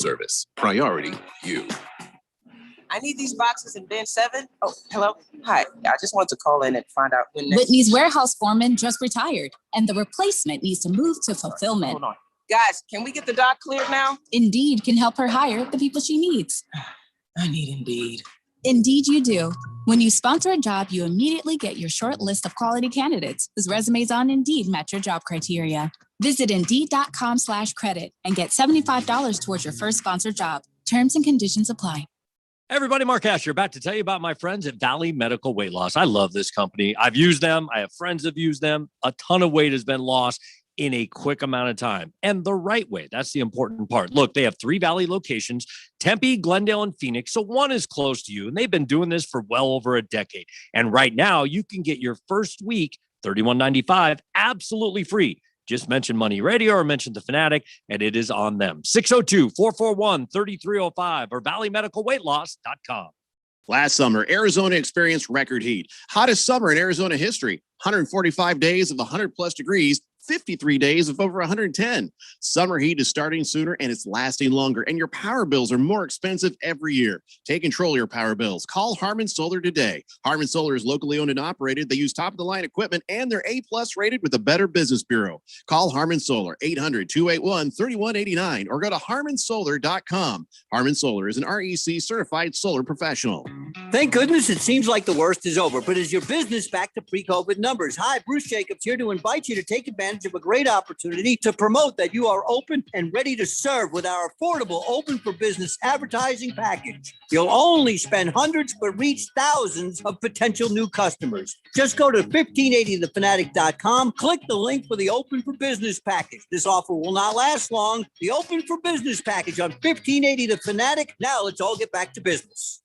service. Priority you. I need these boxes in bin 7. Oh, hello. Hi. I just wanted to call in and find out when Whitney's warehouse foreman just retired, and the replacement needs to move to fulfillment. Hold on. Guys, can we get the dock cleared now? Indeed can help her hire the people she needs. I need Indeed. Indeed you do. When you sponsor a job, you immediately get your short list of quality candidates whose resumes on Indeed match your job criteria. Visit Indeed.com/credit and get $75 towards your first sponsored job. Terms and conditions apply. Everybody, Mark Asher, back to tell you about my friends at Valley Medical Weight Loss. I love this company. I've used them. I have friends that have used them. A ton of weight has been lost in a quick amount of time, and the right way. That's the important part. Look, they have 3 Valley locations, Tempe, Glendale, and Phoenix. So one is close to you, and they've been doing this for well over a decade. And right now you can get your first week, $31.95, absolutely free. Just mention Money Radio or mention The Fanatic, and it is on them. 602-441-3305 or valleymedicalweightloss.com. Last summer, Arizona experienced record heat. Hottest summer in Arizona history. 145 days of 100-plus degrees, 53 days of over 110. Summer heat is starting sooner and it's lasting longer, and your power bills are more expensive every year. Take control of your power bills. Call Harmon Solar today. Harmon Solar is locally owned and operated. They use top-of-the-line equipment, and they're A-plus rated with the Better Business Bureau. Call Harmon Solar, 800-281-3189, or go to harmonsolar.com. Harmon Solar is an REC-certified solar professional. Thank goodness it seems like the worst is over, but is your business back to pre-COVID numbers? Hi, Bruce Jacobs here to invite you to take advantage of a great opportunity to promote that you are open and ready to serve with our affordable Open for Business advertising package. You'll only spend hundreds but reach thousands of potential new customers. Just go to 1580thefanatic.com, click the link for the Open for Business package. This offer will not last long. The Open for Business package on 1580 The Fanatic. Now let's all get back to business.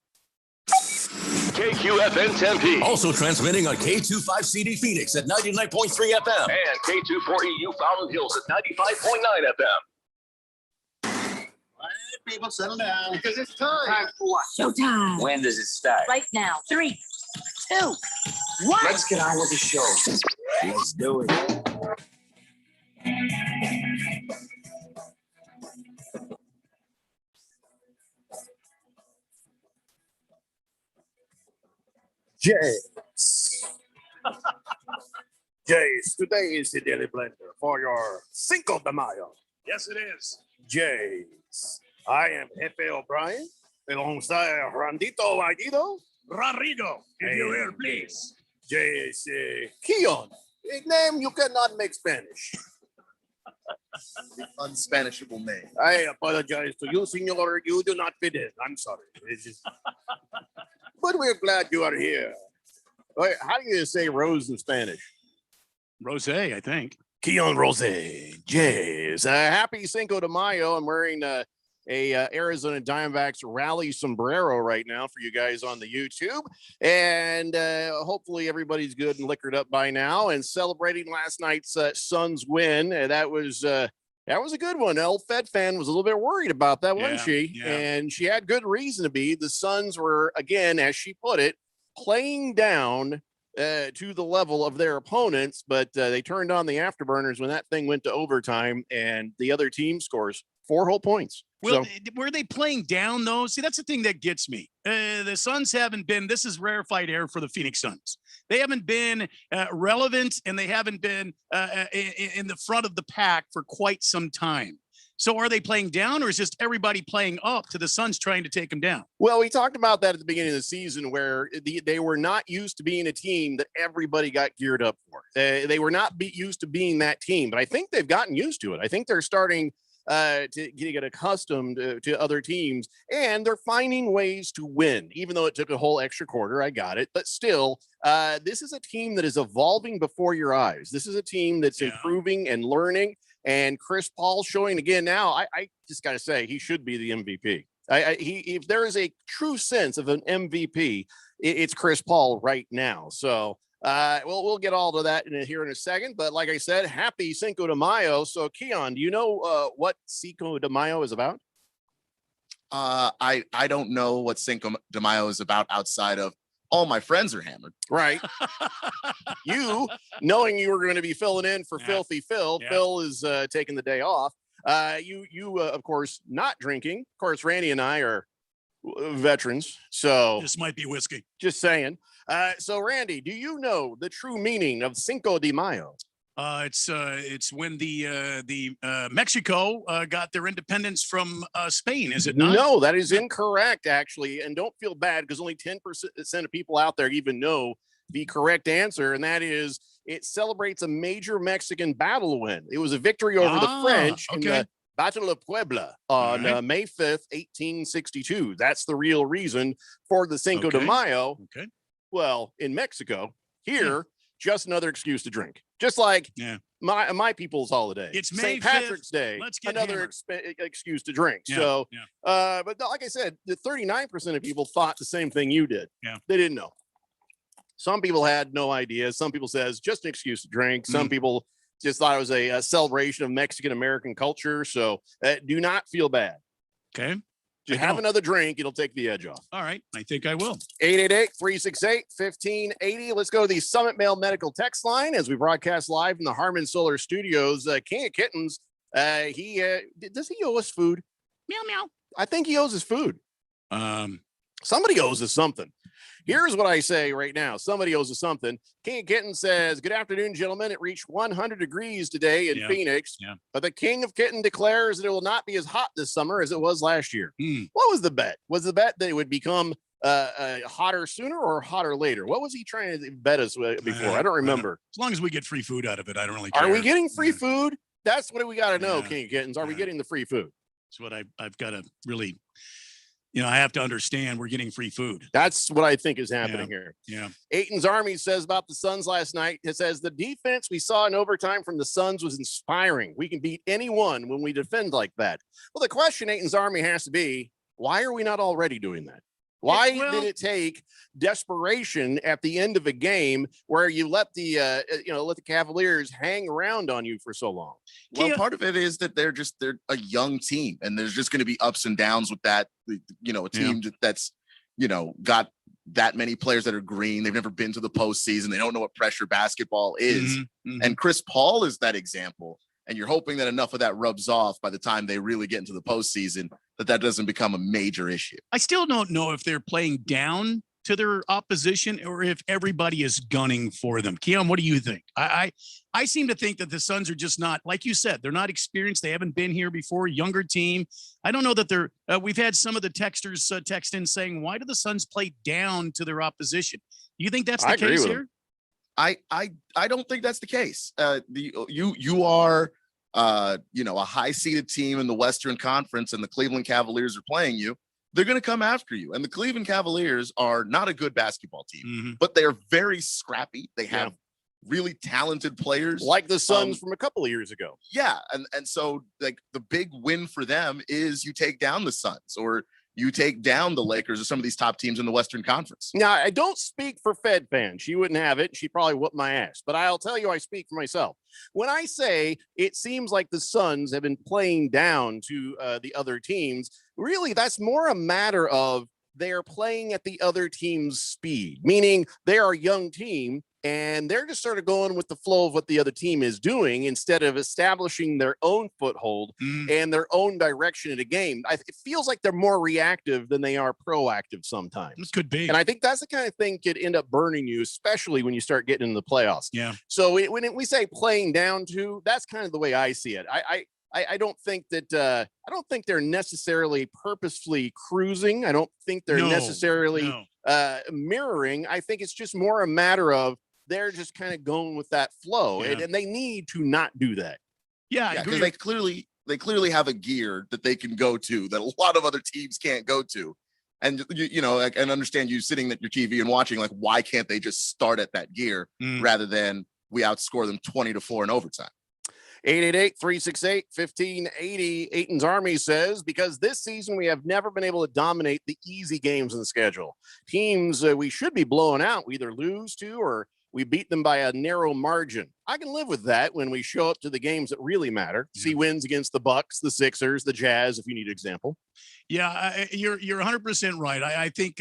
KQFN Tempe. Also transmitting on K25CD Phoenix at 99.3 FM. And K240U Fountain Hills at 95.9 FM. All right, people, settle down. Because it's time. Time for what? Showtime. When does it start? Right now. 3, 2, 1. Let's get on with the show. Let's do it. Jays. Jays, today is the Daily Blender for your Cinco de Mayo. Yes, it is. Jays. I am Jefe O'Brien, alongside Randito Aguido. Rodrigo, if you will, please. Jays, Keon, a name you cannot make Spanish. The unspanishable name. I apologize to you, senor. You do not fit in. I'm sorry. It's just... But we're glad you are here. Wait, how do you say rose in Spanish? Rose, I think. Keon Rose. Jays. Happy Cinco de Mayo. I'm wearing a Arizona Diamondbacks rally sombrero right now for you guys on the YouTube. And hopefully everybody's good and liquored up by now and celebrating last night's Suns win. That was a good one. El Fed fan was a little bit worried about that, wasn't she? Yeah. And she had good reason to be. The Suns were, again, as she put it, playing down to the level of their opponents, but they turned on the afterburners when that thing went to overtime, and the other team scores 4 whole points. Well, were they playing down, though? See, that's the thing that gets me. The Suns haven't been, this is rarefied air for the Phoenix Suns. They haven't been relevant, and they haven't been in the front of the pack for quite some time. So are they playing down, or is just everybody playing up to the Suns trying to take them down? Well, we talked about that at the beginning of the season, where they were not used to being a team that everybody got geared up for. They were not used to being that team, but I think they've gotten used to it. I think they're starting to get accustomed to other teams, and they're finding ways to win, even though it took a whole extra quarter. I got it. But still, this is a team that is evolving before your eyes. This is a team that's improving and learning, and Chris Paul showing again now. I just got to say, he should be the MVP. If there is a true sense of an MVP, it's Chris Paul right now. So we'll get all to that here in a second. But like I said, happy Cinco de Mayo. So Keon, do you know what Cinco de Mayo is about? I don't know what Cinco de Mayo is about outside of all my friends are hammered. Right. You, knowing you were going to be filling in for Filthy Phil, Phil is taking the day off. You of course, not drinking. Of course, Randy and I are veterans, so This might be whiskey. just saying. So, Randy, do you know the true meaning of Cinco de Mayo? It's when the Mexico got their independence from Spain, is it not? No, that is incorrect, actually. And don't feel bad because only 10% of people out there even know the correct answer. And that is it celebrates a major Mexican battle win. It was a victory over the French in the Battle of Puebla on May 5th, 1862. That's the real reason for the Cinco de Mayo. Okay. Well, in Mexico, here, just another excuse to drink. Just like my people's holiday. It's May St. Patrick's 5th. Day. Let's get another excuse to drink. So, but like I said, the 39% of people thought the same thing you did. Yeah. They didn't know. Some people had no idea. Some people says just an excuse to drink. Some people just thought it was a celebration of Mexican American culture. So do not feel bad. Okay. Just have another drink. It'll take the edge off. All right. I think I will. 888-368-1580. Let's go to the Summit Mail Medical text line as we broadcast live from the Harmon Solar Studios. King of Kittens, does he owe us food? Meow, meow. I think he owes us food. Somebody owes us something. Here's what I say right now. Somebody owes us something. King of Kitten says, good afternoon, gentlemen. It reached 100 degrees today in Phoenix, but the King of Kitten declares that it will not be as hot this summer as it was last year. What was the bet? Was the bet that it would become hotter sooner or hotter later? What was he trying to bet us before? I don't remember. As long as we get free food out of it, I don't really care. Are we getting free food? That's what we got to know, King of Kittens. Are we getting the free food? That's what I've got to really... I have to understand we're getting free food. That's what I think is happening here. Yeah. Aiton's Army says about the Suns last night. It says the defense we saw in overtime from the Suns was inspiring. We can beat anyone when we defend like that. Well, the question Aiton's Army has to be, why are we not already doing that? Why did it take desperation at the end of a game where you let the Cavaliers hang around on you for so long? Well, part of it is that they're a young team, and there's just going to be ups and downs with that. A team that's got that many players that are green. They've never been to the postseason. They don't know what pressure basketball is. And Chris Paul is that example. And you're hoping that enough of that rubs off by the time they really get into the postseason, that doesn't become a major issue. I still don't know if they're playing down to their opposition or if everybody is gunning for them. Keon, what do you think? I seem to think that the Suns are just not, like you said, they're not experienced. They haven't been here before. Younger team. I don't know that they're. We've had some of the texters text in saying, "Why do the Suns play down to their opposition?" Do you think that's the case here? I don't think that's the case. You are a high seeded team in the Western Conference, and the Cleveland Cavaliers are playing you. They're going to come after you. And the Cleveland Cavaliers are not a good basketball team, but they are very scrappy. They have really talented players, like the Suns from a couple of years ago. Yeah. And so like the big win for them is you take down the Suns or you take down the Lakers or some of these top teams in the Western Conference. Now, I don't speak for Fed fans. She wouldn't have it. She'd probably whoop my ass. But I'll tell you, I speak for myself. When I say it seems like the Suns have been playing down to the other teams, really, that's more a matter of they're playing at the other team's speed, meaning they are a young team and they're just sort of going with the flow of what the other team is doing instead of establishing their own foothold and their own direction in the game. It feels like they're more reactive than they are proactive sometimes. This could be. And I think that's the kind of thing could end up burning you, especially when you start getting into the playoffs. Yeah. So when we say playing down to, that's kind of the way I see it. I don't think that I don't think they're necessarily purposefully cruising. I don't think they're necessarily mirroring. I think it's just more a matter of they're just kind of going with that flow, and they need to not do that. Yeah, because they clearly have a gear that they can go to that a lot of other teams can't go to. And and understand you sitting at your TV and watching, like, why can't they just start at that gear rather than we outscore them 20-4 in overtime? 888-368-1580. Aiton's Army says, because this season we have never been able to dominate the easy games in the schedule. Teams we should be blowing out, we either lose to or we beat them by a narrow margin. I can live with that when we show up to the games that really matter. See wins against the Bucks, the Sixers, the Jazz, if you need an example. Yeah, you're 100% right. I think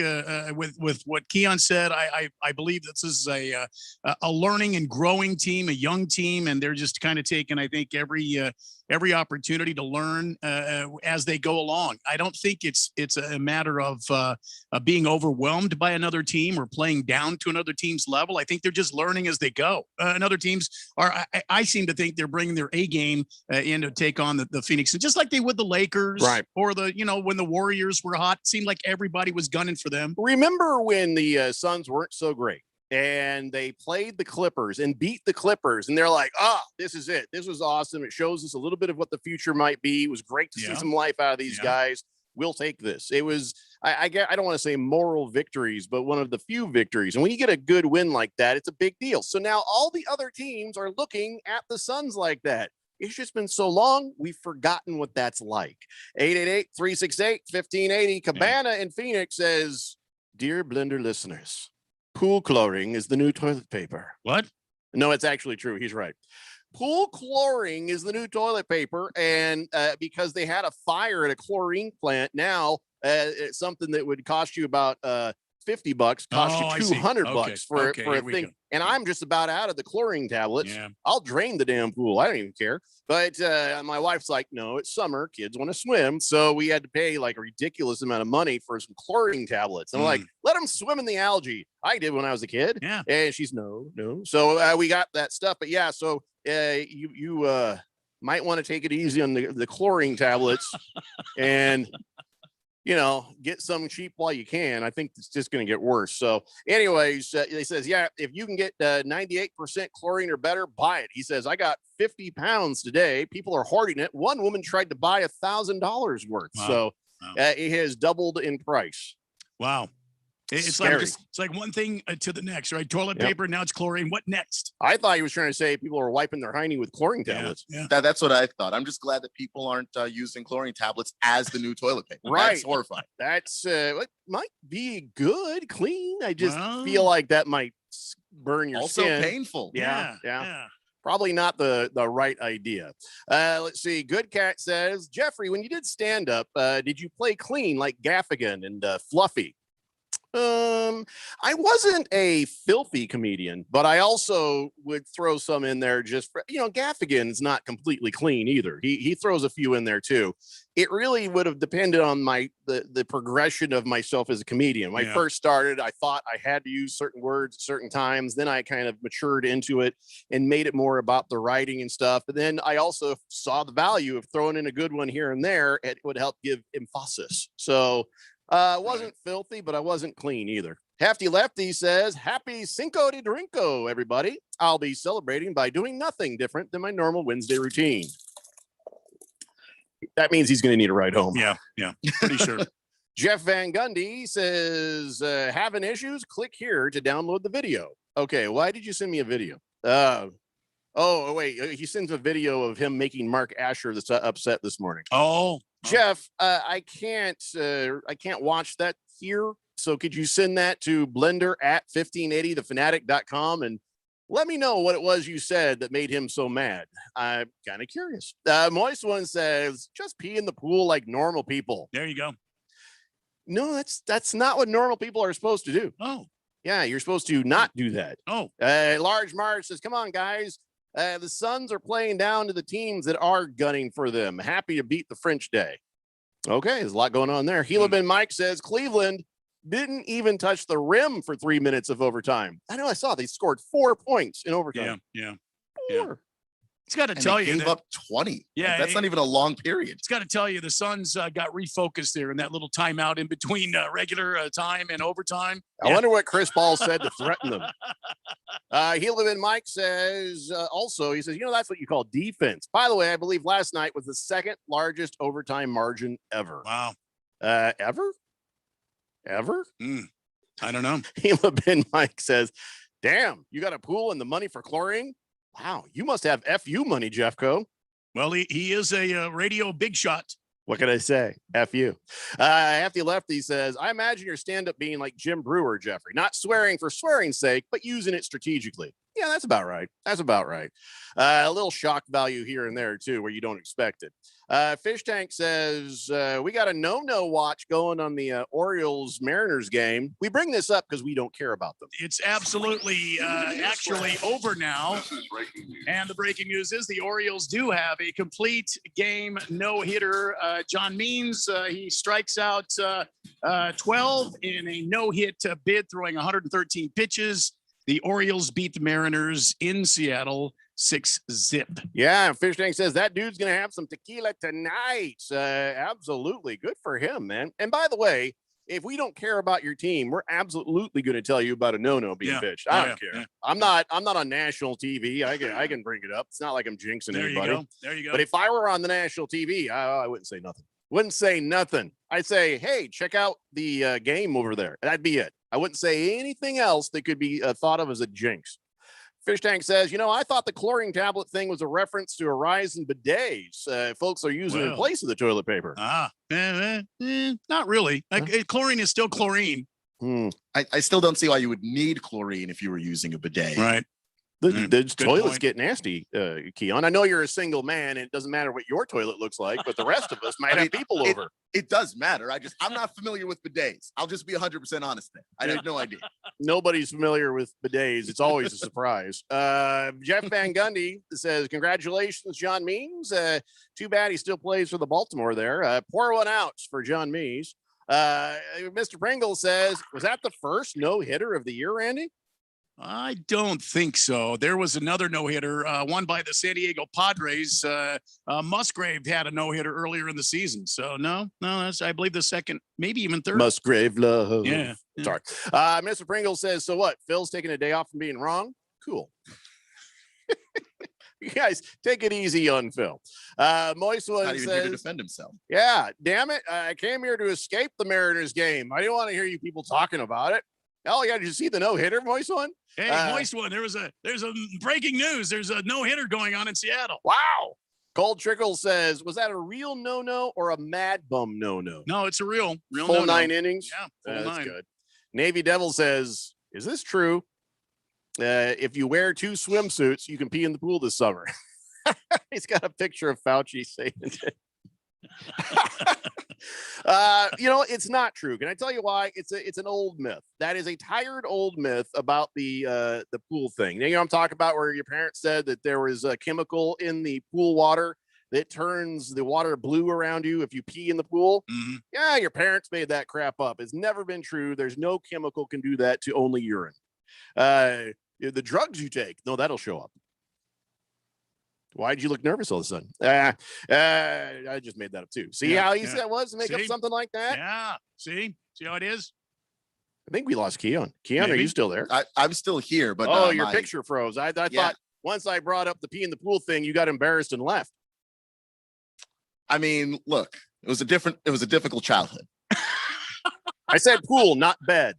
with what Keon said, I believe this is a learning and growing team, a young team, and they're just kind of taking, I think, every opportunity to learn as they go along. I don't think it's a matter of being overwhelmed by another team or playing down to another team's level. I think they're just learning as they go. And other teams are, I seem to think they're bringing their A game in to take on the Phoenix, and just like they would the Lakers, right? Or when the Warriors were hot, it seemed like everybody was gunning for them. Remember when the Suns weren't so great and they played the Clippers and beat the Clippers, and they're like, this is it. This was awesome. It shows us a little bit of what the future might be. It was great to see some life out of these guys. We'll take this. It was, I don't want to say moral victories, but one of the few victories. And when you get a good win like that, it's a big deal. So now all the other teams are looking at the Suns like that. It's just been so long, we've forgotten what that's like. 888-368-1580. Cabana in Phoenix says, "Dear Blender listeners, pool chlorine is the new toilet paper." What? No, it's actually true. He's right. Pool chlorine is the new toilet paper. And because they had a fire at a chlorine plant, now it's something that would cost you about $50 cost you $200 for a thing. And I'm just about out of the chlorine tablets. I'll drain the damn pool. I don't even care. But my wife's like, no, it's summer. Kids want to swim. So we had to pay like a ridiculous amount of money for some chlorine tablets. And I'm like, let them swim in the algae. I did when I was a kid. Yeah. And she's no. So we got that stuff. But yeah, so you might want to take it easy on the chlorine tablets and get some cheap while you can. I think it's just going to get worse. So anyways, he says, if you can get 98% chlorine or better, buy it. He says, I got 50 pounds today. People are hoarding it. One woman tried to buy $1,000 worth. Wow. So it has doubled in price. Wow. It's like one thing to the next, right? Toilet paper, now it's chlorine. What next? I thought he was trying to say people are wiping their hiney with chlorine tablets. Yeah. That's what I thought. I'm just glad that people aren't using chlorine tablets as the new toilet paper. Right. That's horrifying. That's it might be good, clean. I just feel like that might burn your skin. Also painful. Yeah. Probably not the right idea. Let's see. Good Cat says, Jeffrey, when you did stand up, did you play clean like Gaffigan and Fluffy? I wasn't a filthy comedian, but I also would throw some in there just for, Gaffigan's not completely clean either. He throws a few in there too. It really would have depended on the progression of myself as a comedian. When I first started, I thought I had to use certain words at certain times. Then I kind of matured into it and made it more about the writing and stuff. But then I also saw the value of throwing in a good one here and there. It would help give emphasis. So wasn't filthy, but I wasn't clean either. Hefty Lefty says, happy Cinco de Drinko, everybody. I'll be celebrating by doing nothing different than my normal Wednesday routine. That means he's going to need a ride home. Yeah, pretty sure. Jeff Van Gundy says, having issues? Click here to download the video. Okay, why did you send me a video? Oh, wait, he sends a video of him making Mark Asher upset this morning. Oh. Jeff, I can't watch that here. So could you send that to blender at 1580thefanatic.com and let me know what it was you said that made him so mad. I'm kind of curious. Moist One says, just pee in the pool like normal people. There you go. No, that's not what normal people are supposed to do. Oh. Yeah, you're supposed to not do that. Oh. Large Marge says, come on, guys. The Suns are playing down to the teams that are gunning for them. Happy to beat the French day. Okay, there's a lot going on there. Helabin Mike says Cleveland didn't even touch the rim for 3 minutes of overtime. I know I saw they scored 4 points in overtime. Yeah. 4. It's got to tell you. Gave up 20. Yeah. That's not even a long period. It's got to tell you the Suns got refocused there in that little timeout in between regular time and overtime. I wonder what Chris Paul said to threaten them. Helabin Mike says also, he says, that's what you call defense. By the way, I believe last night was the second largest overtime margin ever. Wow. Ever? I don't know. Helabin Mike says, damn, you got a pool and the money for chlorine? Wow, you must have FU money, Jeffco. Well, he is a radio big shot. What can I say? FU. Hefty Lefty says, I imagine your stand-up being like Jim Brewer, Jeffrey. Not swearing for swearing's sake, but using it strategically. Yeah, that's about right. That's about right. A little shock value here and there, too, where you don't expect it. Fish Tank says, we got a no watch going on the Orioles Mariners game. We bring this up because we don't care about them. It's absolutely actually over now. And the breaking news is the Orioles do have a complete game no-hitter. John Means, he strikes out 12 in a no-hit bid, throwing 113 pitches. The Orioles beat the Mariners in Seattle 6-0. Yeah, Fish Tank says that dude's going to have some tequila tonight. Absolutely. Good for him, man. And by the way, if we don't care about your team, we're absolutely going to tell you about a no-no being pitched. I don't care. Yeah. I'm not on national TV. I can bring it up. It's not like I'm jinxing anybody. There you go. But if I were on the national TV, I wouldn't say nothing. Wouldn't say nothing. I'd say, hey, check out the game over there. That'd be it. I wouldn't say anything else that could be thought of as a jinx. Fish Tank says, I thought the chlorine tablet thing was a reference to a rise in bidets. Folks are using it in place of the toilet paper. Not really. Chlorine is still chlorine. I still don't see why you would need chlorine if you were using a bidet. Right. The toilets get nasty, Keon. I know you're a single man, and it doesn't matter what your toilet looks like, but the rest of us might have people over. It does matter. I'm not familiar with bidets. I'll just be 100% honest there. I have no idea. Nobody's familiar with bidets. It's always a surprise. Jeff Van Gundy says, congratulations, John Means. Too bad he still plays for the Baltimore there. Pour one out for John Means. Mr. Pringle says, was that the first no-hitter of the year, Randy? I don't think so. There was another no-hitter, won by the San Diego Padres. Musgrave had a no-hitter earlier in the season. So no, that's, I believe, the second, maybe even third. Musgrave love. Yeah. Sorry. Mr. Pringle says, so what? Phil's taking a day off from being wrong? Cool. You guys, take it easy on Phil. Moist One Not even says, here to defend himself. yeah, damn it. I came here to escape the Mariners game. I didn't want to hear you people talking about it. Oh, yeah. Did you see the no-hitter, Moist One? Hey, Moist One, there's a breaking news. There's a no-hitter going on in Seattle. Wow. Cold Trickle says, was that a real no-no or a mad bum no-no? No, it's a real full no-no. 9 innings? Yeah, that's full 9. good. Navy Devil says, is this true? If you wear 2 swimsuits, you can pee in the pool this summer. He's got a picture of Fauci saying it. It's not true. Can I tell you why? It's an old myth. That is a tired old myth about the pool thing. I'm talking about where your parents said that there was a chemical in the pool water that turns the water blue around you if you pee in the pool. Mm-hmm. Yeah, your parents made that crap up. It's never been true. There's no chemical can do that to only urine. The drugs you take, no, that'll show up. Why'd you look nervous all of a sudden? I just made that up too. See how easy that was to make up something like that? Yeah. See how it is? I think we lost Keon. Keon, Maybe. Are you still there? I'm still here, but your picture froze. I thought once I brought up the pee in the pool thing, you got embarrassed and left. I mean, look, it was a difficult childhood. I said pool, not bed.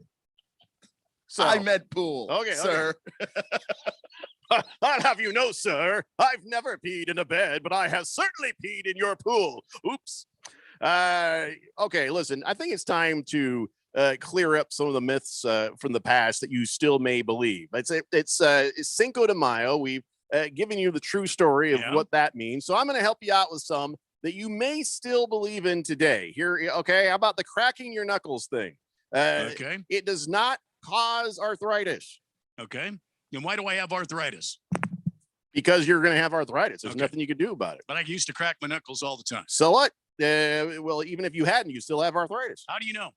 So I meant pool. Okay, sir. Okay. I'll have you know, sir, I've never peed in a bed, but I have certainly peed in your pool. Oops. Okay, listen, I think it's time to clear up some of the myths from the past that you still may believe. It's Cinco de Mayo. We've given you the true story of what that means. So I'm going to help you out with some that you may still believe in today. Here, okay, how about the cracking your knuckles thing? Okay. It does not cause arthritis. Okay. Then why do I have arthritis? Because you're going to have arthritis. There's nothing you can do about it. But I used to crack my knuckles all the time. So what? Well, even if you hadn't, you still have arthritis. How do you know?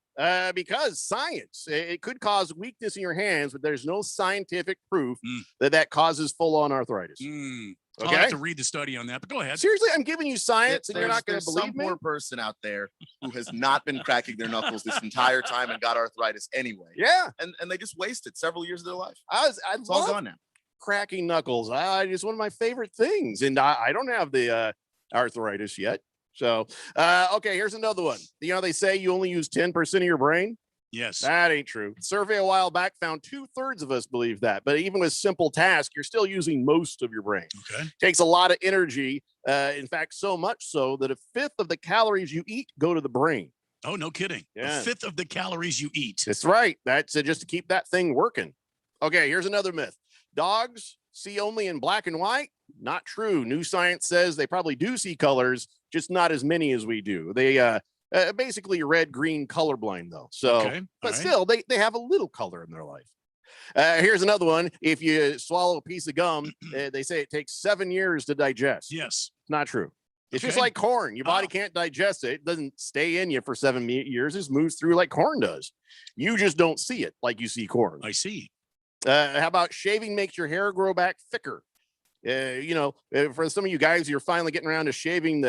Because science. It could cause weakness in your hands, but there's no scientific proof that causes full-on arthritis. I'll have to read the study on that, but go ahead. Seriously, I'm giving you science, and you're not going to believe some me? poor person out there who has not been cracking their knuckles this entire time and got arthritis anyway. Yeah, and they just wasted several years of their life. It's all gone now. Cracking knuckles. It's one of my favorite things, and I don't have the arthritis yet. So, okay, here's another one. They say you only use 10% of your brain. Yes. That ain't true. Survey a while back found 2/3 of us believe that. But even with simple tasks, you're still using most of your brain. Okay. Takes a lot of energy. In fact, so much so that 1/5 of the calories you eat go to the brain. Oh, no kidding. Yeah. 1/5 of the calories you eat. That's right. That's just to keep that thing working. Okay, here's another myth. Dogs see only in black and white? Not true. New science says they probably do see colors, just not as many as we do. They basically red, green, colorblind though. So, Okay. but still, they have a little color in their life. Here's another one. If you swallow a piece of gum, they say it takes 7 years to digest. Yes. Not true. It's just Okay. like corn. Your body can't digest it. It doesn't stay in you for 7 years. It just moves through like corn does. You just don't see it like you see corn. I see. How about shaving makes your hair grow back thicker? For some of you guys, you're finally getting around to shaving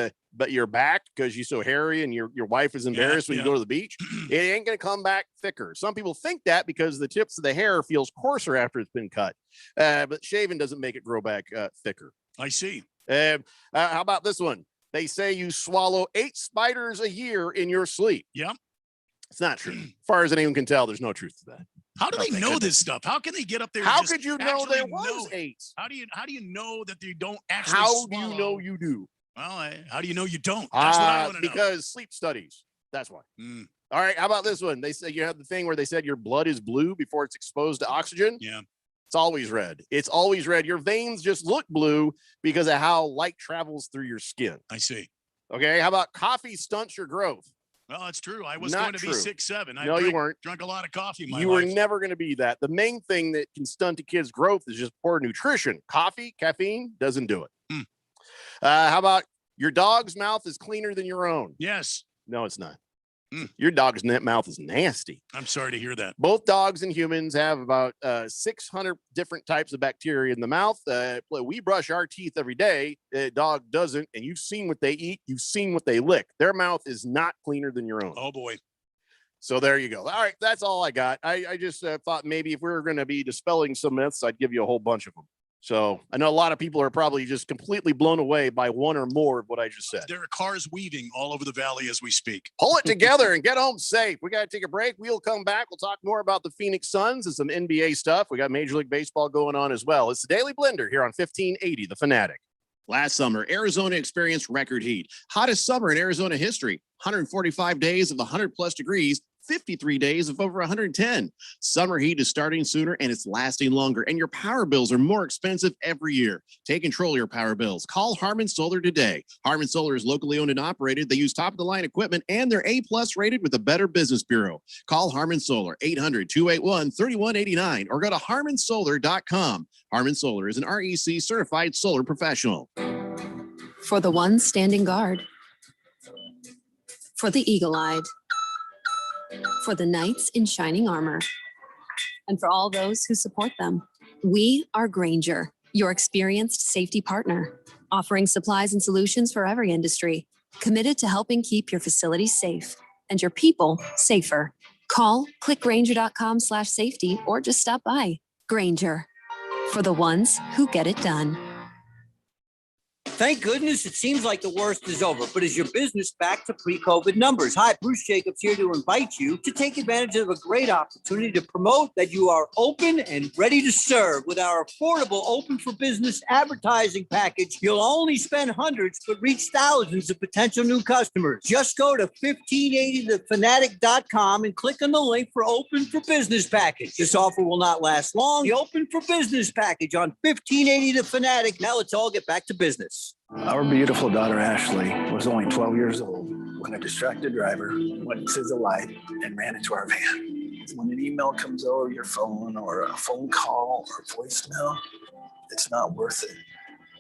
your back because you're so hairy and your wife is embarrassed when you go to the beach. It ain't going to come back thicker. Some people think that because the tips of the hair feels coarser after it's been cut. But shaving doesn't make it grow back thicker. I see. How about this one? They say you swallow 8 spiders a year in your sleep. Yeah. It's not true. As far as anyone can tell, there's no truth to that. How do they know this stuff? How can they get up there? How and just could you know there actually was know it? 8? How do you know that they don't actually? How do swallow? you know you do? Well, how do you know you don't? That's what I want to know. Because sleep studies. That's why. Mm. All right. How about this one? They say you have the thing where they said your blood is blue before it's exposed to oxygen. Yeah. It's always red. It's always red. Your veins just look blue because of how light travels through your skin. I see. Okay. How about coffee stunts your growth? Well, that's true. I was Not going to be true. 6'7". No, you weren't. Drunk a lot of coffee in my You life. were never going to be that. The main thing that can stunt a kid's growth is just poor nutrition. Coffee, caffeine doesn't do it. Mm. How about your dog's mouth is cleaner than your own? Yes. No, it's not. Mm. Your dog's mouth is nasty. I'm sorry to hear that. Both dogs and humans have about 600 different types of bacteria in the mouth. We brush our teeth every day. Dog doesn't. And you've seen what they eat. You've seen what they lick. Their mouth is not cleaner than your own. Oh, boy. So there you go. All right. That's all I got. I just thought maybe if we were going to be dispelling some myths, I'd give you a whole bunch of them. So I know a lot of people are probably just completely blown away by one or more of what I just said. There are cars weaving all over the valley as we speak. Pull it together and get home safe. We got to take a break. We'll come back. We'll talk more about the Phoenix Suns and some NBA stuff. We got Major League Baseball going on as well. It's the Daily Blender here on 1580 The Fanatic. Last summer, Arizona experienced record heat. Hottest summer in Arizona history. 145 days of 100+ degrees. 53 days of over 110. Summer heat is starting sooner and it's lasting longer, and your power bills are more expensive every year. Take control of your power bills. Call Harmon Solar today. Harmon Solar is locally owned and operated. They use top-of-the-line equipment, and they're A+ rated with the Better Business Bureau. Call Harmon Solar, 800-281-3189, or go to harmonsolar.com. Harmon Solar is an REC certified solar professional. For the ones standing guard. For the eagle-eyed. For the knights in shining armor, and for all those who support them. We are Grainger, your experienced safety partner, offering supplies and solutions for every industry, committed to helping keep your facilities safe and your people safer. Call clickgrainger.com/safety or just stop by. Grainger, for the ones who get it done. Thank goodness it seems like the worst is over, but is your business back to pre-COVID numbers? Hi, Bruce Jacobs here to invite you to take advantage of a great opportunity to promote that you are open and ready to serve. With our affordable Open for Business advertising package, you'll only spend hundreds but reach thousands of potential new customers. Just go to 1580thefanatic.com and click on the link for Open for Business package. This offer will not last long. The Open for Business package on 1580 The Fanatic. Now let's all get back to business. Our beautiful daughter, Ashley, was only 12 years old when a distracted driver went to the light and ran into our van. When an email comes over your phone or a phone call or voicemail, it's not worth it.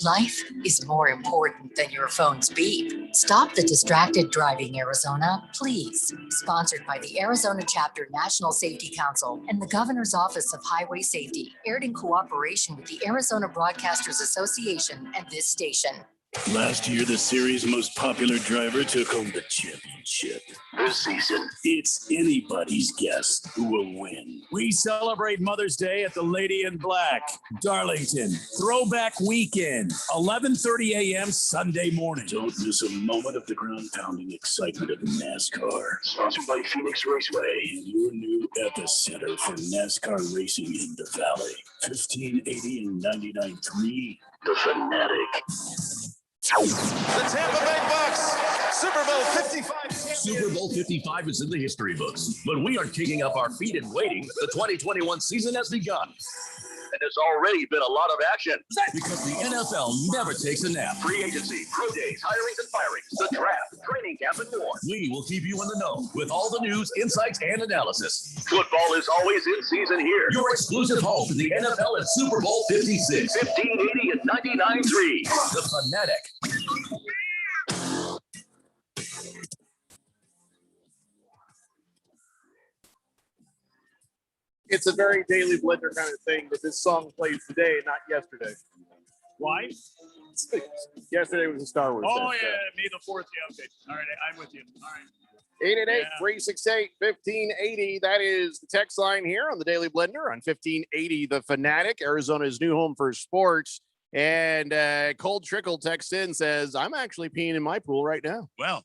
Life is more important than your phone's beep. Stop the distracted driving, Arizona, please. Sponsored by the Arizona Chapter National Safety Council and the Governor's Office of Highway Safety, aired in cooperation with the Arizona Broadcasters Association and this station. Last year, the series' most popular driver took home the championship. This season, it's anybody's guess who will win. We celebrate Mother's Day at the Lady in Black, Darlington, Throwback Weekend, 11:30 a.m. Sunday morning. Don't miss a moment of the ground-pounding excitement of NASCAR. Sponsored by Phoenix Raceway and your new epicenter for NASCAR racing in the Valley. 1580 and 99.3, The Fanatic. The Tampa Bay Bucks, Super Bowl 55. Super Bowl 55 is in the history books, but we aren't kicking up our feet and waiting. The 2021 season has begun. and there's already been a lot of action. Because the NFL never takes a nap. Free agency, pro days, hirings and firings, the draft, training camp, and more. We will keep you in the know with all the news, insights, and analysis. Football is always in season here. Your exclusive home to the NFL at Super Bowl 56. 1580 and 99.3. The Fanatic. It's a very Daily Blender kind of thing that this song plays today, not yesterday. Why? Yesterday was a Star Wars. Oh, day, yeah. May the 4th. Yeah, okay. All right. I'm with you. All right. 888-368-1580. That is the text line here on the Daily Blender on 1580 The Fanatic, Arizona's new home for sports. And Cold Trickle texts in, says, I'm actually peeing in my pool right now. Well,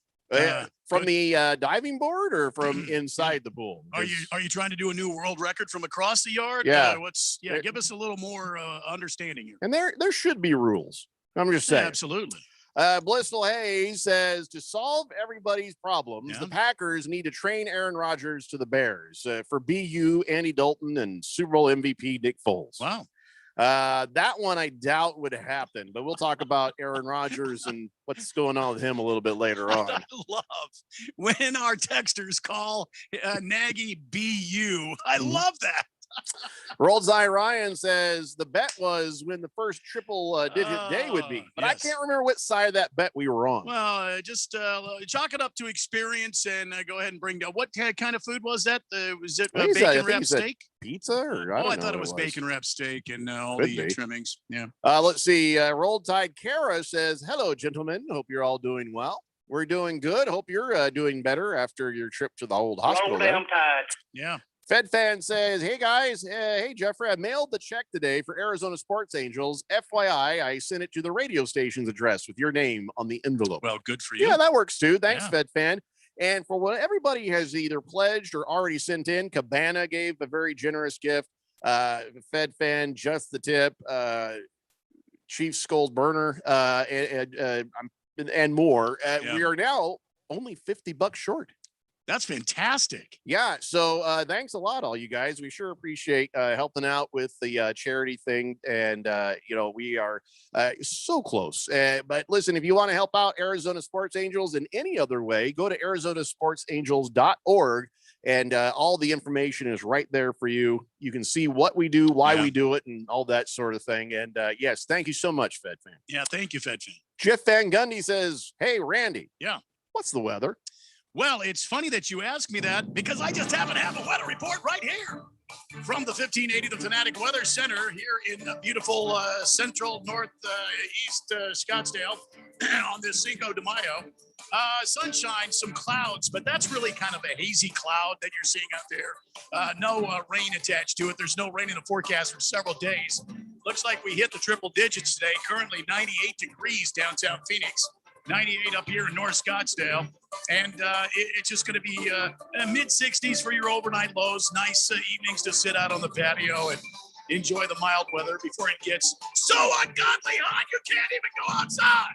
from the diving board or from inside the pool? Are you trying to do a new world record from across the yard? Yeah. Give us a little more understanding here. And there should be rules. I'm just saying. Yeah, absolutely. Blissful Hayes says, to solve everybody's problems, the Packers need to train Aaron Rodgers to the Bears. For BU, Andy Dalton, and Super Bowl MVP Nick Foles. Wow. That one I doubt would happen, but we'll talk about Aaron Rodgers and what's going on with him a little bit later on. I love when our texters call Nagy BU. I love that. Rolled Eye Ryan says the bet was when the first triple digit day would be, but I can't remember what side of that bet we were on. Well, just chalk it up to experience and go ahead and bring down. What kind of food was that? Was it bacon wrap steak? Pizza? Or I thought it was bacon wrap steak and all Could the be. trimmings. Yeah. Let's see. Rolled Tide Kara says, hello, gentlemen. Hope you're all doing well. We're doing good. Hope you're doing better after your trip to the old hospital. Roll damn Tide. Yeah. Fed Fan says, hey guys, hey Jeffrey, I mailed the check today for Arizona Sports Angels. FYI, I sent it to the radio station's address with your name on the envelope. Well, good for you. Yeah, that works too. Thanks, Fed Fan. And for what everybody has either pledged or already sent in, Cabana gave a very generous gift. Fed Fan, Just the Tip, Chief Scold Burner, and more. We are now only $50 short. That's fantastic. Yeah. So thanks a lot, all you guys. We sure appreciate helping out with the charity thing. And, we are so close. But listen, if you want to help out Arizona Sports Angels in any other way, go to arizonasportsangels.org. And all the information is right there for you. You can see what we do, why we do it, and all that sort of thing. And yes, thank you so much, Fed Fan. Yeah, thank you, Fed Fan. Jeff Van Gundy says, hey, Randy. Yeah. What's the weather? Well, it's funny that you ask me that because I just happen to have a weather report right here from the 1580 The Fanatic Weather Center here in beautiful central northeast Scottsdale on this Cinco de Mayo. Sunshine, some clouds, but that's really kind of a hazy cloud that you're seeing out there. No rain attached to it. There's no rain in the forecast for several days. Looks like we hit the triple digits today. Currently 98 degrees downtown Phoenix. 98 up here in North Scottsdale. And it's just going to be mid 60s for your overnight lows. Nice evenings to sit out on the patio and enjoy the mild weather before it gets so ungodly hot you can't even go outside.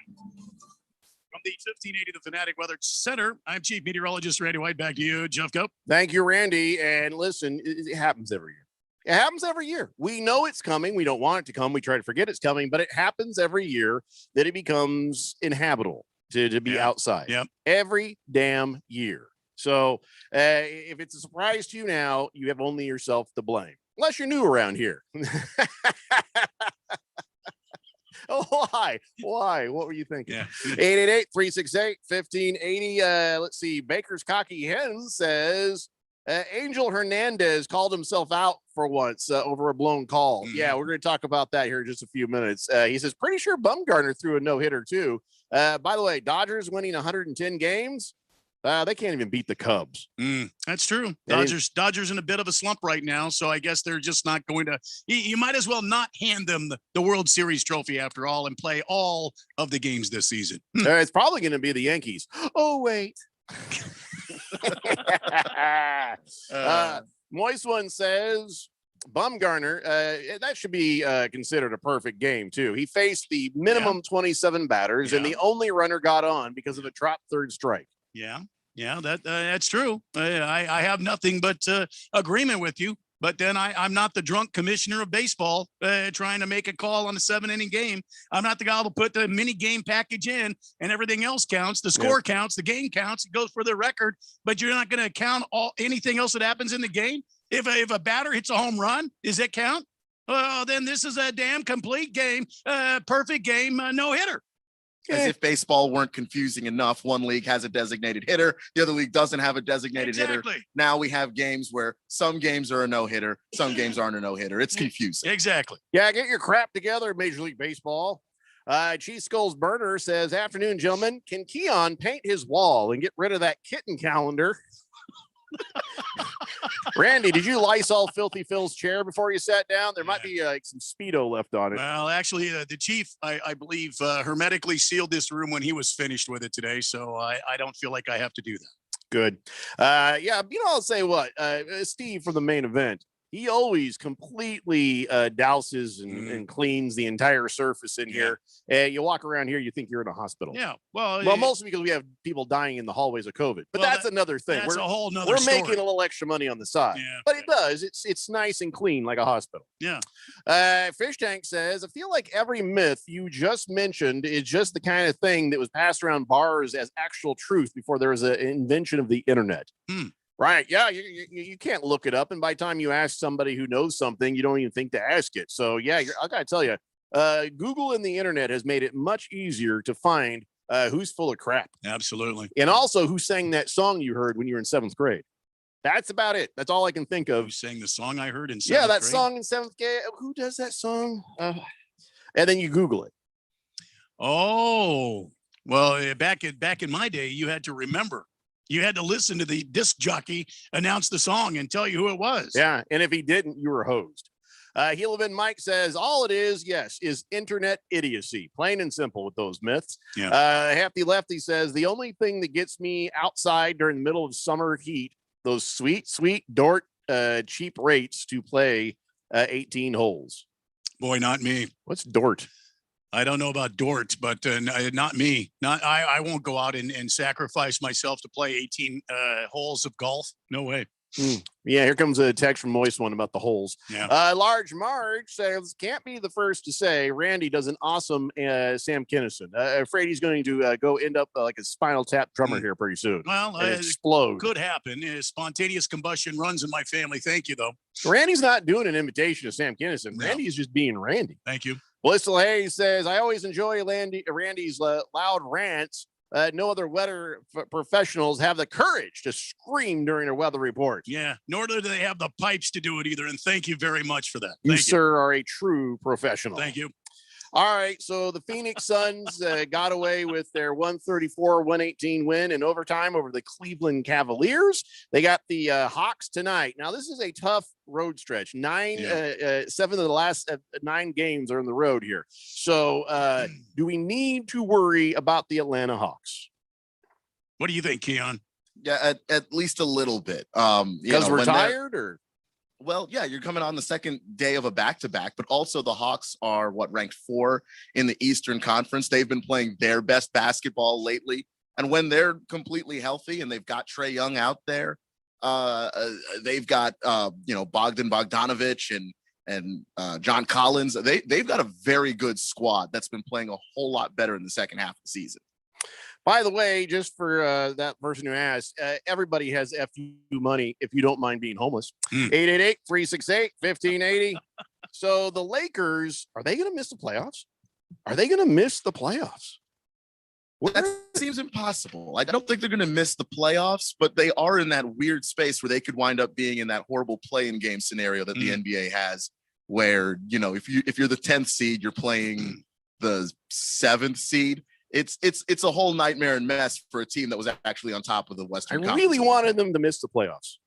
From the 1580 The Fanatic Weather Center, I'm Chief Meteorologist Randy White. Back to you, Jeff Cope. Thank you, Randy. And listen, it happens every year. It happens every year. We know it's coming. We don't want it to come. We try to forget it's coming, but it happens every year that it becomes inhabitable to be outside. Yep. Every damn year. So if it's a surprise to you now, you have only yourself to blame. Unless you're new around here. Why? What were you thinking? Yeah. 888-368-1580. Let's see. Baker's Cocky Hens says, Angel Hernandez called himself out for once over a blown call. Mm-hmm. Yeah, we're going to talk about that here in just a few minutes. He says, pretty sure Bumgarner threw a no-hitter too. By the way, Dodgers winning 110 games. They can't even beat the Cubs. That's true. Dodgers in a bit of a slump right now, so I guess they're just not going to. You might as well not hand them the World Series trophy after all and play all of the games this season. It's probably going to be the Yankees. Oh, wait. Moist One says Bumgarner, that should be considered a perfect game too. He faced the minimum 27 batters and the only runner got on because of a drop third strike. Yeah, that's true. I have nothing but agreement with you. But then I'm not the drunk commissioner of baseball trying to make a call on a 7-inning game. I'm not the guy who'll put the mini game package in and everything else counts. The score counts, the game counts, it goes for the record, but you're not going to count anything else that happens in the game. If a batter hits a home run, does that count? Well, then this is a damn complete game, perfect game, no hitter. As if baseball weren't confusing enough. One league has a designated hitter. The other league doesn't have a designated hitter. Now we have games where some games are a no-hitter. Some games aren't a no-hitter. It's confusing. Exactly. Yeah, get your crap together, Major League Baseball. Cheese Skulls Burner says, afternoon, gentlemen. Can Keon paint his wall and get rid of that kitten calendar? Randy, did you Lysol Filthy Phil's chair before you sat down? There might be some Speedo left on it. Well, actually, the chief, I believe, hermetically sealed this room when he was finished with it today. So I don't feel like I have to do that. Good. Yeah, I'll say what, Steve from the main event, he always completely douses and cleans the entire surface in here. You walk around here, you think you're in a hospital. Yeah. Well, mostly because we have people dying in the hallways of COVID. But that's another thing. That's a whole nother We're story. making a little extra money on the side. Yeah. But it does. It's nice and clean like a hospital. Yeah. Fish Tank says, I feel like every myth you just mentioned is just the kind of thing that was passed around bars as actual truth before there was an invention of the internet. Right. Yeah. You can't look it up. And by the time you ask somebody who knows something, you don't even think to ask it. So, yeah, I got to tell you, Google and the internet has made it much easier to find who's full of crap. Absolutely. And also who sang that song you heard when you were in 7th grade. That's about it. That's all I can think of. Who sang the song I heard in 7th Yeah, that grade? song in 7th grade. Who does that song? And then you Google it. Oh, well, back in my day, you had to remember. You had to listen to the disc jockey announce the song and tell you who it was. Yeah, and if he didn't, you were hosed. Heelevin Mike says, all it is, yes, is internet idiocy. Plain and simple with those myths. Yeah. Hefty Lefty says, the only thing that gets me outside during the middle of summer heat, those sweet Dort cheap rates to play 18 holes. Boy, not me. What's Dort? I don't know about Dort, but not me. I won't go out and sacrifice myself to play 18 holes of golf. No way. Yeah, here comes a text from Moist One about the holes. Yeah. Large Marge says, can't be the first to say Randy does an awesome Sam Kinison. Afraid he's going to go end up like a Spinal Tap drummer here pretty soon. Well, explode. Could happen. Spontaneous combustion runs in my family. Thank you, though. Randy's not doing an imitation of Sam Kinison. No. Randy is just being Randy. Thank you. Blissful Hayes says, I always enjoy Randy's loud rants. No other weather professionals have the courage to scream during a weather report. Yeah, nor do they have the pipes to do it either. And thank you very much for that. You, sir, are a true professional. Thank you. All right, so the Phoenix Suns got away with their 134-118 win in overtime over the Cleveland Cavaliers. They got the Hawks tonight. Now, this is a tough road stretch. 7 of the last 9 games are on the road here. So do we need to worry about the Atlanta Hawks? What do you think, Keon? Yeah, at least a little bit. Because we're tired, or? Well, yeah, you're coming on the second day of a back-to-back, but also the Hawks are ranked 4 in the Eastern Conference. They've been playing their best basketball lately. And when they're completely healthy and they've got Trae Young out there, they've got, Bogdan Bogdanovic and John Collins. They've got a very good squad that's been playing a whole lot better in the second half of the season. By the way, just for that person who asked, everybody has FU money if you don't mind being homeless. 888-368-1580. So the Lakers, are they going to miss the playoffs? Are they going to miss the playoffs? That seems impossible. I don't think they're going to miss the playoffs, but they are in that weird space where they could wind up being in that horrible play-in game scenario that the NBA has, where, if you're the 10th seed, you're playing the 7th seed. It's a whole nightmare and mess for a team that was actually on top of the Western Conference. I really wanted them to miss the playoffs.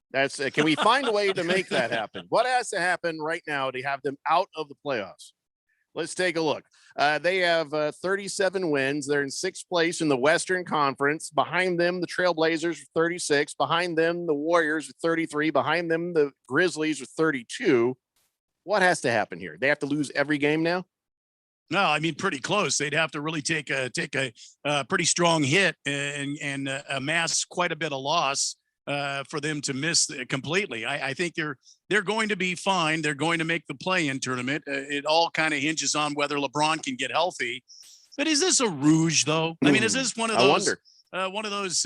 Can we find a way to make that happen? What has to happen right now to have them out of the playoffs? Let's take a look. They have 37 wins. They're in 6th place in the Western Conference. Behind them, the Trailblazers are 36. Behind them, the Warriors are 33. Behind them, the Grizzlies are 32. What has to happen here? They have to lose every game now? No, I mean, pretty close. They'd have to really take a pretty strong hit and amass quite a bit of loss for them to miss completely. I think they're going to be fine. They're going to make the play-in tournament. It all kind of hinges on whether LeBron can get healthy. But is this a rouge, though? I mean, is this one of those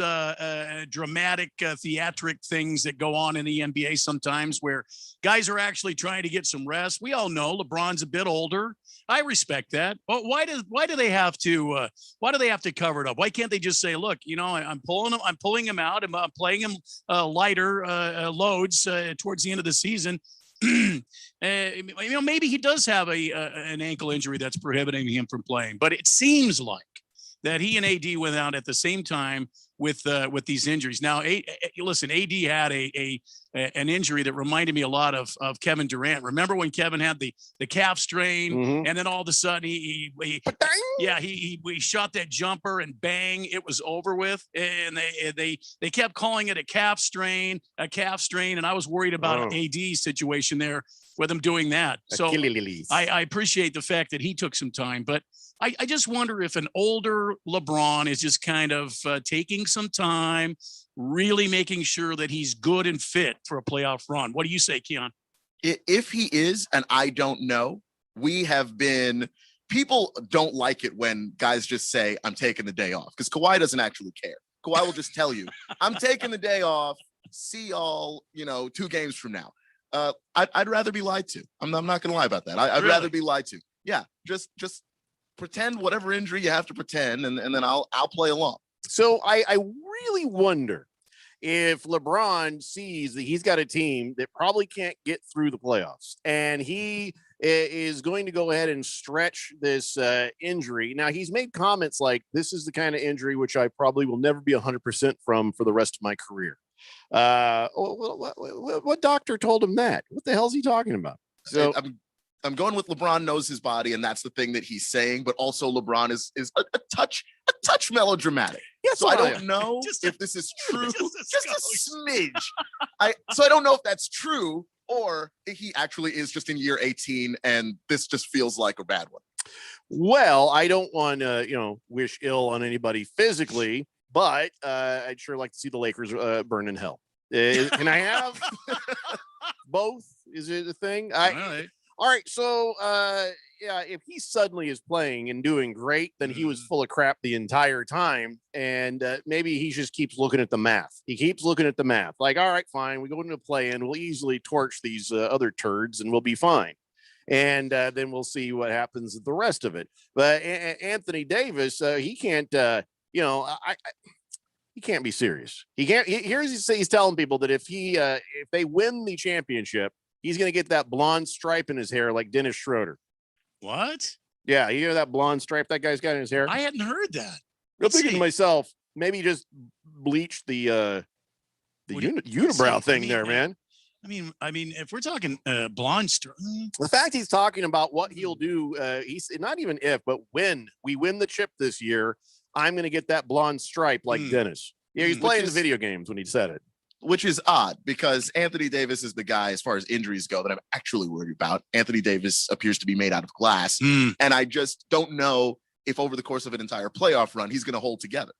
dramatic theatric things that go on in the NBA sometimes where guys are actually trying to get some rest? We all know LeBron's a bit older. I respect that. But why do they have to cover it up? Why can't they just say, look, I'm pulling him out. I'm playing him lighter loads towards the end of the season. Maybe he does have an ankle injury that's prohibiting him from playing, but it seems like that he and AD went out at the same time with these injuries. Now, listen, AD had an injury that reminded me a lot of Kevin Durant. Remember when Kevin had the calf strain, and then all of a sudden he shot that jumper and bang, it was over with. And they kept calling it a calf strain, and I was worried about AD's situation there with him doing that. So I appreciate the fact that he took some time, but I just wonder if an older LeBron is just kind of taking some time, really making sure that he's good and fit for a playoff run. What do you say, Keon? If he is, and I don't know, people don't like it when guys just say, I'm taking the day off, because Kawhi doesn't actually care. Kawhi will just tell you, I'm taking the day off. See y'all, 2 games from now. I'd rather be lied to. I'm not going to lie about that. I'd rather be lied to. Yeah, just pretend whatever injury you have to pretend, and then I'll play along. So I really wonder if LeBron sees that he's got a team that probably can't get through the playoffs, and he is going to go ahead and stretch this injury. Now, he's made comments like, this is the kind of injury which I probably will never be 100% from for the rest of my career. What doctor told him that? What the hell is he talking about? So I'm going with LeBron knows his body, and that's the thing that he's saying. But also, LeBron is a touch melodramatic. Yes, so I don't know if this is true. Just a smidge. So I don't know if that's true, or if he actually is just in year 18, and this just feels like a bad one. Well, I don't want to, wish ill on anybody physically, but I'd sure like to see the Lakers burn in hell. Can I have both? Is it a thing? All right. So, if he suddenly is playing and doing great, then he was full of crap the entire time. And maybe he just keeps looking at the math. He keeps looking at the math. Like, all right, fine. We go into play-in. We'll easily torch these other turds and we'll be fine. And then we'll see what happens with the rest of it. But Anthony Davis, he can't, he can't be serious. He can't. He's telling people that if they win the championship, he's going to get that blonde stripe in his hair like Dennis Schroeder. What? Yeah, you hear that blonde stripe that guy's got in his hair? I hadn't heard that. I'm thinking to myself, maybe just bleach the unibrow thing there, man. I mean, if we're talking blonde stripe. The fact he's talking about what he'll do, he's not even if, but when we win the chip this year, I'm going to get that blonde stripe like Dennis. Yeah, he's playing the video games when he said it. Which is odd because Anthony Davis is the guy, as far as injuries go, that I'm actually worried about. Anthony Davis appears to be made out of glass. And I just don't know if over the course of an entire playoff run, he's going to hold together.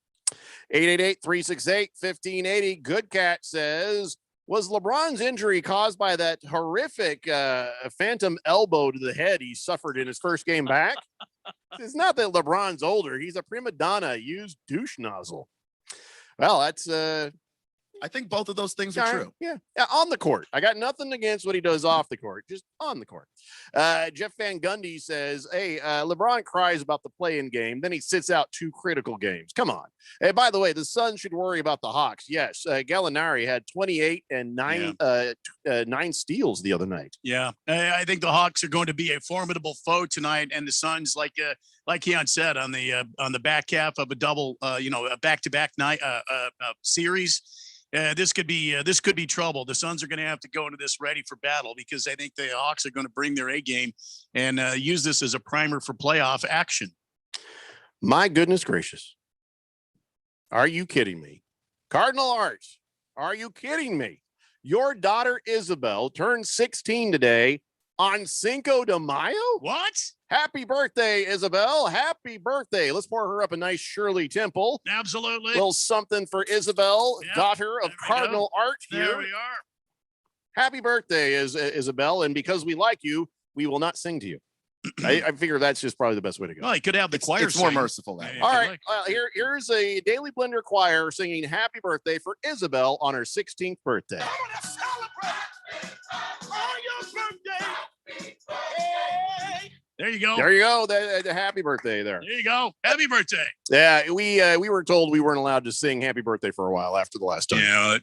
888-368-1580. Good Cat says, was LeBron's injury caused by that horrific phantom elbow to the head he suffered in his first game back? It's not that LeBron's older. He's a prima donna, used douche nozzle. Well, that's... I think both of those things are true. Yeah, on the court. I got nothing against what he does off the court, just on the court. Jeff Van Gundy says, hey, LeBron cries about the play-in game, then he sits out 2 critical games. Come on. Hey, by the way, the Suns should worry about the Hawks. Yes, Gallinari had 28 and 9 steals the other night. Yeah, I think the Hawks are going to be a formidable foe tonight, and the Suns, like Keon said, on the back half of a double, a back-to-back night series. This could be trouble. The Suns are going to have to go into this ready for battle because I think the Hawks are going to bring their A game and use this as a primer for playoff action. My goodness gracious. Are you kidding me? Cardinal Arts, are you kidding me? Your daughter Isabel turned 16 today on Cinco de Mayo? What? Happy birthday, Isabel. Happy birthday. Let's pour her up a nice Shirley Temple. Absolutely. Little something for Isabel, Yep. daughter of Cardinal Art here. There we are. Happy birthday, Isabel. And because we like you, we will not sing to you. I figure that's just probably the best way to go. Well, you could have the choir. It's more sing. merciful that way. All right. Here's a Daily Blender choir singing happy birthday for Isabel on her 16th birthday. There you go. There you go. The happy birthday there. There you go. Happy birthday. Yeah, we were told we weren't allowed to sing happy birthday for a while after the last time. Yeah,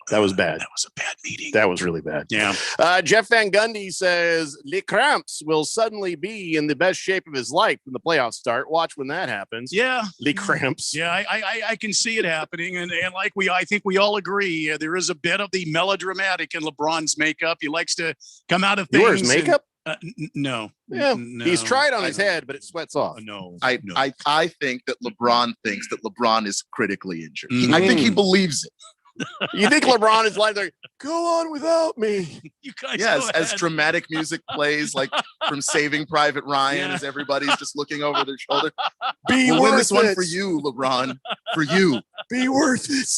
that was bad. That was a bad meeting. That was really bad. Yeah. Jeff Van Gundy says Les Cramps will suddenly be in the best shape of his life when the playoffs start. Watch when that happens. Yeah. Les Cramps. Yeah, I can see it happening. And like I think we all agree, there is a bit of the melodramatic in LeBron's makeup. He likes to come out of things. He wears makeup? No. Yeah. No. He's tried on his head, but it sweats off. No. I think that LeBron thinks that LeBron is critically injured. Mm. I think he believes it. You think LeBron is like, go on without me? You guys Yes, as dramatic music plays, like from Saving Private Ryan, as everybody's just looking over their shoulder. We'll win this one for you, LeBron. For you. Be worth it.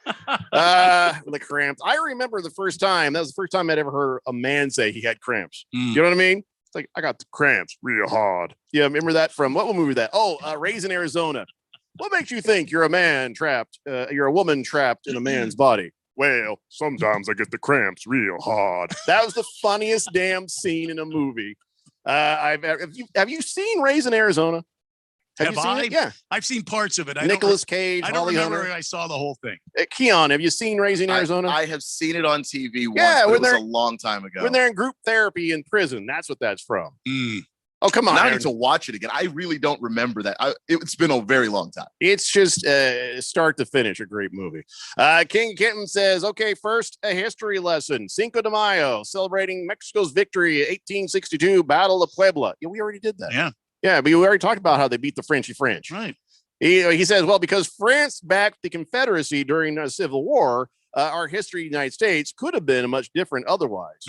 The cramps. I remember the first time. That was the first time I'd ever heard a man say he had cramps. You know what I mean? It's like, I got the cramps real hard. Yeah, remember that from what movie was that? Oh, Raising Arizona. What makes you think you're a man trapped? You're a woman trapped in a man's body? Well, sometimes I get the cramps real hard. That was the funniest damn scene in a movie. Have you seen Raising Arizona? Have you seen I? it? Yeah. I've seen parts of it. Nicolas Cage, I don't Holly remember Hunter. I saw the whole thing. Keon, have you seen Raising Arizona? I have seen it on TV once, Yeah, but when it was they're- a long time ago. When they're in group therapy in prison, that's what that's from. Oh, come on. Now I Aaron. need to watch it again. I really don't remember that. It's been a very long time. It's just start to finish a great movie. King Kenton says, okay, first a history lesson. Cinco de Mayo, celebrating Mexico's victory, 1862, Battle of Puebla. Yeah, we already did that. Yeah. Yeah, but we already talked about how they beat the Frenchy French. Right. He says, well, because France backed the Confederacy during the Civil War, our history of the United States could have been much different otherwise.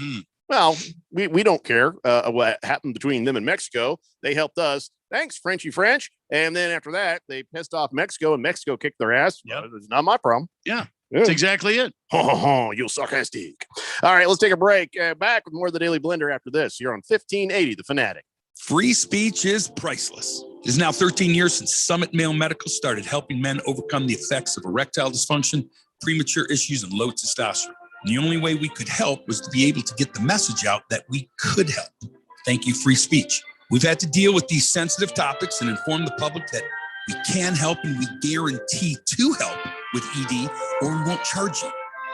Well, we don't care what happened between them and Mexico. They helped us. Thanks, Frenchy French. And then after that, they pissed off Mexico, and Mexico kicked their ass. Yep. It's not my problem. Yeah. That's exactly it. You're sarcastic. All right, let's take a break. Back with more of the Daily Blender after this. You're on 1580, The Fanatic. Free speech is priceless. It is now 13 years since Summit Male Medical started helping men overcome the effects of erectile dysfunction, premature issues, and low testosterone. And the only way we could help was to be able to get the message out that we could help. Thank you, free speech. We've had to deal with these sensitive topics and inform the public that we can help and we guarantee to help with ED, or we won't charge you.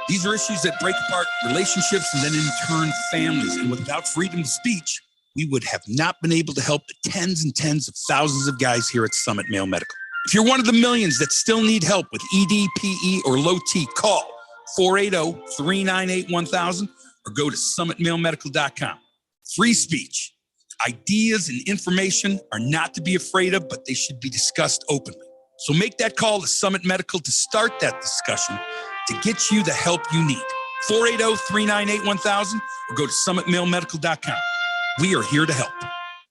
These are issues that break apart relationships and then in turn families. And without freedom of speech, we would have not been able to help the tens and tens of thousands of guys here at Summit Male Medical. If you're one of the millions that still need help with ED, PE, or low T, call 480-398-1000 or go to summitmalemedical.com. Free speech. Ideas and information are not to be afraid of, but they should be discussed openly. So make that call to Summit Medical to start that discussion to get you the help you need. 480-398-1000 or go to summitmalemedical.com. We are here to help.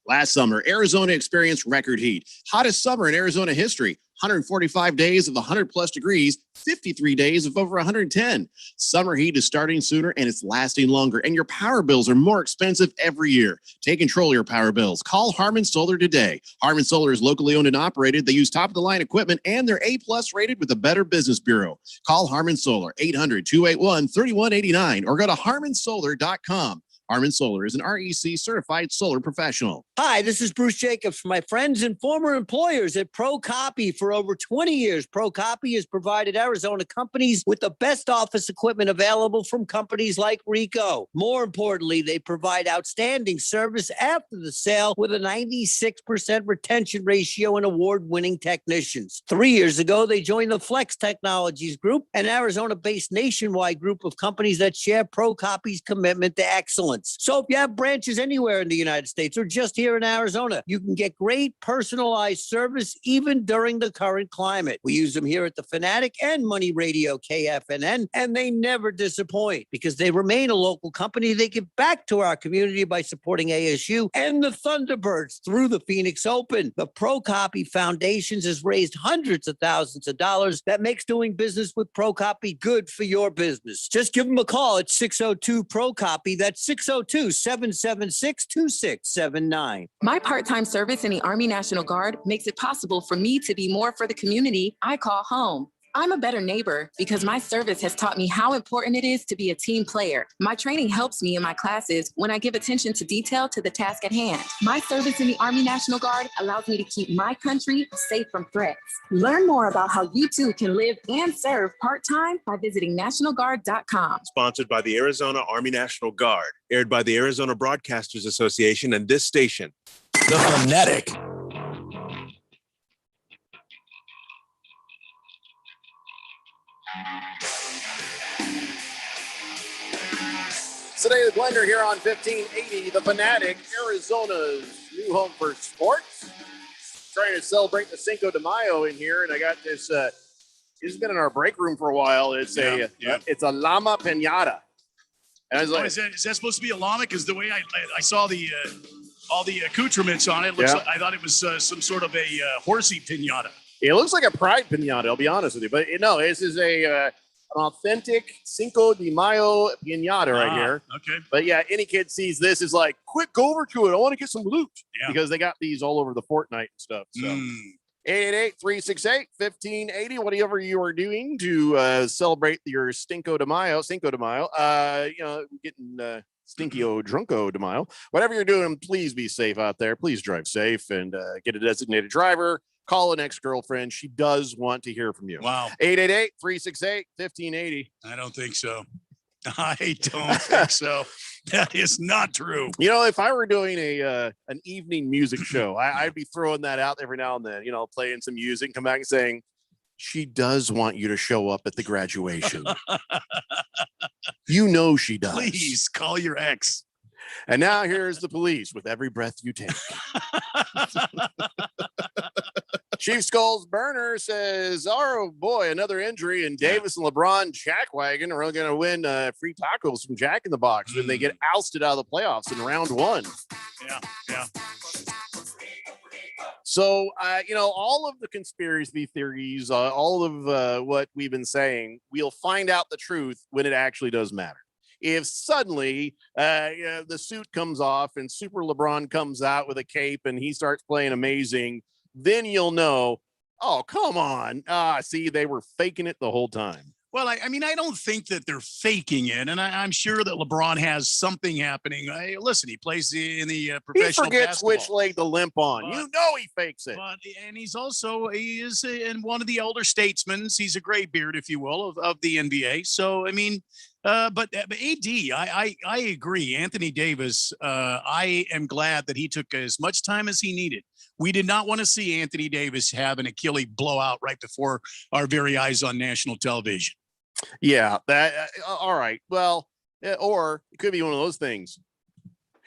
Last summer, Arizona experienced record heat. Hottest summer in Arizona history. 145 days of 100+ degrees, 53 days of over 110. Summer heat is starting sooner and it's lasting longer, and your power bills are more expensive every year. Take control of your power bills. Call Harmon Solar today. Harmon Solar is locally owned and operated. They use top-of-the-line equipment, and they're A+ rated with the Better Business Bureau. Call Harmon Solar, 800-281-3189, or go to harmonsolar.com. Harmon Solar is an REC certified solar professional. Hi, this is Bruce Jacobs from my friends and former employers at ProCopy. For over 20 years, ProCopy has provided Arizona companies with the best office equipment available from companies like Ricoh. More importantly, they provide outstanding service after the sale with a 96% retention ratio and award-winning technicians. 3 years ago, they joined the Flex Technologies Group, an Arizona-based nationwide group of companies that share ProCopy's commitment to excellence. excellence. So if you have branches anywhere in the United States or just here in Arizona, you can get great personalized service even during the current climate. We use them here at the Fanatic and Money Radio KFNN, and they never disappoint because they remain a local company. They give back to our community by supporting ASU and the Thunderbirds through the Phoenix Open. The ProCopy Foundations has raised hundreds of thousands of dollars. That makes doing business with ProCopy good for your business. Just give them a call at 602-PROCOPY. That's 602-776-2679. My part-time service in the Army National Guard makes it possible for me to be more for the community I call home. I'm a better neighbor because my service has taught me how important it is to be a team player. My training helps me in my classes when I give attention to detail to the task at hand. My service in the Army National Guard allows me to keep my country safe from threats. Learn more about how you too can live and serve part-time by visiting nationalguard.com. Sponsored by the Arizona Army National Guard. Aired by the Arizona Broadcasters Association and this station. The Fanatic. Today, the Blender here on 1580, the Fanatic, Arizona's new home for sports. Trying to celebrate the Cinco de Mayo in here, and I got this. This has been in our break room for a while. It's it's a llama piñata. And I was like, is that supposed to be a llama? Because the way I saw the all the accoutrements on it, looks like, I thought it was some sort of a horsey piñata. It looks like a pride piñata. I'll be honest with you, but no, this is an authentic Cinco de Mayo piñata right here. Okay. But yeah, any kid sees this is like, quick, go over to it. I want to get some loot because they got these all over the Fortnite and stuff. So 888-368-1580, whatever you are doing to celebrate your Cinco de Mayo, getting Stinky-o, Drunko de Mayo. Whatever you're doing, please be safe out there. Please drive safe and get a designated driver. Call an ex-girlfriend. She does want to hear from you. Wow. 888-368-1580. I don't think so. I don't think so. That is not true. You know, if I were doing an evening music show, I'd be throwing that out every now and then, playing some music, come back and saying, she does want you to show up at the graduation. You know she does. Please call your ex. And now here's the police with every breath you take. Chief Skulls Burner says, oh boy, another injury, and Davis and LeBron Jackwagon are going to win free tacos from Jack in the Box when they get ousted out of the playoffs in round one. Yeah. So, all of the conspiracy theories, all of what we've been saying, we'll find out the truth when it actually does matter. If suddenly the suit comes off and Super LeBron comes out with a cape and he starts playing amazing, then you'll know, oh, come on. See, they were faking it the whole time. Well, I mean, I don't think that they're faking it, and I'm sure that LeBron has something happening. Listen, he plays in the professional He forgets basketball. which leg to limp on. He fakes it. And he is in one of the elder statesmen. He's a gray beard, if you will, of the NBA. So, I mean, but AD, I agree. Anthony Davis, I am glad that he took as much time as he needed. We did not want to see Anthony Davis have an Achilles blowout right before our very eyes on national television. Yeah, that all right. Well, or it could be one of those things.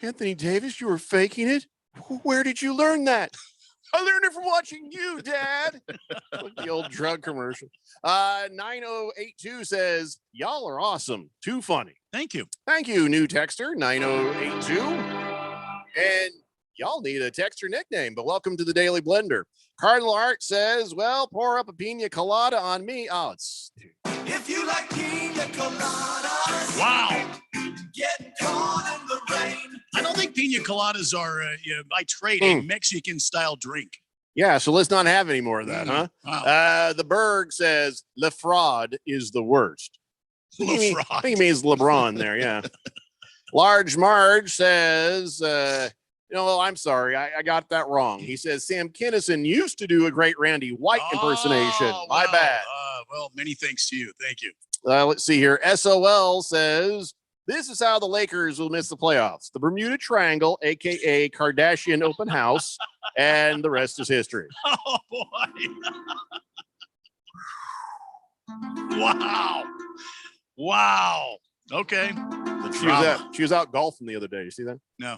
Anthony Davis, you were faking it? Where did you learn that? I learned it from watching you, Dad. Like the old drug commercial. 9082 says, y'all are awesome. Too funny. Thank you. Thank you, new texter, 9082. And y'all need a texter nickname, but welcome to the Daily Blender. Cardinal Art says, well, pour up a pina colada on me. Oh, it's... If you like pina coladas, wow, get caught in the rain. I don't think pina coladas are, by trade, a Mexican-style drink. Yeah, so let's not have any more of that, huh? Wow. The Berg says, Le Fraud is the worst. I think he means LeBron there, yeah. Large Marge says... I'm sorry. I got that wrong. He says Sam Kinison used to do a great Randy White impersonation. My bad. Well, many thanks to you. Thank you. Let's see here. SOL says, this is how the Lakers will miss the playoffs. The Bermuda Triangle, a.k.a. Kardashian Open House, and the rest is history. Oh, boy. Wow. Okay. She was out golfing the other day. You see that? No.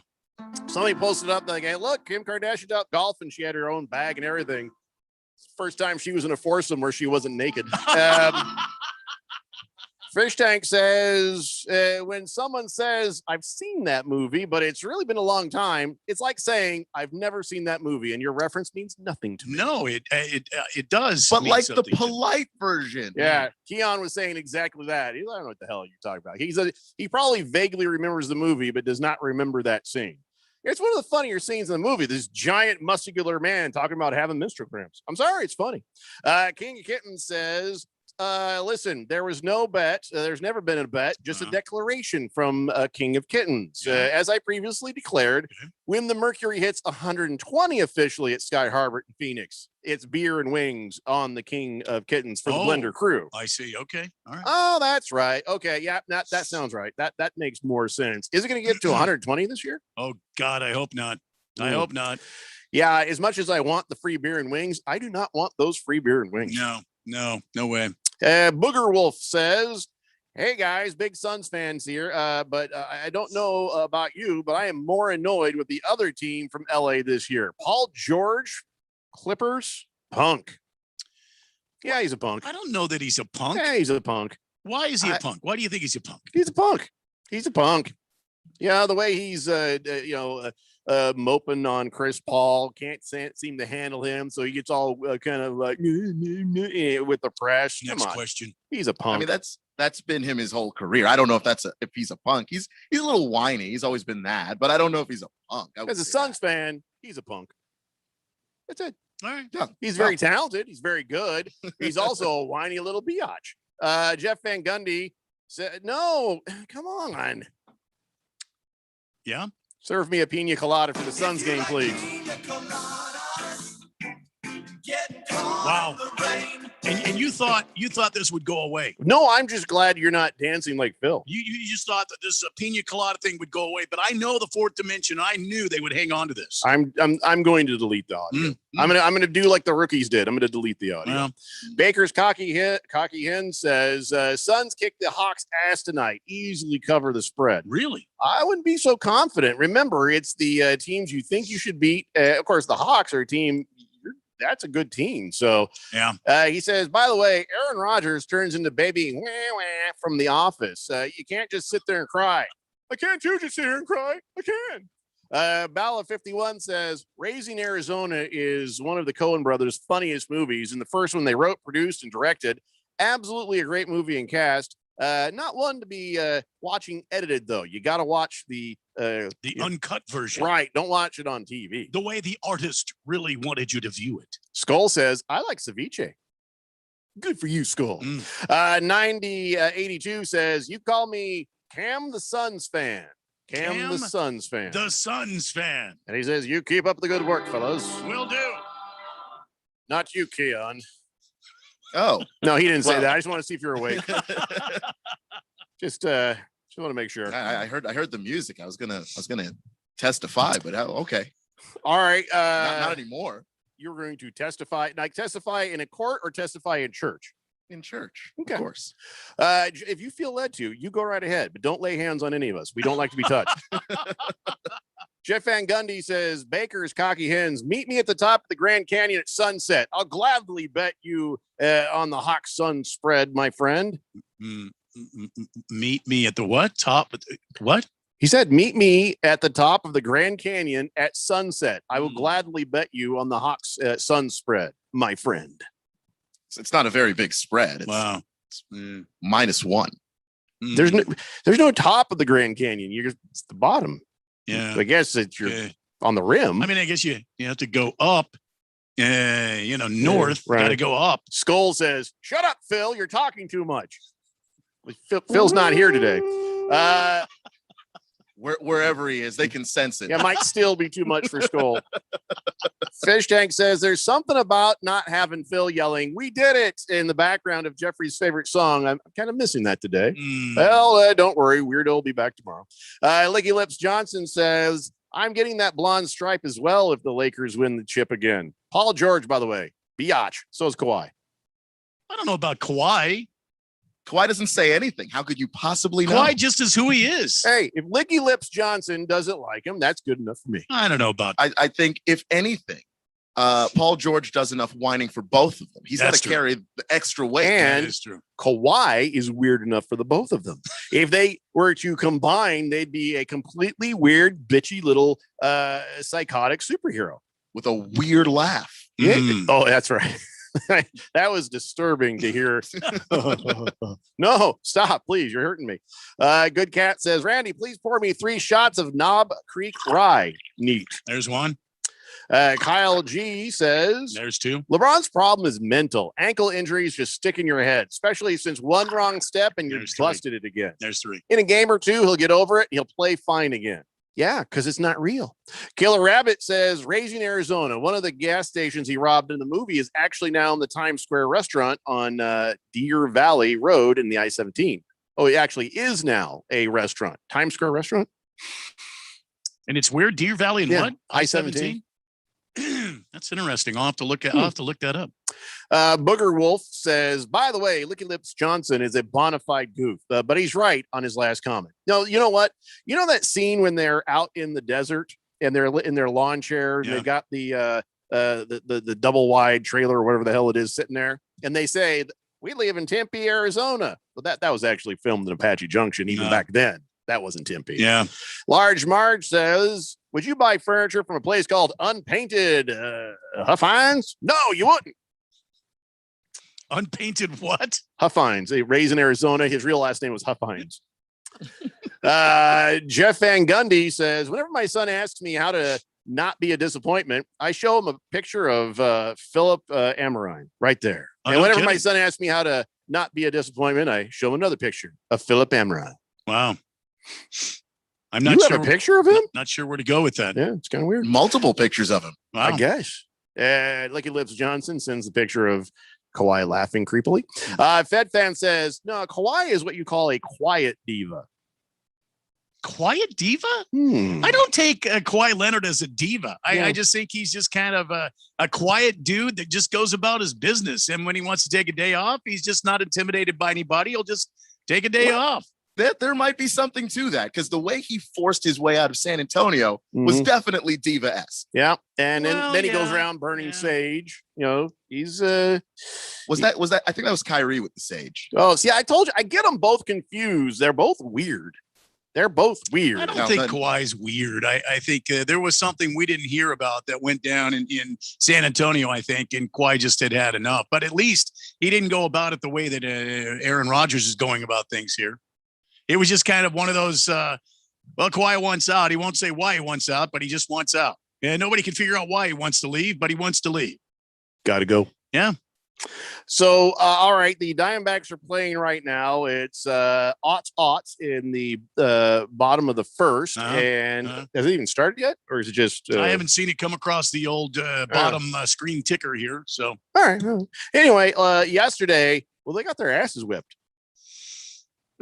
Somebody posted up like, hey, look, Kim Kardashian's out golfing. She had her own bag and everything. First time she was in a foursome where she wasn't naked. Fish Tank says, when someone says, I've seen that movie, but it's really been a long time, it's like saying, I've never seen that movie, and your reference means nothing to me. No, it does. But mean like the something to me. polite version. Yeah, Keon was saying exactly that. I don't know what the hell you're talking about. He probably vaguely remembers the movie, but does not remember that scene. It's one of the funnier scenes in the movie. This giant muscular man talking about having menstrual cramps. I'm sorry, it's funny. King of Kittens says, listen, there was no bet. There's never been a bet, just a declaration from King of Kittens. As I previously declared, when the mercury hits 120 officially at Sky Harbor in Phoenix, it's beer and wings on the King of Kittens for the Blender crew. I see. Okay. All right. Oh, that's right. Okay. Yeah, that sounds right. That makes more sense. Is it going to get to 120 this year? Oh, God, I hope not. I hope not. Yeah, as much as I want the free beer and wings, I do not want those free beer and wings. No way. Booger Wolf says, hey guys, big Suns fans here, but I don't know about you, but I am more annoyed with the other team from LA this year. Paul George, Clippers, punk. Yeah, he's a punk. I don't know that he's a punk. Yeah, he's a punk. Why is he a punk? Why do you think he's a punk? He's a punk. He's a punk. Yeah, the way he's, moping on Chris Paul, can't seem to handle him, so he gets all kind of like with the press. Next question. He's a punk. I mean, that's been him his whole career. I don't know if he's a punk. He's a little whiny. He's always been that, but I don't know if he's a punk. As a Suns fan, he's a punk. That's it. All right. Yeah. He's very talented. He's very good. He's also a whiny little biatch. Jeff Van Gundy said, no, come on. Yeah. Serve me a pina colada for the Suns game, please. Wow. And you thought this would go away. No, I'm just glad you're not dancing like Phil. You just thought that this pina colada thing would go away, but I know the fourth dimension. I knew they would hang on to this. I'm going to delete the audio. I'm gonna do like the rookies did. I'm gonna delete the audio. Well, Baker's cocky hen says Suns kick the Hawks ass tonight. Easily cover the spread. Really? I wouldn't be so confident. Remember, it's the teams you think you should beat. Of course, the Hawks are a team. That's a good team. So yeah. He says, by the way, Aaron Rodgers turns into baby wah, wah from The Office. You can't just sit there and cry. I can't just sit here and cry. I can. Bala 51 says Raising Arizona is one of the Coen brothers' funniest movies. And the first one they wrote, produced, and directed. Absolutely a great movie and cast. Not one to be watching edited, though. You got to watch the uncut version. Right. Don't watch it on TV. The way the artist really wanted you to view it. Skull says, I like ceviche. Good for you, Skull. 9082 says, you call me Cam the Suns fan. Cam the Suns fan. The Suns fan. And he says, you keep up the good work, fellas. Will do. Not you, Keon. Oh. No, he didn't say that. I just want to see if you're awake. Just want to make sure. I heard the music. I was gonna testify, but okay. All right. Not anymore. You're going to testify, like testify in a court or testify in church? In church, okay. Of course. If you feel led to, you go right ahead, but don't lay hands on any of us. We don't like to be touched. Jeff Van Gundy says, Baker's cocky hens, meet me at the top of the Grand Canyon at sunset. I'll gladly bet you on the Hawks Sun spread, my friend. Meet me at the what? Top? What? He said, meet me at the top of the Grand Canyon at sunset. I will gladly bet you on the Hawks Sun spread, my friend. It's not a very big spread. Wow. It's -1. There's no top of the Grand Canyon. It's the bottom. Yeah. I guess that you're on the rim. I mean, I guess you have to go up, north. Right. Got to go up. Skull says, shut up, Phil. You're talking too much. Phil's not here today. Wherever he is, they can sense it. Yeah, might still be too much for Skull. Fish Tank says there's something about not having Phil yelling, we did it, in the background of Jeffrey's favorite song. I'm kind of missing that today. Well, don't worry. Weirdo will be back tomorrow. Licky Lips Johnson says, I'm getting that blonde stripe as well if the Lakers win the chip again. Paul George, by the way, biatch. So is Kawhi. I don't know about Kawhi. Kawhi doesn't say anything. How could you possibly know? Kawhi just is who he is. Hey, if Licky Lips Johnson doesn't like him, that's good enough for me. I don't know about that. I think if anything, Paul George does enough whining for both of them. He's got to carry the extra weight. And That is true. Kawhi is weird enough for the both of them. If they were to combine, they'd be a completely weird, bitchy little psychotic superhero with a weird laugh. Yeah. Oh, that's right. That was disturbing to hear. No, stop, please. You're hurting me. Good Cat says, Randy, please pour me 3 shots of Knob Creek Rye. Neat. There's one. Kyle G says, there's 2. LeBron's problem is mental. Ankle injuries just stick in your head, especially since one wrong step and you're busted it again. There's 3. In a game or 2, he'll get over it. He'll play fine again. Yeah, because it's not real. Killer Rabbit says, Raising Arizona, one of the gas stations he robbed in the movie is actually now in the Times Square restaurant on Deer Valley Road in the I-17. Oh, it actually is now a restaurant. Times Square restaurant. And it's where Deer Valley and what? I-17. That's interesting. I'll have to look that up. Booger Wolf says, by the way, Licky Lips Johnson is a bona fide goof, but he's right on his last comment. No, you know what? You know that scene when they're out in the desert and they're in their lawn chairs and they've got the double wide trailer or whatever the hell it is sitting there, and they say, we live in Tempe, Arizona. Well, that was actually filmed in Apache Junction even back then. That wasn't Tempe. Yeah. Large Marge says, would you buy furniture from a place called Unpainted Huffines? No, you wouldn't. Unpainted what? Huffines. They raised in Arizona. His real last name was Huffines. Jeff Van Gundy says, whenever my son asks me how to not be a disappointment, I show him a picture of Philip Amrine right there. Oh, and no whenever kidding. my son asks me how to not be a disappointment, I show him another picture of Philip Amrine. Wow. I'm not You sure. have a picture of him? Not sure where to go with that. Yeah, it's kind of weird. Multiple pictures of him. Wow. I guess. Licky Lips Johnson sends a picture of Kawhi laughing creepily. Fed Fan says, no, Kawhi is what you call a quiet diva. Quiet diva? I don't take Kawhi Leonard as a diva. I just think he's just kind of a quiet dude that just goes about his business. And when he wants to take a day off, he's just not intimidated by anybody. He'll just take a day off. There might be something to that because the way he forced his way out of San Antonio was definitely diva-esque. Yeah. And then he goes around burning sage. You know, he's was that I think that was Kyrie with the sage. Oh, see, I told you, I get them both confused. They're both weird. I don't think Kawhi's weird. I think there was something we didn't hear about that went down in San Antonio, I think, and Kawhi just had enough. But at least he didn't go about it the way that Aaron Rodgers is going about things here. It was just kind of one of those, Kawhi wants out. He won't say why he wants out, but he just wants out. And nobody can figure out why he wants to leave, but he wants to leave. Got to go. Yeah. So, all right, the Diamondbacks are playing right now. It's aughts in the bottom of the first. And has it even started yet? Or is it just... I haven't seen it come across the old bottom screen ticker here. So, all right. Anyway, yesterday, they got their asses whipped.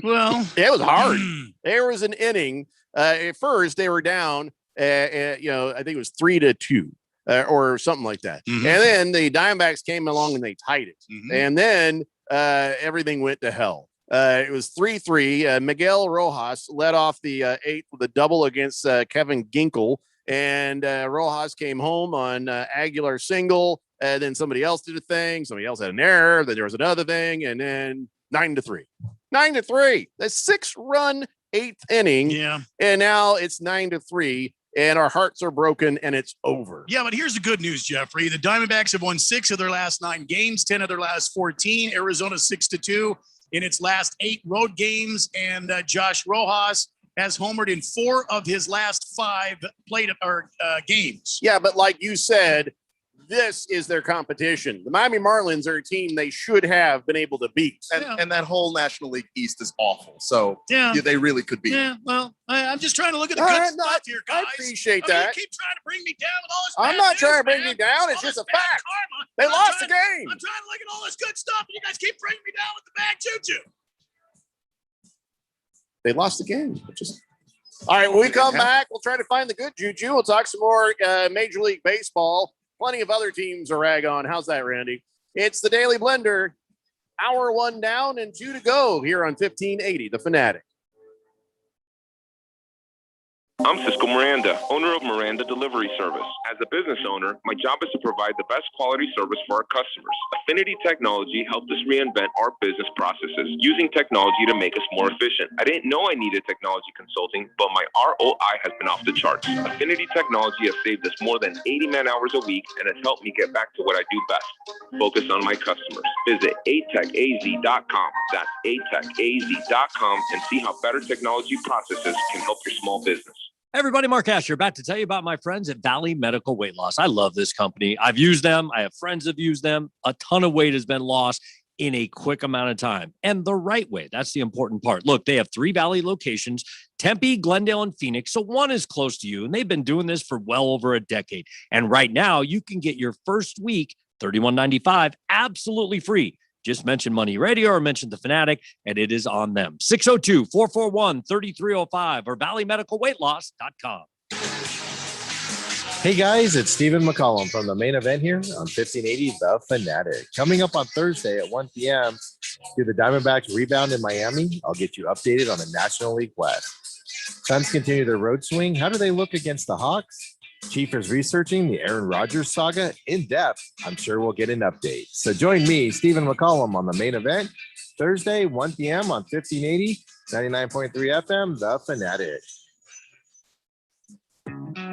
Well, it was hard. There was an inning. At first, they were down, I think it was 3-2. Or something like that. And then the Diamondbacks came along and they tied it. And then everything went to hell. It was 3-3. Miguel Rojas led off the 8th with a double against Kevin Ginkel. And Rojas came home on Aguilar single. Then somebody else did a thing. Somebody else had an error. Then there was another thing. And then 9-3. 9-3. That's 6-run 8th inning. Yeah. And now it's 9-3. And our hearts are broken, and it's over. Yeah, but here's the good news, Jeffrey. The Diamondbacks have won 6 of their last 9 games, 10 of their last 14. Arizona 6-2 in its last 8 road games, and Josh Rojas has homered in 4 of his last 5 games. Yeah, but like you said, this is their competition. The Miami Marlins are a team they should have been able to beat. And that whole National League East is awful. So they really could beat. Yeah, well, I'm just trying to look at the good stuff here, guys. I appreciate that. You keep trying to bring me down with all this I'm not trying to bring you down. It's just a fact. They lost the game. I'm trying to look at all this good stuff, and you guys keep bringing me down with the bad juju. They lost the game. All right, when we come back, we'll try to find the good juju. We'll talk some more Major League Baseball. Plenty of other teams to rag on. How's that, Randy? It's the Daily Blender. Hour one down and 2 to go here on 1580, The Fanatic. I'm Cisco Miranda, owner of Miranda Delivery Service. As a business owner, my job is to provide the best quality service for our customers. Affinity Technology helped us reinvent our business processes, using technology to make us more efficient. I didn't know I needed technology consulting, but my ROI has been off the charts. Affinity Technology has saved us more than 80 man-hours a week and has helped me get back to what I do best, focus on my customers. Visit atechaz.com. That's atechaz.com and see how better technology processes can help your small business. Everybody, Mark Asher, about to tell you about my friends at Valley Medical Weight Loss. I love this company. I've used them. I have friends who've used them. A ton of weight has been lost in a quick amount of time, and the right way. That's the important part. Look, they have 3 Valley locations, Tempe, Glendale, and Phoenix. So one is close to you, and they've been doing this for well over a decade. And right now, you can get your first week, $31.95, absolutely free. Just mention Money Radio or mention The Fanatic, and it is on them. 602-441-3305 or valleymedicalweightloss.com. Hey guys, it's Stephen McCollum from the main event here on 1580 The Fanatic. Coming up on Thursday at 1 p.m. to the Diamondbacks rebound in Miami. I'll get you updated on the National League West. Suns continue their road swing. How do they look against the Hawks? Chief is researching the Aaron Rodgers saga in depth. I'm sure we'll get an update. So join me, Stephen McCollum, on the main event Thursday, 1 p.m. on 1580, 99.3 FM, The Fanatic.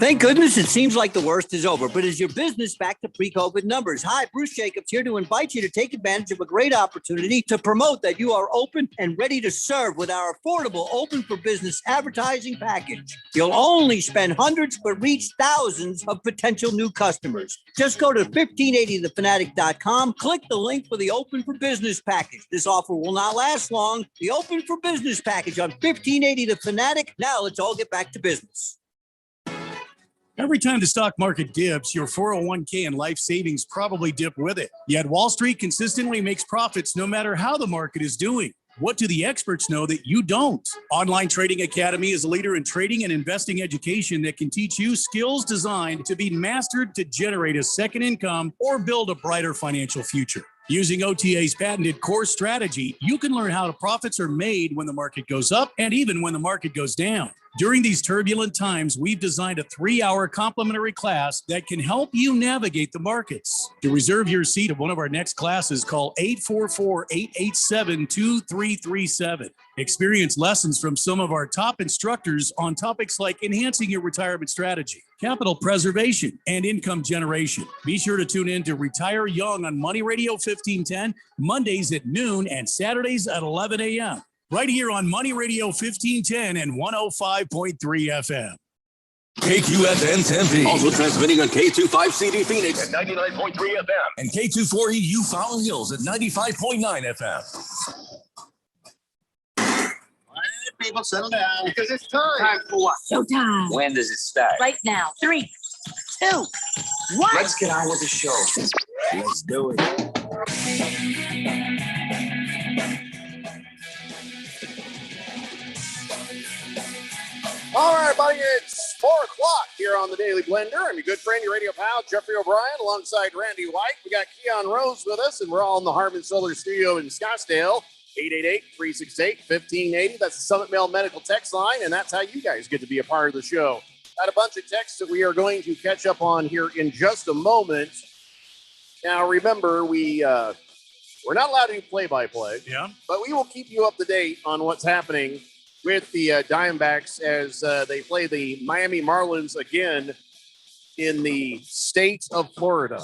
Thank goodness it seems like the worst is over, but is your business back to pre-COVID numbers? Hi, Bruce Jacobs here to invite you to take advantage of a great opportunity to promote that you are open and ready to serve with our affordable Open for Business advertising package. You'll only spend hundreds but reach thousands of potential new customers. Just go to 1580thefanatic.com, click the link for the Open for Business package. This offer will not last long. The Open for Business package on 1580 The Fanatic. Now let's all get back to business. Every time the stock market dips, your 401k and life savings probably dip with it. Yet Wall Street consistently makes profits no matter how the market is doing. What do the experts know that you don't? Online Trading Academy is a leader in trading and investing education that can teach you skills designed to be mastered to generate a second income or build a brighter financial future. Using OTA's patented core strategy, you can learn how the profits are made when the market goes up and even when the market goes down. During these turbulent times, we've designed a 3-hour complimentary class that can help you navigate the markets. To reserve your seat at one of our next classes, call 844-887-2337. Experience lessons from some of our top instructors on topics like enhancing your retirement strategy, capital preservation, and income generation. Be sure to tune in to Retire Young on Money Radio 1510, Mondays at noon and Saturdays at 11 a.m. Right here on Money Radio 1510 and 105.3 FM. KQFN Tempe. Also transmitting on K25CD Phoenix at 99.3 FM. And K240U Fountain Hills at 95.9 FM. People settle down because it's time. Time for what? Showtime. When does it start? Right now. 3, 2, 1. Let's get on with the show. Let's do it. All right, everybody, it's 4 o'clock here on the Daily Blender. I'm your good friend, your radio pal, Jeffrey O'Brien, alongside Randy White. We got Keon Rose with us, and we're all in the Harmon Solar Studio in Scottsdale. 888-368-1580. That's the Summit Mail Medical text line, and that's how you guys get to be a part of the show. Got a bunch of texts that we are going to catch up on here in just a moment. Now, remember, we're not allowed to do play-by-play, but we will keep you up to date on what's happening with the Diamondbacks as they play the Miami Marlins again in the state of Florida.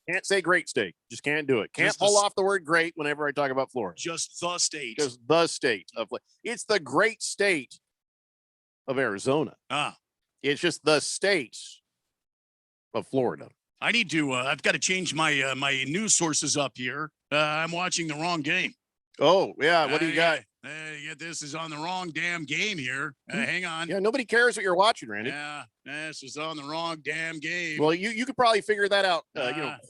Can't say great state. Just can't do it. Can't pull off the word great whenever I talk about Florida. Just the state. Just the state of it's the great state of Arizona. It's just the state of Florida. I need to. I've got to change my my news sources up here. I'm watching the wrong game. Oh yeah, what do you got? This is on the wrong damn game here. Hang on. Yeah, nobody cares what you're watching, Randy. Yeah, this is on the wrong damn game. Well, you could probably figure that out,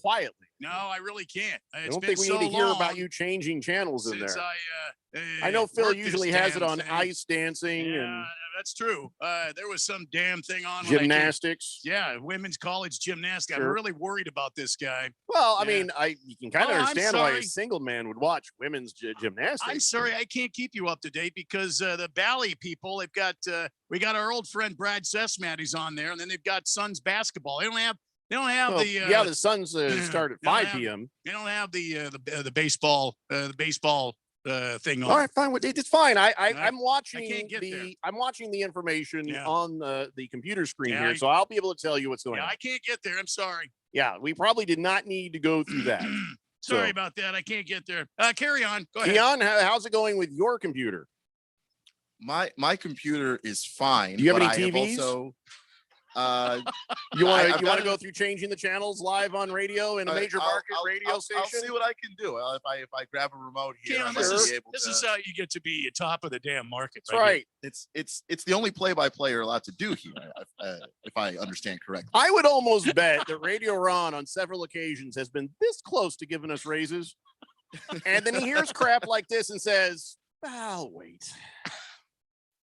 quietly No, I really can't. I It's don't been think we so need to hear long about you changing channels in since there. I I know Phil worked this usually has it damn on thing. ice dancing Yeah, and that's true. There was some damn thing on when I came. gymnastics. Yeah, women's college gymnastics. I'm Sure. really worried about this guy. Well, I Yeah. mean, you can kind of Oh, I'm understand why a sorry. single man would watch women's gymnastics. I'm sorry, I can't keep you up to date because the Bally people, they've got we got our old friend Brad Sessmat, he's on there, and then they've got Suns basketball. They don't have Well, the Suns start at 5 p.m. They don't have the baseball thing on. All right, fine. It's fine. I'm watching can't get there. I'm watching the information Yeah. on the computer screen Yeah, here, so I'll be able to tell you what's going Yeah, on. I can't get there. I'm sorry. Yeah, we probably did not need to go through that. Sorry So, about that. I can't get there. Carry on. Go ahead. Keon, how's it going with your computer? My computer is fine. Do you have but any I TVs? also, You want I've to got go through changing the channels live on radio in a major market radio station? I'll see what I can do. If I grab a remote here, Keon, I might be able this to. is how you get to be top of the damn market. That's right. It's the only play-by-play you're allowed to do here, if I understand correctly. I would almost bet that Radio Ron on several occasions has been this close to giving us raises. And then he hears crap like this and says, I'll wait.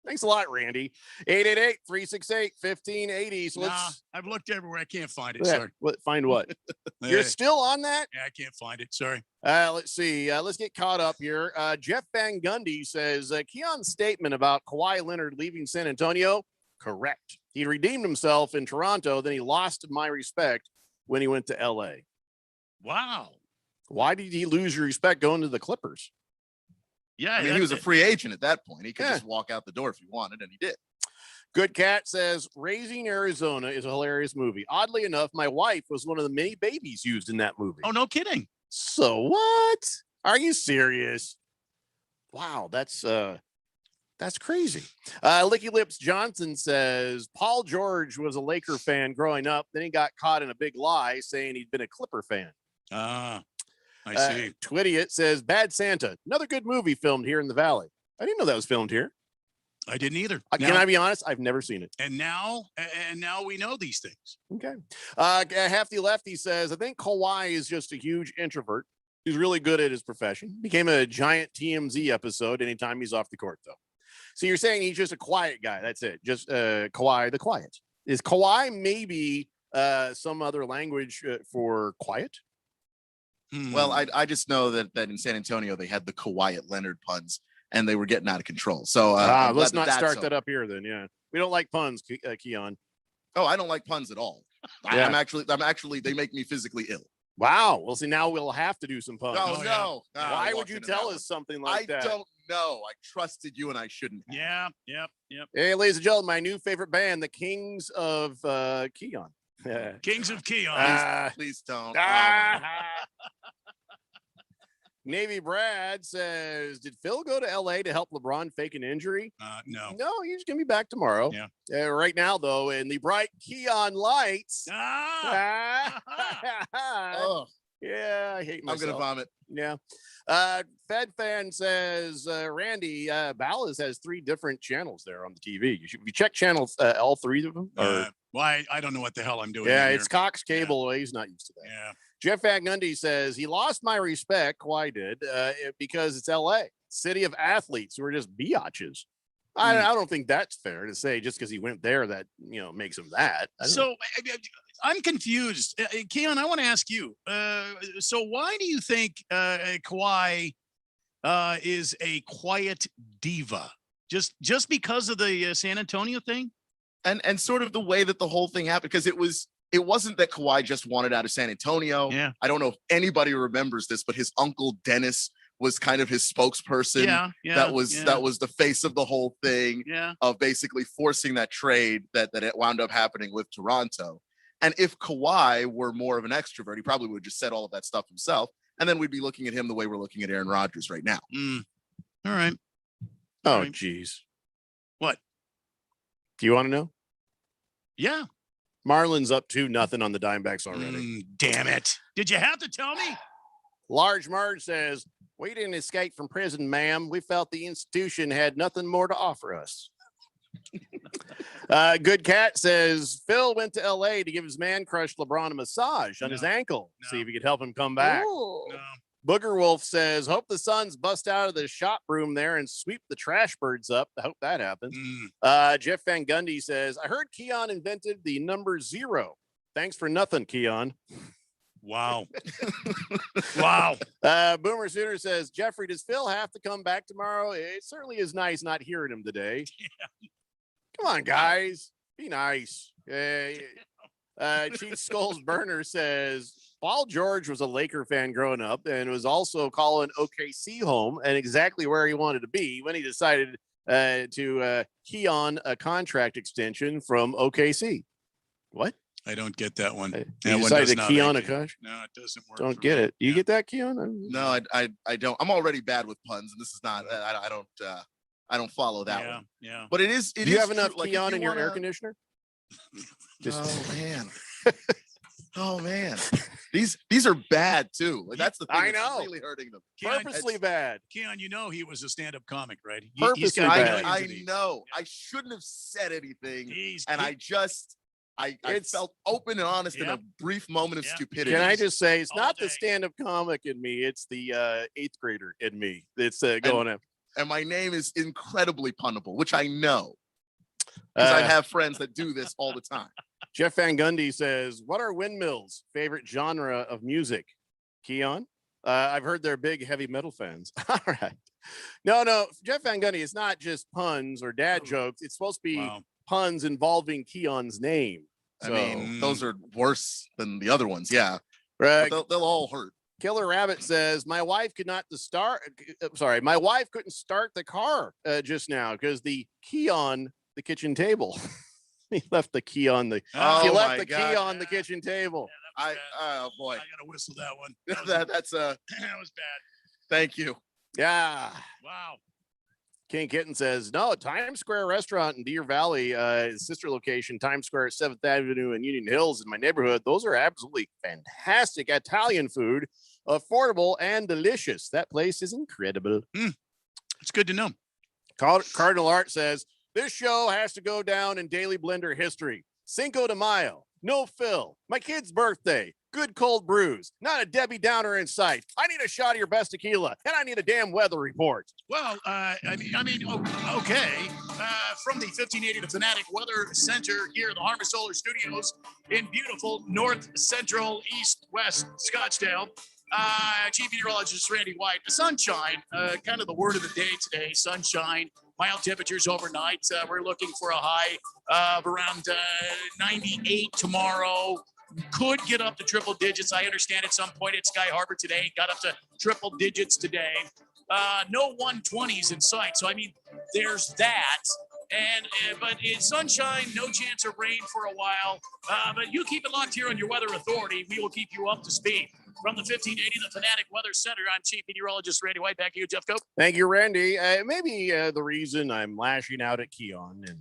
Thanks a lot, Randy. 888-368-1580. So I've looked everywhere. I can't find it. Yeah, Sorry. find what? You're still on that? Yeah, I can't find it. Sorry. Let's see. Let's get caught up here. Jeff Van Gundy says Keon's statement about Kawhi Leonard leaving San Antonio, correct. He redeemed himself in Toronto, then he lost my respect when he went to LA. Wow. Why did he lose your respect going to the Clippers? Yeah, I mean, he was a free agent at that point. He could just walk out the door if he wanted, and he did. Good Cat says Raising Arizona is a hilarious movie. Oddly enough, my wife was one of the many babies used in that movie. Oh, no kidding. So what? Are you serious? Wow, that's crazy. Licky Lips Johnson says Paul George was a Laker fan growing up. Then he got caught in a big lie saying he'd been a Clipper fan. I see. Twidiot says Bad Santa, another good movie filmed here in the Valley. I didn't know that was filmed here. I didn't either. Can I be honest? I've never seen it. And now we know these things. Okay. Hefty Lefty says, I think Kawhi is just a huge introvert. He's really good at his profession. Became a giant TMZ episode anytime he's off the court, though. So you're saying he's just a quiet guy. That's it. Just Kawhi the quiet. Is Kawhi maybe some other language for quiet? Well, I just know that in San Antonio they had the Kawhi Leonard puns, and they were getting out of control. So let's not start that up here then. Yeah, we don't like puns, Keon. Oh, I don't like puns at all. Yeah. I'm actually they make me physically ill. Wow. Well, see, now we'll have to do some puns. No. Why would you tell us something like that? I don't know. I trusted you, and I shouldn't. Yep. Hey, ladies and gentlemen, my new favorite band, the Kings of Keon. Kings of Keon. Please don't. Navy Brad says, did Phil go to LA to help LeBron fake an injury? No. No, he's going to be back tomorrow. Yeah. Right now, though, in the bright Keon lights. Oh. Yeah, I hate myself. I'm going to vomit. Yeah. Fed Fan says, Randy, Ballas has 3 different channels there on the TV. You check channels, all 3 of them? Why? I don't know what the hell I'm doing. Yeah, here. it's Cox Cable. He's not used to that. Yeah. Jeff Van Gundy says he lost my respect. Kawhi did because it's LA, city of athletes who are just biatches. I don't think that's fair to say just because he went there that makes him that. So I'm confused, Keon. I want to ask you. So why do you think Kawhi is a quiet diva? Just because of the San Antonio thing, and sort of the way that the whole thing happened, because it wasn't that Kawhi just wanted out of San Antonio. Yeah. I don't know if anybody remembers this, but his uncle Dennis was kind of his spokesperson. That was the face of the whole thing. Of basically forcing that trade that it wound up happening with Toronto. And if Kawhi were more of an extrovert, he probably would have just said all of that stuff himself. And then we'd be looking at him the way we're looking at Aaron Rodgers right now. All right. Oh, geez. What? Do you want to know? Yeah. Marlins up 2-0 on the Diamondbacks already. Damn it. Did you have to tell me? Large Marge says, we didn't escape from prison, ma'am. We felt the institution had nothing more to offer us. Good Cat says Phil went to LA to give his man crush LeBron a massage on his ankle. See if he could help him come back. No. Booger Wolf says, hope the Suns bust out of the shop room there and sweep the trash birds up. I hope that happens. Jeff Van Gundy says, I heard Keon invented the number 0. Thanks for nothing, Keon. Wow. Wow. Boomer Sooner says, Jeffrey, does Phil have to come back tomorrow? It certainly is nice not hearing him today. Yeah. Come on, guys. Be nice. Chief Skulls Burner says, Paul George was a Laker fan growing up and was also calling OKC home and exactly where he wanted to be when he decided to key on a contract extension from OKC. What? I don't get that one. You decided to key on a contract? No, it doesn't work. Don't get it. You get that, Keon? No, I don't. I'm already bad with puns, and this is not. I don't follow that one. Yeah. But it is. Do you have enough Keon in your air conditioner? Oh man. Oh man. These are bad too. Like, that's the thing. I know. It's really hurting them. Purposely bad. Keon, you know he was a stand-up comic, right? Purposely bad. I know. I shouldn't have said anything, I felt open and honest in a brief moment of stupidity. Can I just say, it's not the stand-up comic in me, it's the 8th grader in me that's going up. And my name is incredibly punnable, which I know because I have friends that do this all the time. Jeff Van Gundy says, what are windmills' favorite genre of music? Keon? I've heard they're big heavy metal fans. All right. No. Jeff Van Gundy, it's not just puns or dad jokes. It's supposed to be puns involving Keon's name. I mean, those are worse than the other ones. Yeah. Right. They'll all hurt. Killer Rabbit says, my wife couldn't start the car just now because the key on the kitchen table. He left the key on the key on the kitchen table. Oh boy. I gotta whistle that one. That was bad. Thank you. Yeah. Wow. King Kitten says, no, Times Square restaurant in Deer Valley, sister location, Times Square, 7th Avenue and Union Hills in my neighborhood. Those are absolutely fantastic Italian food, affordable and delicious. That place is incredible. It's good to know. Cardinal Art says, this show has to go down in Daily Blender history. Cinco de Mayo, no Phil, my kid's birthday, good cold brews, not a Debbie Downer in sight. I need a shot of your best tequila, and I need a damn weather report. Well, okay. From the 1580 The Fanatic Weather Center here at the Harvest Solar Studios in beautiful north, central, east, west Scottsdale. Chief Meteorologist Randy White. Sunshine, kind of the word of the day today. Sunshine, mild temperatures overnight. We're looking for a high of around 98 tomorrow. Could get up to triple digits. I understand at some point at Sky Harbor today, got up to triple digits today. No 120s in sight. So, I mean, there's that. But it's sunshine, no chance of rain for a while. But you keep it locked here on your Weather Authority. We will keep you up to speed. From the 1580 The Fanatic Weather Center, I'm Chief Meteorologist Randy White. Back to you, Jeff Cope. Thank you, Randy. Maybe the reason I'm lashing out at Keon and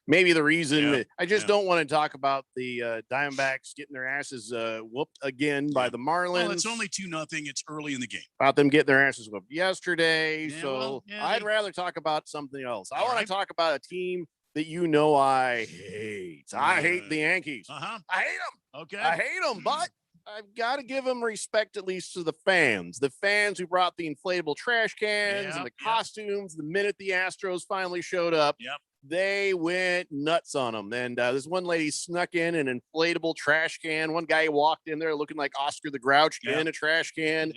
maybe the reason I just don't want to talk about the Diamondbacks getting their asses whooped again by the Marlins. Well, it's only 2-0. It's early in the game. About them getting their asses whooped yesterday. I'd rather talk about something else. I want to talk about a team that I hate. I hate the Yankees. I hate them. Okay. I hate them, but I've got to give them respect, at least to the fans who brought the inflatable trash cans and the costumes the minute the Astros finally showed up. They went nuts on them. And this one lady snuck in an inflatable trash can. One guy walked in there looking like Oscar the Grouch in a trash can.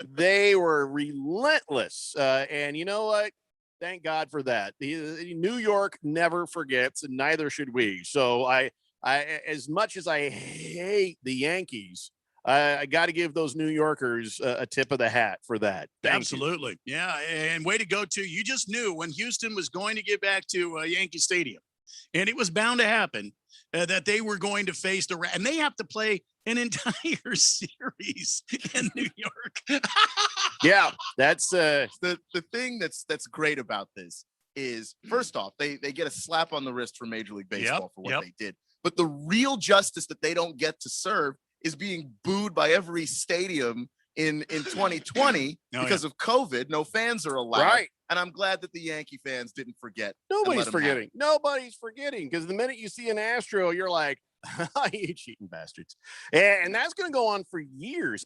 They were relentless. And you know what? Thank God for that. New York never forgets, and neither should we. So I as much as I hate the Yankees, I got to give those New Yorkers a tip of the hat for that. Absolutely. Yeah. And way to go, too. You just knew when Houston was going to get back to Yankee Stadium, and it was bound to happen, that they were going to face and they have to play an entire series in New York. Yeah, that's the thing that's great about this is, first off, they get a slap on the wrist from Major League Baseball for what they did. But the real justice that they don't get to serve is being booed by every stadium in 2020 because of COVID. No fans are allowed. Right. And I'm glad that the Yankee fans didn't forget. Nobody's forgetting. Nobody's forgetting because the minute you see an Astro, you're like, you cheating bastards. And that's going to go on for years.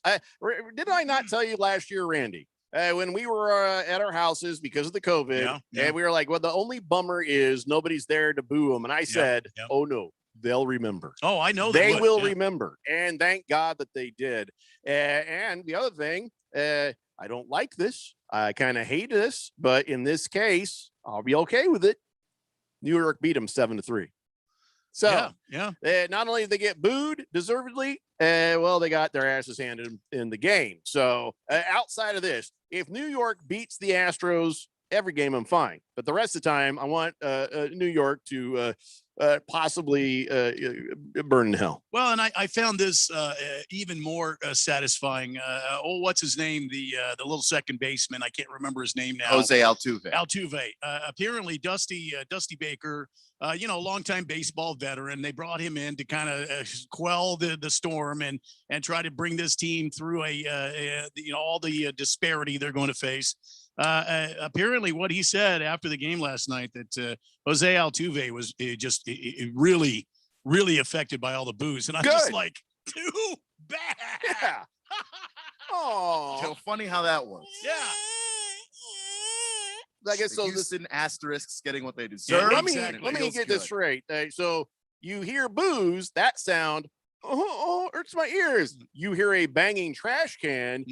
Did I not tell you last year, Randy, when we were at our houses because of the COVID, and we were like, well, the only bummer is nobody's there to boo them. And I said, oh, no. They'll remember. Oh, I know they will remember. And thank God that they did. And the other thing, I don't like this. I kind of hate this, but in this case, I'll be okay with it. New York beat them 7-3. So not only did they get booed deservedly, well, they got their asses handed in the game. So outside of this, if New York beats the Astros every game, I'm fine. But the rest of the time, I want New York to possibly burn in hell. Well, and I found this even more satisfying. What's his name? The little second baseman. I can't remember his name now. Jose Altuve. Altuve. Apparently, Dusty Baker, longtime baseball veteran. They brought him in to kind of quell the storm and try to bring this team through all the disparity they're going to face. Apparently what he said after the game last night that Jose Altuve was just really, really affected by all the boos. And I'm just like, too bad. Yeah. Oh, so funny how that works. Yeah. I guess so. Houston asterisks getting what they deserve. Let me get this straight. So you hear boos, that sound, hurts my ears. You hear a banging trash can.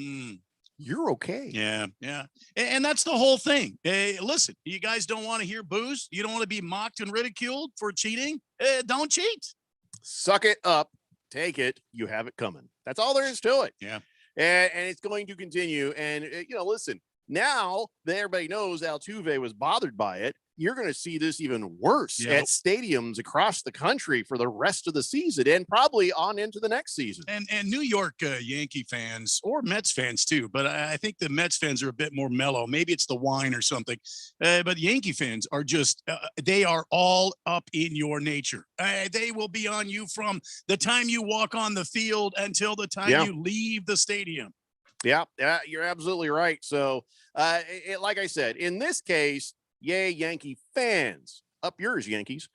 You're okay. Yeah. And that's the whole thing. Hey, listen, you guys don't want to hear boos. You don't want to be mocked and ridiculed for cheating. Don't cheat. Suck it up. Take it. You have it coming. That's all there is to it. Yeah. And it's going to continue. And, listen, now that everybody knows Altuve was bothered by it, you're going to see this even worse at stadiums across the country for the rest of the season and probably on into the next season. And New York Yankee fans or Mets fans too, but I think the Mets fans are a bit more mellow. Maybe it's the wine or something. But Yankee fans are just, they are all up in your nature. They will be on you from the time you walk on the field until the time you leave the stadium. Yeah, you're absolutely right. So, like I said, in this case, yay, Yankee fans. Up yours, Yankees.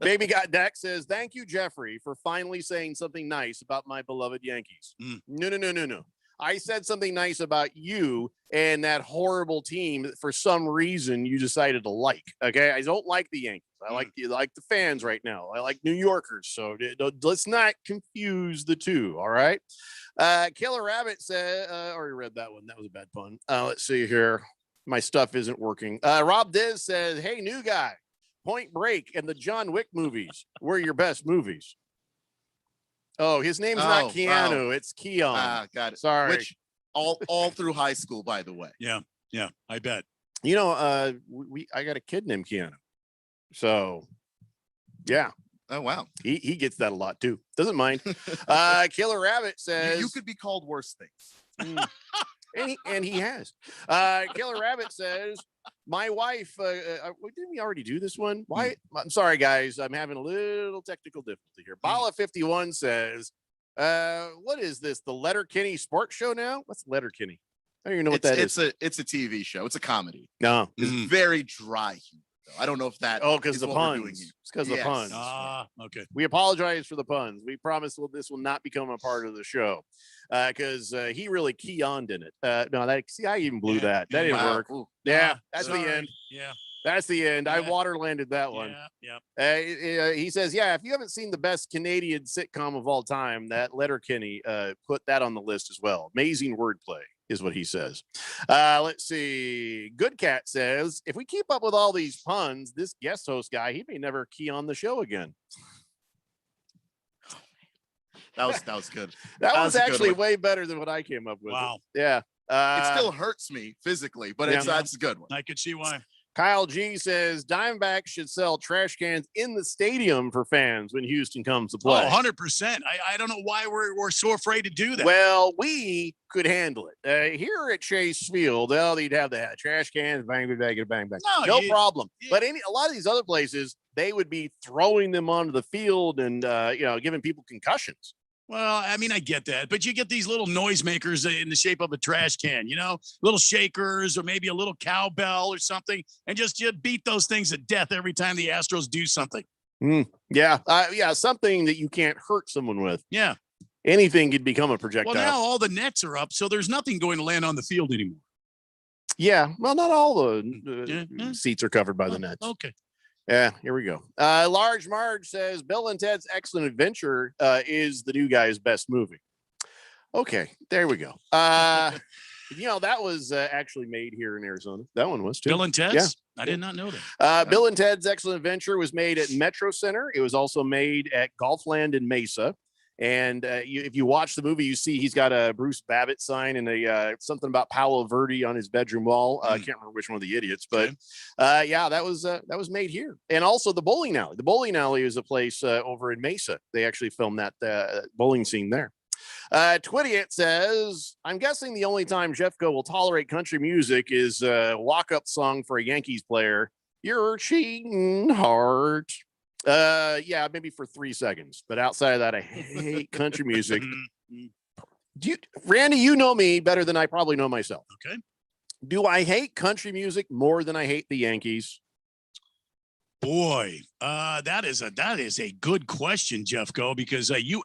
Baby Got Deck says, thank you, Jeffrey, for finally saying something nice about my beloved Yankees. No. I said something nice about you and that horrible team that for some reason you decided to like. Okay, I don't like the Yankees. I like the fans right now. I like New Yorkers. So let's not confuse the two. All right. Killer Rabbit said, already read that one. That was a bad pun. Let's see here. My stuff isn't working. Rob Diz says, hey, new guy, Point Break and the John Wick movies were your best movies. Oh, his name's not Keanu. It's Keon. Got it. Sorry. Which all through high school, by the way. Yeah, I bet. I got a kid named Keanu. So, yeah. Oh, wow. He gets that a lot, too. Doesn't mind. Killer Rabbit says... You could be called worse things. And he has. Killer Rabbit says, my wife, didn't we already do this one? Why? I'm sorry, guys. I'm having a little technical difficulty here. Bala 51 says, what is this? The Letterkenny sports show now? What's Letterkenny? I don't even know what that is. It's a TV show. It's a comedy. No. It's very dry humor. I don't know if that. Oh, because the puns. It's because of the puns. Okay. We apologize for the puns. We promise this will not become a part of the show because he really key-oned in it. I even blew that. That didn't work. Ooh. Yeah, that's the end. Yeah. That's the end. I water landed that one. Yeah. He says, if you haven't seen the best Canadian sitcom of all time, that Letterkenny, put that on the list as well. Amazing wordplay is what he says. Let's see. Good Cat says, if we keep up with all these puns, this guest host guy, he may never key on the show again. That was good. That was actually way better than what I came up with. Wow. Yeah. It still hurts me physically, but that's a good one. I could see why. Kyle G says Diamondbacks should sell trash cans in the stadium for fans when Houston comes to play. Oh, 100%. I don't know why we're so afraid to do that. Well, we could handle it. Here at Chase Field, you'd have the trash cans, bang, bang, bang, bang. No problem. But a lot of these other places, they would be throwing them onto the field and, giving people concussions. Well, I mean, I get that, but you get these little noisemakers in the shape of a trash can, little shakers or maybe a little cowbell or something, and just beat those things to death every time the Astros do something. Yeah. Something that you can't hurt someone with. Yeah. Anything could become a projectile. Well, now all the nets are up, so there's nothing going to land on the field anymore. Yeah. Well, not all the seats are covered by the nets. Okay. Yeah, here we go. Large Marge says Bill and Ted's Excellent Adventure is the new guy's best movie. Okay, there we go. That was actually made here in Arizona. That one was too. Bill and Ted's? Yeah. I did not know that. Bill and Ted's Excellent Adventure was made at Metro Center. It was also made at Golfland in Mesa. And if you watch the movie, you see he's got a Bruce Babbitt sign and something about Paolo Verdi on his bedroom wall. I can't remember which one of the idiots, but that was made here. And also the bowling alley. The bowling alley is a place over in Mesa. They actually filmed that bowling scene there. Twittiet says, I'm guessing the only time Jeffco will tolerate country music is a walk-up song for a Yankees player. You're cheating heart. Maybe for 3 seconds, but outside of that, I hate country music. Randy, you know me better than I probably know myself. Okay. Do I hate country music more than I hate the Yankees? Boy, that is a good question, Jeffco, because you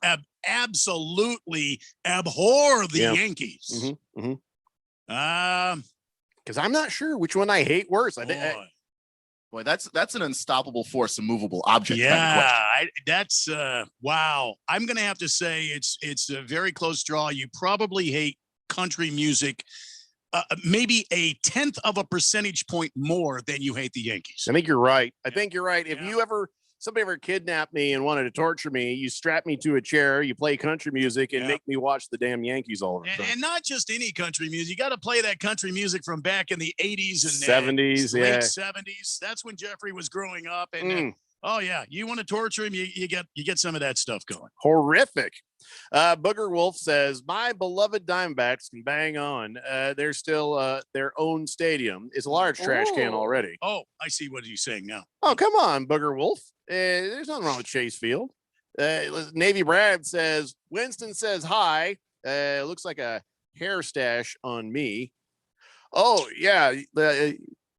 absolutely abhor the Yankees. Because I'm not sure which one I hate worse. Boy, that's an unstoppable force, a movable object. Yeah, that's wow. I'm gonna have to say it's a very close draw. You probably hate country music, maybe a 1/10 of a percentage point more than you hate the Yankees. I think you're right. If somebody ever kidnapped me and wanted to torture me, you strap me to a chair, you play country music, and make me watch the damn Yankees all over. And not just any country music. You got to play that country music from back in the 80s and 70s, late 70s. That's when Jeffrey was growing up. And you want to torture him, you get some of that stuff going. Horrific. Booger Wolf says, my beloved Diamondbacks can bang on. They're still their own stadium. It's a large trash can already. Oh, I see what he's saying now. Oh, come on, Booger Wolf. There's nothing wrong with Chase Field. Navy Brad says, Winston says hi. Looks like a hair stash on me. Oh, yeah.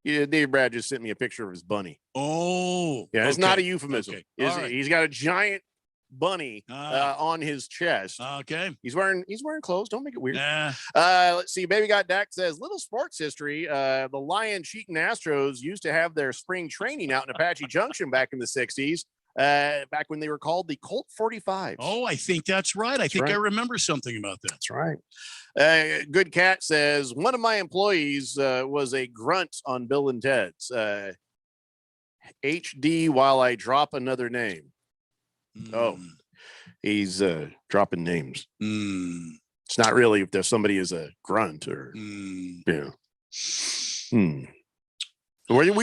Navy Brad just sent me a picture of his bunny. Oh. Yeah, it's not a euphemism. Okay. Right. He's got a giant bunny on his chest. Okay. He's wearing clothes. Don't make it weird. Let's see. Baby Got Dak says, little sports history. The Lion Cheating Astros used to have their spring training out in Apache Junction back in the 60s. Back when they were called the Colt 45s. Oh, I think that's right. I think I remember something about that. That's right. Good Cat says, one of my employees was a grunt on Bill and Ted's. HD while I drop another name. Oh, he's dropping names. It's not really if there's somebody is a grunt or Were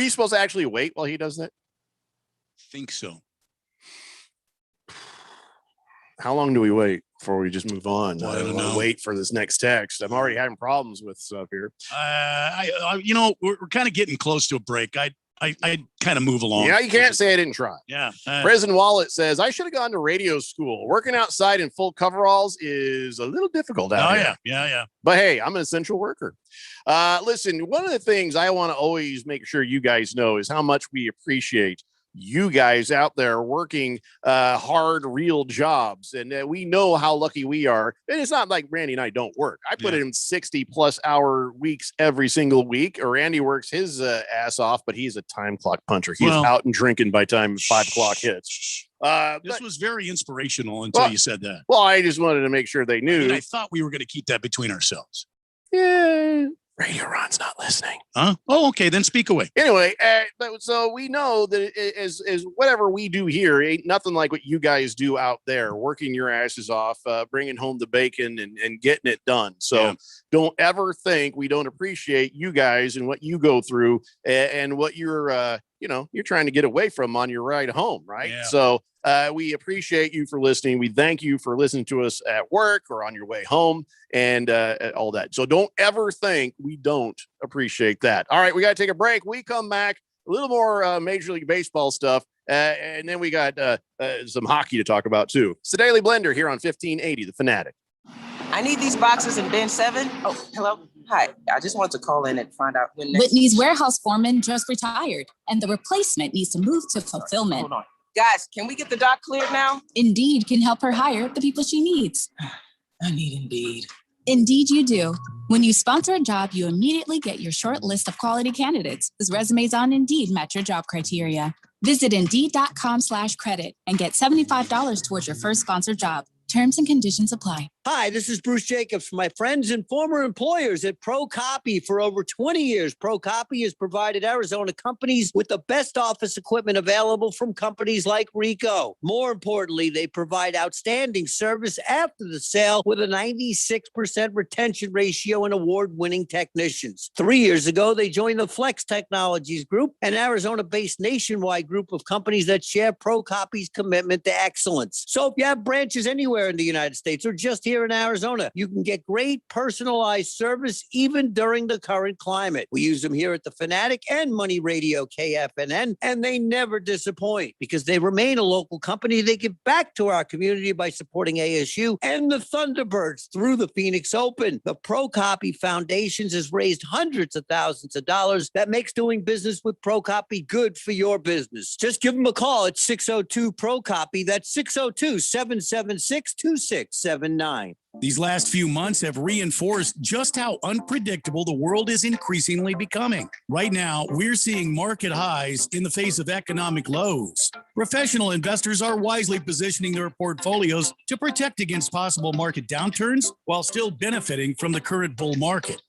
you supposed to actually wait while he does that? Think so. How long do we wait before we just move on? Well, I don't want to wait for this next text. I'm already having problems with stuff here. We're kind of getting close to a break. I kind of move along. Yeah, you can't say I didn't try. Yeah. Prison Wallet says, I should have gone to radio school. Working outside in full coveralls is a little difficult out here. Yeah. But hey, I'm an essential worker. Listen, one of the things I want to always make sure you guys know is how much we appreciate you guys out there working hard, real jobs. And we know how lucky we are. And it's not like Randy and I don't work. I put in 60+ hour weeks every single week. Or Randy works his ass off, but he's a time clock puncher. He's out and drinking by time 5 o'clock hits. This was very inspirational until you said that. Well, I just wanted to make sure they knew. I thought we were going to keep that between ourselves. Yeah. Radio Ron's not listening. Huh? Oh, okay. Then speak away. Anyway, so we know that is whatever we do here ain't nothing like what you guys do out there, working your asses off, bringing home the bacon and getting it done. So don't ever think we don't appreciate you guys and what you go through and what you're trying to get away from on your ride home. Right. Yeah. So we appreciate you for listening. We thank you for listening to us at work or on your way home and all that. So don't ever think we don't appreciate that. All right, we got to take a break. We come back, a little more Major League Baseball stuff, And then we got some hockey to talk about, too. It's the Daily Blender here on 1580, The Fanatic. I need these boxes in bin 7. Oh, hello. Hi. I just wanted to call in and find out when next. Whitney's warehouse foreman just retired, and the replacement needs to move to fulfillment. Hold on. Guys, can we get the dock cleared now? Indeed can help her hire the people she needs. I need Indeed. Indeed you do. When you sponsor a job, you immediately get your short list of quality candidates whose resumes on Indeed match your job criteria. Visit Indeed.com/credit and get $75 towards your first sponsored job. Terms and conditions apply. Hi, this is Bruce Jacobs from my friends and former employers at ProCopy. For over 20 years, ProCopy has provided Arizona companies with the best office equipment available from companies like Ricoh. More importantly, they provide outstanding service after the sale with a 96% retention ratio and award-winning technicians. 3 years ago, they joined the Flex Technologies Group, an Arizona-based nationwide group of companies that share ProCopy's commitment to excellence. So if you have branches anywhere in the United States or just here in Arizona, you can get great personalized service even during the current climate. We use them here at the Fanatic and Money Radio KFNN, and they never disappoint because they remain a local company. They give back to our community by supporting ASU and the Thunderbirds through the Phoenix Open. The ProCopy Foundations has raised hundreds of thousands of dollars. That makes doing business with ProCopy good for your business. Just give them a call at 602-PROCOPY. That's 602-776-2679. These last few months have reinforced just how unpredictable the world is increasingly becoming. Right now, we're seeing market highs in the face of economic lows. Professional investors are wisely positioning their portfolios to protect against possible market downturns while still benefiting from the current bull market.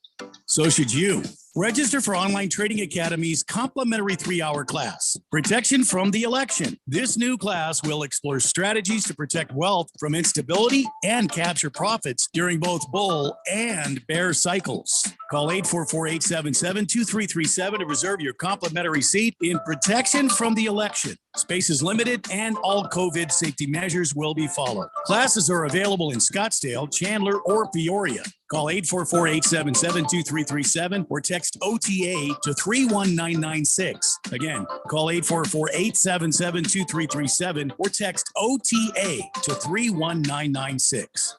So should you. Register for Online Trading Academy's complimentary 3-hour class, Protection from the Election. This new class will explore strategies to protect wealth from instability and capture profits during both bull and bear cycles. Call 844-877-2337 to reserve your complimentary seat in Protection from the Election. Space is limited and all COVID safety measures will be followed. Classes are available in Scottsdale, Chandler, or Peoria. Call 844-877-2337 or text OTA to 31996. Again, call 844-877-2337 or text OTA to 31996.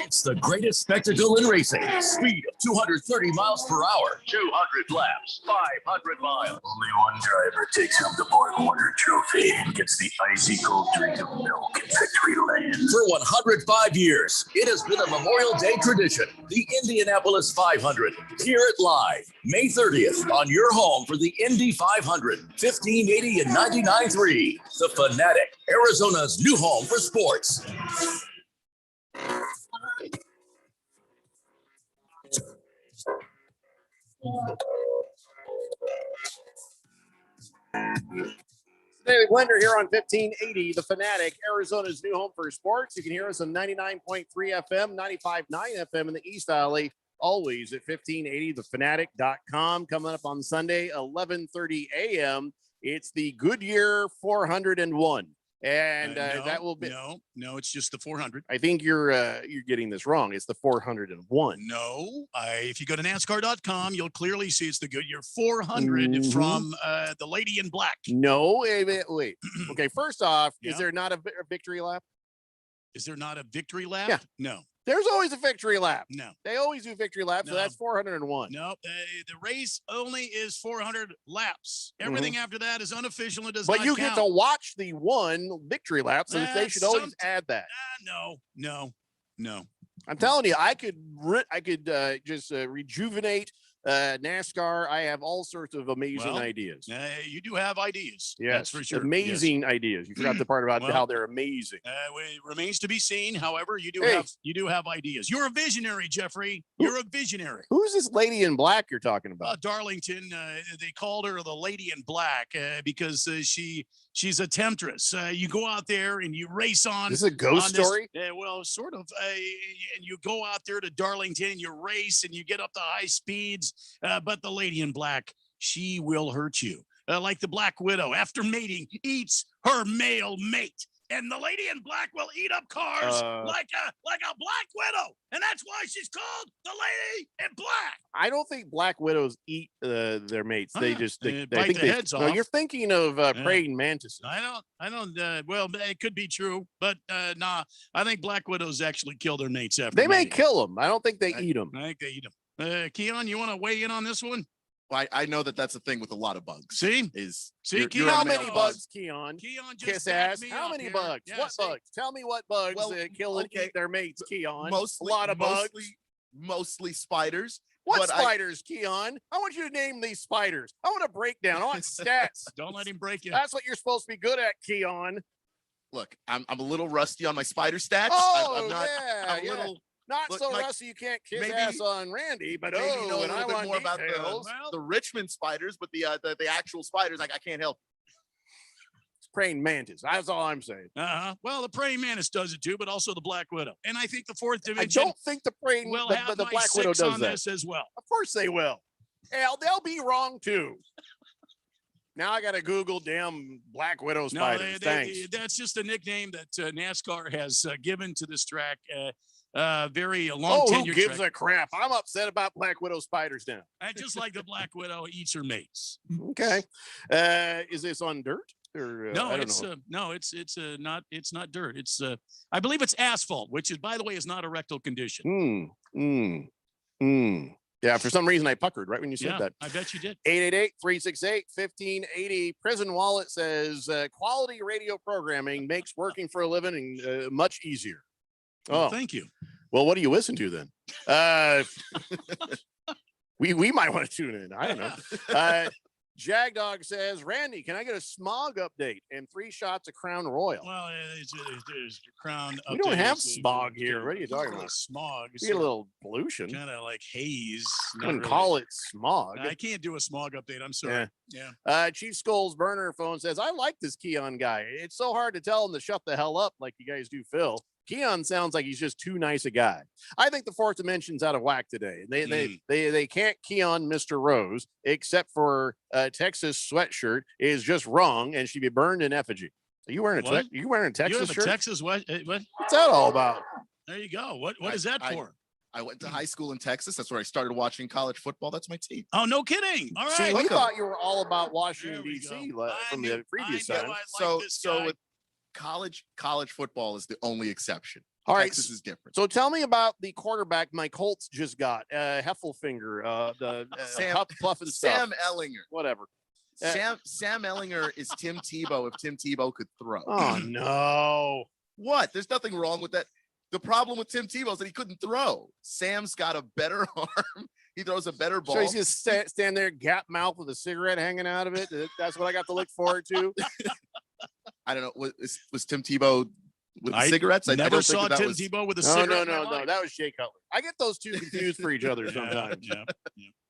It's the greatest spectacle in racing. Speed of 230 miles per hour. 200 laps. 500 miles. Only one driver takes home the Borg Warner Trophy and gets the icy cold drink of milk in victory lane. For 105 years, it has been a Memorial Day tradition. The Indianapolis 500. Hear it live, May 30th, on your home for the Indy 500. 1580 and 99.3. The Fanatic, Arizona's new home for sports. Daily Blender here on 1580, The Fanatic, Arizona's new home for sports. You can hear us on 99.3 FM, 95.9 FM in the East Valley, always at 1580thefanatic.com. Coming up on Sunday, 11:30 a.m., it's the Goodyear 401. And that will be no, it's just the 400. I think you're getting this wrong. It's the 401. No, if you go to NASCAR.com, you'll clearly see it's the Goodyear 400 from the Lady in Black. No, wait. Okay, first off, is there not a victory lap? Is there not a victory lap? Yeah. No. There's always a victory lap. No. They always do victory laps, so No. that's 401. No, the race only is 400 laps. Everything after that is unofficial and does But not you count. get to watch the one victory lap, so they should always add that. No. I'm telling you, I could just rejuvenate NASCAR. I have all sorts of amazing ideas. You do have ideas. Yes, That's for sure. amazing ideas. You forgot the part about how they're amazing. It remains to be seen. However, you do have ideas. You're a visionary, Jeffrey. You're a visionary. Who's this lady in black you're talking about? Darlington. They called her the Lady in Black because she's a temptress. You go out there and you race on. This is a ghost story? Well, sort of. And you go out there to Darlington and you race and you get up to high speeds. But the Lady in Black, she will hurt you. Like the Black Widow, after mating, eats her male mate. and the lady in black will eat up cars like a black widow, and that's why she's called the lady in black. I don't think black widows eat their mates. They just they bite think the heads No, off. you're thinking of praying mantises. I don't. Well, it could be true, but nah. I think black widows actually kill their mates after. They may kill them. I don't think they eat them. I think they eat them. Keon, you want to weigh in on this one? Well, I know that's a thing with a lot of bugs. See, you're how a many male bugs, Keon? Keon just Kiss backed ass. me How up many here. bugs? Yeah, What see? bugs? Tell me what bugs kill and eat their mates, Keon. A lot of bugs. Mostly spiders. What but spiders, Keon? I want you to name these spiders. I want a breakdown. I want stats. Don't let him break you. That's what you're supposed to be good at, Keon. Look, I'm a little rusty on my spider stats. Oh, I'm not, yeah, I'm a little. Not Look, so Mike, rusty you can't kiss maybe- ass on Randy, but maybe you know a and I little bit want more about details. the Richmond spiders, but the actual spiders, I can't help. It's praying mantis. That's all I'm saying. Well, the praying mantis does it too, but also the black widow. And I think the fourth dimension. I don't think the praying will the, have the my black widow six does on that. this as well. Of course they will. Hell, they'll be wrong too. Now I got to Google damn black widow spiders. Thanks. That's just a nickname that NASCAR has given to this track. Very long Oh, who tenure gives track. a crap? I'm upset about black widow spiders now. And just like the black widow eats her mates. Okay. Is this on dirt? Or, No, I don't it's know. it's not dirt. It's I believe it's asphalt, which is, by the way, is not a rectal condition. Yeah, for some reason I puckered right when you said that. I bet you did. 888-368-1580. Prison Wallet says quality radio programming makes working for a living much easier. Well, thank you. Well, what do you listen to then? We might want to tune in. I don't know. Jagdog says, Randy, can I get a smog update and 3 shots of Crown Royal? Well, there's Crown. We don't update. have It's, smog here. What are you talking about? Smog. We get a little pollution. Kind of like haze. I wouldn't call it smog. I can't do a smog update. I'm sorry. Chief Skull's burner phone says, I like this Keon guy. It's so hard to tell him to shut the hell up like you guys do, Phil. Keon sounds like he's just too nice a guy. I think the fourth dimension's out of whack today. They can't Keon Mr. Rose, except for Texas sweatshirt is just wrong and should be burned in effigy. Are you wearing a Texas you have shirt? a Texas what? What's that all about? There you go. What is that for? I went to high school in Texas. That's where I started watching college football. That's my team. Oh, no kidding. All right. See, we thought you were all about Washington, D.C. from the previous time. So with college football is the only exception. All right, Texas is different. So tell me about the quarterback my Colts just got, Heffelfinger, the Puff and stuff. Sam Ellinger. Whatever. Sam Ellinger is Tim Tebow if Tim Tebow could throw. Oh, no. What? There's nothing wrong with that. The problem with Tim Tebow is that he couldn't throw. Sam's got a better arm. He throws a better ball. So he's just stand there, gap mouth with a cigarette hanging out of it. That's what I got to look forward to. I don't know. Was Tim Tebow with the cigarettes? I never don't saw think Tim was... Tebow with a cigarette. No. That was Jay Cutler. I get those two confused for each other sometimes.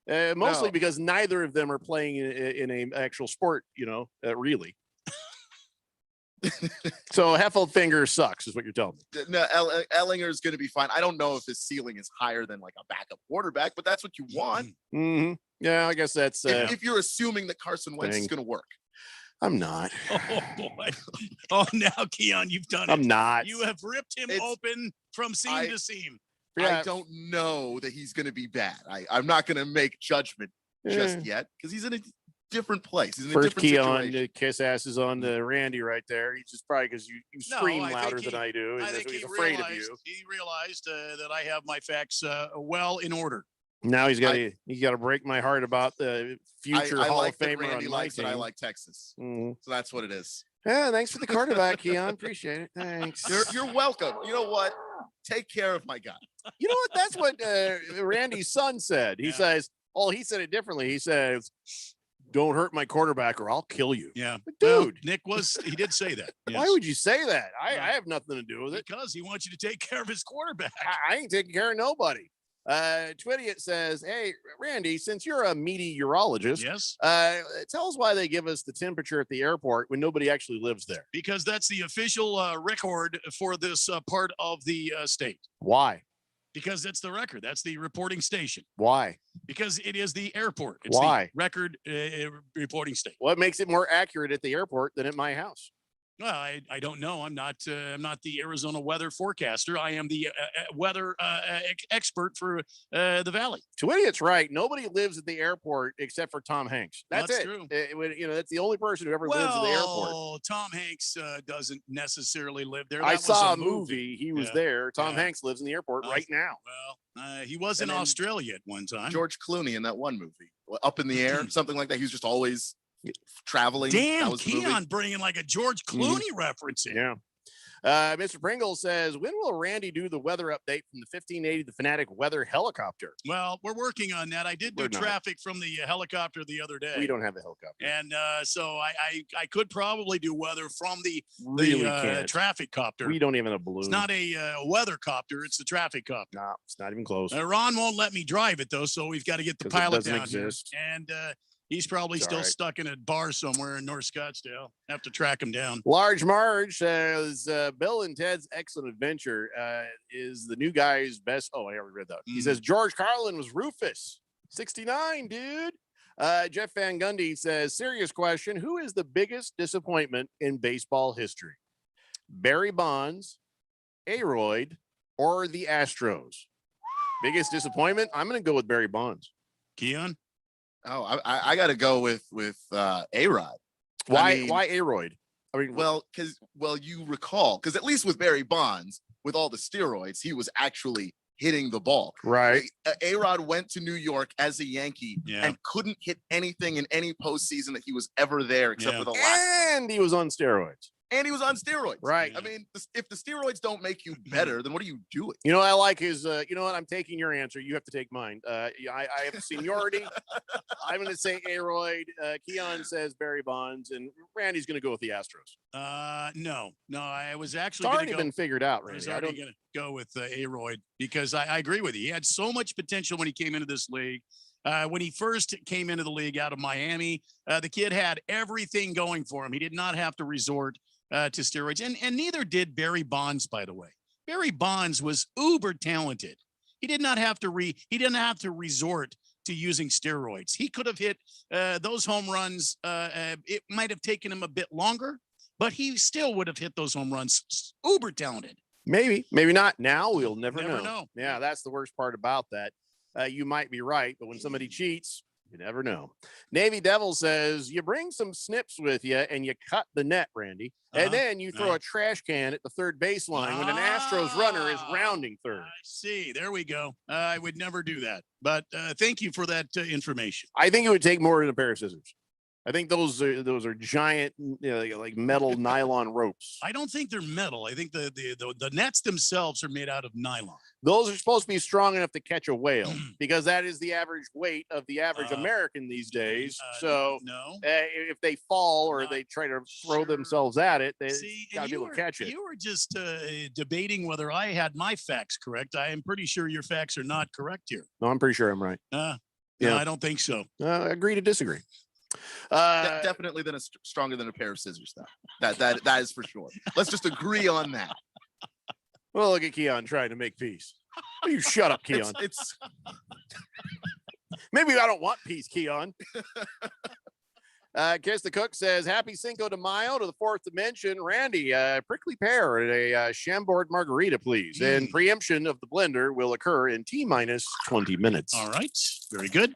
Yeah. Mostly because neither of them are playing in an actual sport, really. So Heffelfinger sucks, is what you're telling me. No, Ellinger is going to be fine. I don't know if his ceiling is higher than like a backup quarterback, but that's what you want. Mm-hmm. Yeah, I guess that's if you're assuming that Carson Wentz is going to work. I'm not. Oh boy. Oh, now Keon, you've done it. I'm not. You have ripped him open from seam to seam. Yeah. I don't know that he's going to be bad. I'm not going to make judgment just yet because he's in a different place. He's in a First different Keon kiss asses on the Randy right there. He's just probably because you scream louder than I do. And I think he's afraid of you. He realized that I have my facts well in order. Now he's got to break my heart about the future I Hall like of that Famer Randy on my likes team. it. I like Texas. Mhm. So that's what it is. Yeah, thanks for the quarterback, Keon. Appreciate it. Thanks. You're welcome. You know what? Take care of my guy. You know what? That's what Randy's son said. He says, he said it differently. He says, don't hurt my quarterback or I'll kill you. Yeah. Dude. Well, he did say that. Yes. Why would you say that? I have nothing to do with it. Because he wants you to take care of his quarterback. I ain't taking care of nobody. Twittiot says, hey, Randy, since you're a meteorologist, yes, tell us why they give us the temperature at the airport when nobody actually lives there. Because that's the official record for this part of the state. Why? Because that's the record. That's the reporting station. Why? Because it is the airport. It's Why? the record reporting station. What makes it more accurate at the airport than at my house? Well, I don't know. I'm not the Arizona weather forecaster. I am the weather expert for the Valley. Twittiot's right. Nobody lives at the airport except for Tom Hanks. That's it. True. That's the only person who ever lives at the airport. Well, Tom Hanks doesn't necessarily live there. I That saw was a movie. He was there. Tom Hanks lives in the airport right now. Well, he was in Australia at one time. George Clooney in that one movie, Up in the Air, something like that. He was just always traveling. Damn, that was the movie. Keon bringing like a George Clooney reference in. Yeah. Mr. Pringle says, when will Randy do the weather update from the 1580 The Fanatic weather helicopter? Well, we're working on that. I did do traffic from the helicopter the other day. We don't have a helicopter. And so I could probably do weather from the Really traffic copter. We don't even have a balloon. It's not a weather copter. It's the traffic copter. No, it's not even close. Ron won't let me drive it, though, so we've got to get the pilot down exist. here. And he's probably still stuck in a bar somewhere in North Scottsdale. Have to track him down. Large Marge says Bill and Ted's Excellent Adventure is the new guy's best. Oh, I already read that. He says George Carlin was Rufus. 69, dude. Jeff Van Gundy says, serious question. Who is the biggest disappointment in baseball history? Barry Bonds, Aroyd, or the Astros? Biggest disappointment? I'm going to go with Barry Bonds. Keon? Oh, I got to go with A-Rod. Why Aroyd? I mean, well, you recall, because at least with Barry Bonds, with all the steroids, he was actually hitting the ball. Right. A-Rod went to New York as a Yankee and couldn't hit anything in any postseason that he was ever there except for the last. And he was on steroids. And he was on steroids. Right. I mean, if the steroids don't make you better, then what are you doing? You know what I like is, you know what? I'm taking your answer. You have to take mine. I have seniority. I'm going to say Aroyd. Keon says Barry Bonds, and Randy's going to go with the Astros. No. I was actually it's already been figured out, I was Randy. already going to go with Aroyd because I agree with you. He had so much potential when he came into this league. When he first came into the league out of Miami, the kid had everything going for him. He did not have to resort to steroids, and neither did Barry Bonds, by the way. Barry Bonds was uber talented. He did not have to he didn't have to resort to using steroids. He could have hit those home runs. It might have taken him a bit longer, but he still would have hit those home runs. Uber talented. Maybe not. Now we'll never know. Yeah, that's the worst part about that. You might be right, but when somebody cheats, you never know. Navy Devil says you bring some snips with you and you cut the net, Randy, and then you throw a trash can at the third baseline when an Astros runner is rounding third. I see. There we go. I would never do that, but thank you for that information. I think it would take more than a pair of scissors. I think those are giant, like metal nylon ropes. I don't think they're metal. I think the nets themselves are made out of nylon. Those are supposed to be strong enough to catch a whale because that is the average weight of the average American these days. So if they fall or they try to throw themselves at it, they got to be able to catch it. You were just debating whether I had my facts correct. I am pretty sure your facts are not correct here. No, I'm pretty sure I'm right. No, I don't think so. Agree to disagree. Definitely then it's stronger than a pair of scissors, though. That is for sure. Let's just agree on that. Well, look at Keon trying to make peace. You shut up, Keon. It's maybe I don't want peace, Keon. Kiss the Cook says, happy Cinco de Mayo to the fourth dimension. Randy, prickly pear and a Chambord margarita, please. And preemption of the blender will occur in T-minus 20 minutes. All right. Very good.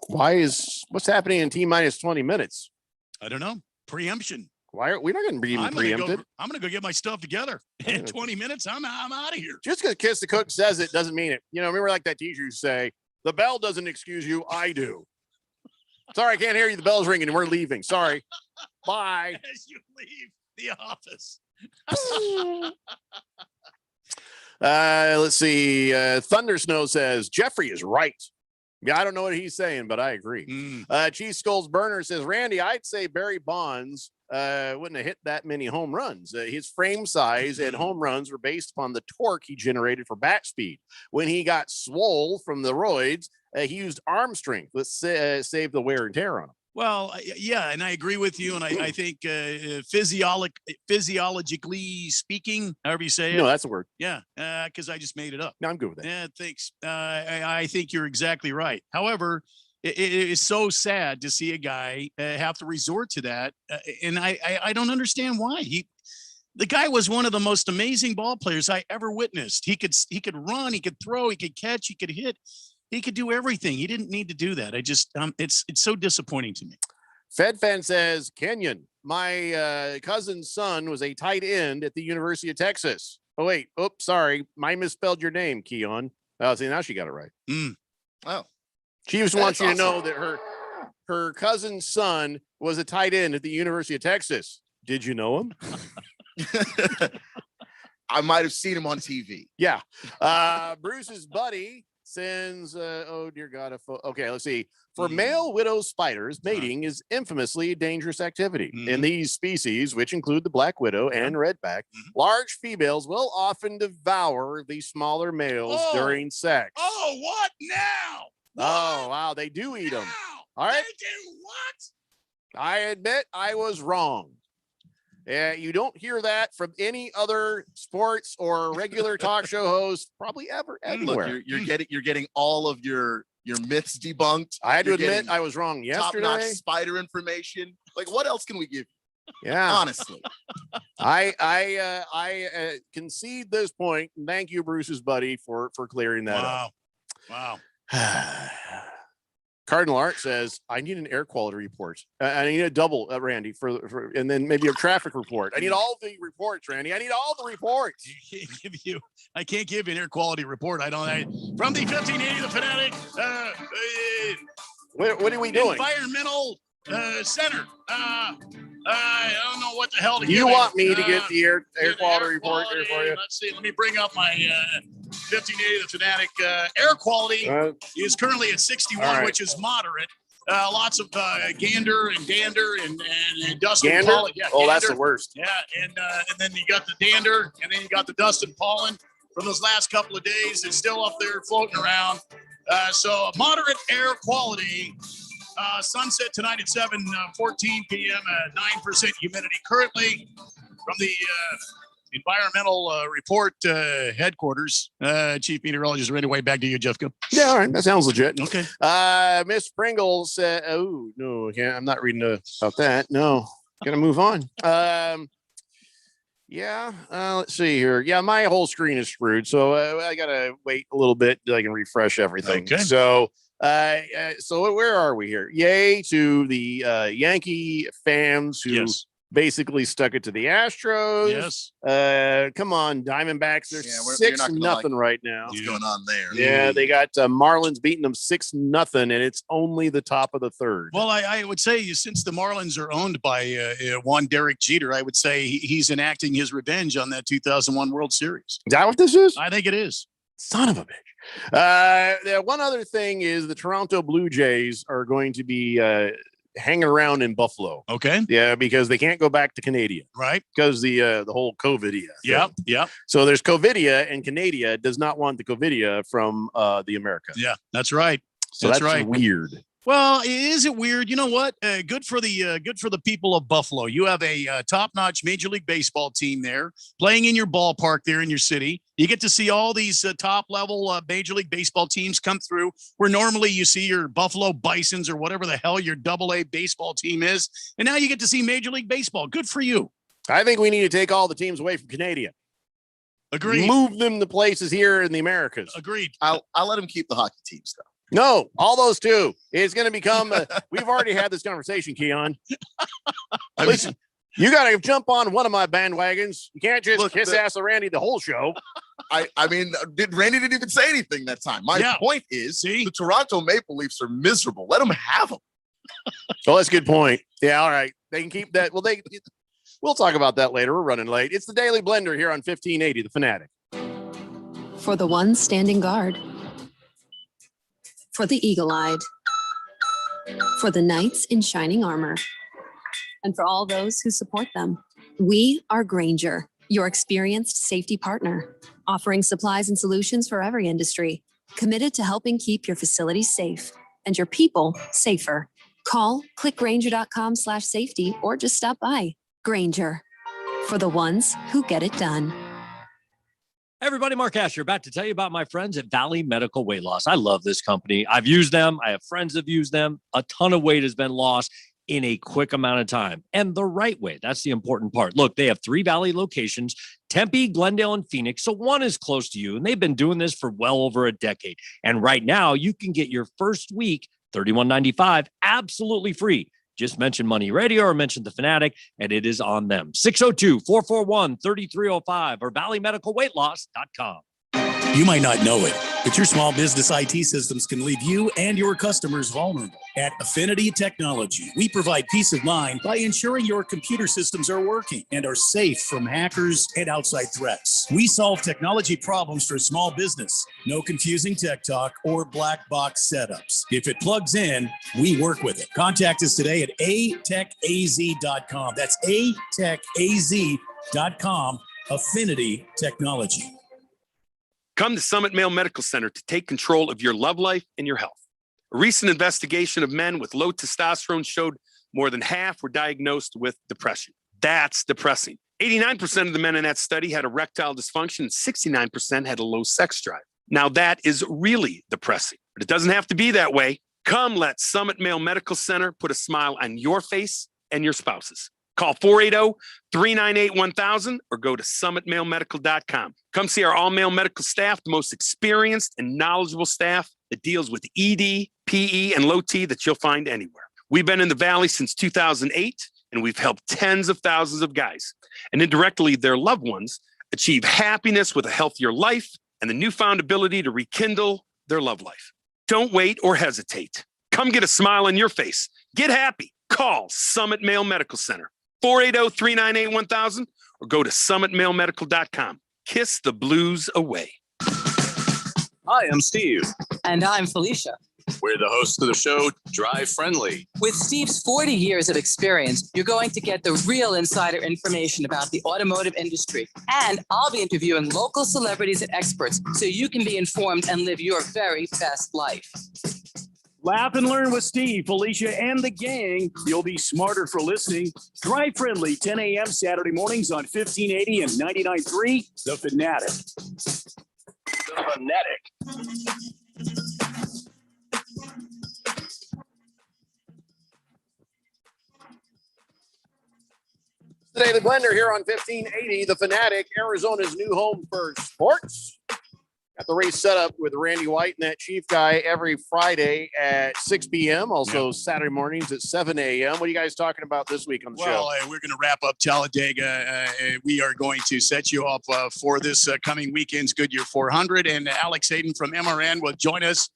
What's happening in T-minus 20 minutes? I don't know. Preemption. Why are we not going to be preempted? I'm going to go get my stuff together. In 20 minutes, I'm out of here. Just because Kiss the Cook says it doesn't mean it. Remember like that teacher who say, the bell doesn't excuse you, I do. Sorry, I can't hear you. The bell's ringing and we're leaving. Sorry. Bye. As you leave the office. Let's see. Thunder Snow says, Jeffrey is right. Yeah, I don't know what he's saying, but I agree. Cheese Skulls Burner says, Randy, I'd say Barry Bonds wouldn't have hit that many home runs. His frame size and home runs were based upon the torque he generated for bat speed. When he got swole from the roids, he used arm strength. Let's save the wear and tear on him. Well, yeah, and I agree with you. And I think physiologically speaking, however you say it. No, that's a word. Yeah, because I just made it up. No, I'm good with that. Yeah, thanks. I think you're exactly right. However, it is so sad to see a guy have to resort to that. And I don't understand why. The guy was one of the most amazing ball players I ever witnessed. He could run, he could throw, he could catch, he could hit, he could do everything. He didn't need to do that. I just it's so disappointing to me. FedFan says, Kenyon, my cousin's son was a tight end at the University of Texas. Oh, wait. Oops, sorry. I misspelled your name, Keon. Oh, see, now she got it right. Oh. She just wants you to know that her cousin's son was a tight end at the University of Texas. Did you know him? I might have seen him on TV. Yeah. Bruce's buddy sends, oh, dear God. Okay, let's see. For male widow spiders, mating is infamously a dangerous activity. In these species, which include the black widow and redback, large females will often devour the smaller males during sex. Oh, what now? Oh, wow. They do eat them. All right. They do what? I admit I was wrong. You don't hear that from any other sports or regular talk show host, probably ever anywhere. Look, you're getting all of your myths debunked. I had to admit I was wrong yesterday. Top-notch spider information. Like, what else can we give you? Yeah, honestly, I concede this point. Thank you, Bruce's buddy, for clearing that up. Wow. Cardinal Art says, I need an air quality report. I need a double, Randy, for and then maybe a traffic report. I need all the reports, Randy. I need all the reports. I can't give you an air quality report. From the 1580, the Fanatic. What are we doing? Environmental Center. I don't know what the hell to Do you want me to get the air quality report here for you? Let's see. Let me bring up my 1580, the Fanatic. Air quality is currently at 61, which is moderate. Lots of gander and dander and dust and Gander? pollen. Yeah, Oh, that's gander. the worst. Yeah, and then you got the dander, and then you got the dust and pollen from those last couple of days. It's still up there floating around. So moderate air quality. Sunset tonight at 7:14 p.m. 9% humidity currently from the environmental report headquarters. Chief Meteorologist Randy White, back to you, Jeffco. Yeah, all right. That sounds legit. Okay. Miss Pringles said, oh, no, I can't. I'm not reading about that. No, gonna move on. Let's see here. Yeah, my whole screen is screwed. So I gotta wait a little bit till I can refresh everything. Okay. So where are we here? Yay to the Yankee fans who basically stuck it to the Astros. Yes. Come on, Diamondbacks. They're you're not gonna 6-0 right now. What's going on there? Yeah, they got Marlins beating them 6-0, and it's only the top of the third. Well, I would say since the Marlins are owned by one Derek Jeter, I would say he's enacting his revenge on that 2001 World Series. Is that what this is? I think it is. Son of a bitch. One other thing is the Toronto Blue Jays are going to be hanging around in Buffalo. Okay. Yeah, because they can't go back to Canada. Right. Because the whole COVIDia. Yep. So there's COVIDia, and Canada does not want the COVIDia from the America. Yeah, that's right. So that's right. Weird. Well, is it weird? You know what? Good for the people of Buffalo. You have a top-notch Major League Baseball team there playing in your ballpark there in your city. You get to see all these top-level Major League Baseball teams come through where normally you see your Buffalo Bisons or whatever the hell your AA baseball team is. And now you get to see Major League Baseball. Good for you. I think we need to take all the teams away from Canada. Agreed. Move them to places here in the Americas. Agreed. I'll let them keep the hockey teams, though. No, all those two. It's going to become. We've already had this conversation, Keon. Listen, you got to jump on one of my bandwagons. You can't just kiss ass of Randy the whole show. I mean, Randy didn't even say anything that time. My point is, the Toronto Maple Leafs are miserable. Let them have them. Oh, that's a good point. Yeah, all right. They can keep that. Well, we'll talk about that later. We're running late. It's the Daily Blender here on 1580, The Fanatic. For the ones standing guard. For the eagle-eyed, for the knights in shining armor, and for all those who support them. We are Grainger, your experienced safety partner, offering supplies and solutions for every industry, committed to helping keep your facilities safe and your people safer. Call clickgrainger.com/safety or just stop by. Grainger, for the ones who get it done. Everybody, Mark Asher, about to tell you about my friends at Valley Medical Weight Loss. I love this company. I've used them. I have friends that have used them. A ton of weight has been lost in a quick amount of time and the right way. That's the important part. Look, they have 3 Valley locations, Tempe, Glendale, and Phoenix. So one is close to you, and they've been doing this for well over a decade. And right now you can get your first week, $31.95, absolutely free. Just mention Money Radio or mention The Fanatic, and it is on them. 602-441-3305 or valleymedicalweightloss.com. You might not know it, but your small business IT systems can leave you and your customers vulnerable. At Affinity Technology, we provide peace of mind by ensuring your computer systems are working and are safe from hackers and outside threats. We solve technology problems for small business. No confusing tech talk or black box setups. If it plugs in, we work with it. Contact us today at atechaz.com. That's atechaz.com. Affinity Technology. Come to Summit Male Medical Center to take control of your love life and your health. A recent investigation of men with low testosterone showed more than half were diagnosed with depression. That's depressing. 89% of the men in that study had erectile dysfunction and 69% had a low sex drive. Now that is really depressing, but it doesn't have to be that way. Come let Summit Male Medical Center put a smile on your face and your spouse's. Call 480-398-1000 or go to summitmalemedical.com. Come see our all-male medical staff, the most experienced and knowledgeable staff that deals with ED, PE, and low T that you'll find anywhere. We've been in the Valley since 2008, and we've helped tens of thousands of guys and indirectly their loved ones achieve happiness with a healthier life and the newfound ability to rekindle their love life. Don't wait or hesitate. Come get a smile on your face. Get happy. Call Summit Male Medical Center. 480-398-1000 or go to summitmalemedical.com. Kiss the blues away. Hi, I'm Steve. And I'm Felicia. We're the hosts of the show, Drive Friendly. With Steve's 40 years of experience, you're going to get the real insider information about the automotive industry. And I'll be interviewing local celebrities and experts so you can be informed and live your very best life. Laugh and learn with Steve, Felicia, and the gang. You'll be smarter for listening. Drive Friendly, 10 a.m. Saturday mornings on 1580 and 99.3, The Fanatic. The Fanatic. Today, the Blender here on 1580, The Fanatic, Arizona's new home for sports. Got the race set up with Randy White and that Chief guy every Friday at 6 p.m. Also Saturday mornings at 7 a.m. What are you guys talking about this week on the show? Well, we're going to wrap up Talladega. We are going to set you up for this coming weekend's Goodyear 400. And Alex Hayden from MRN will join us.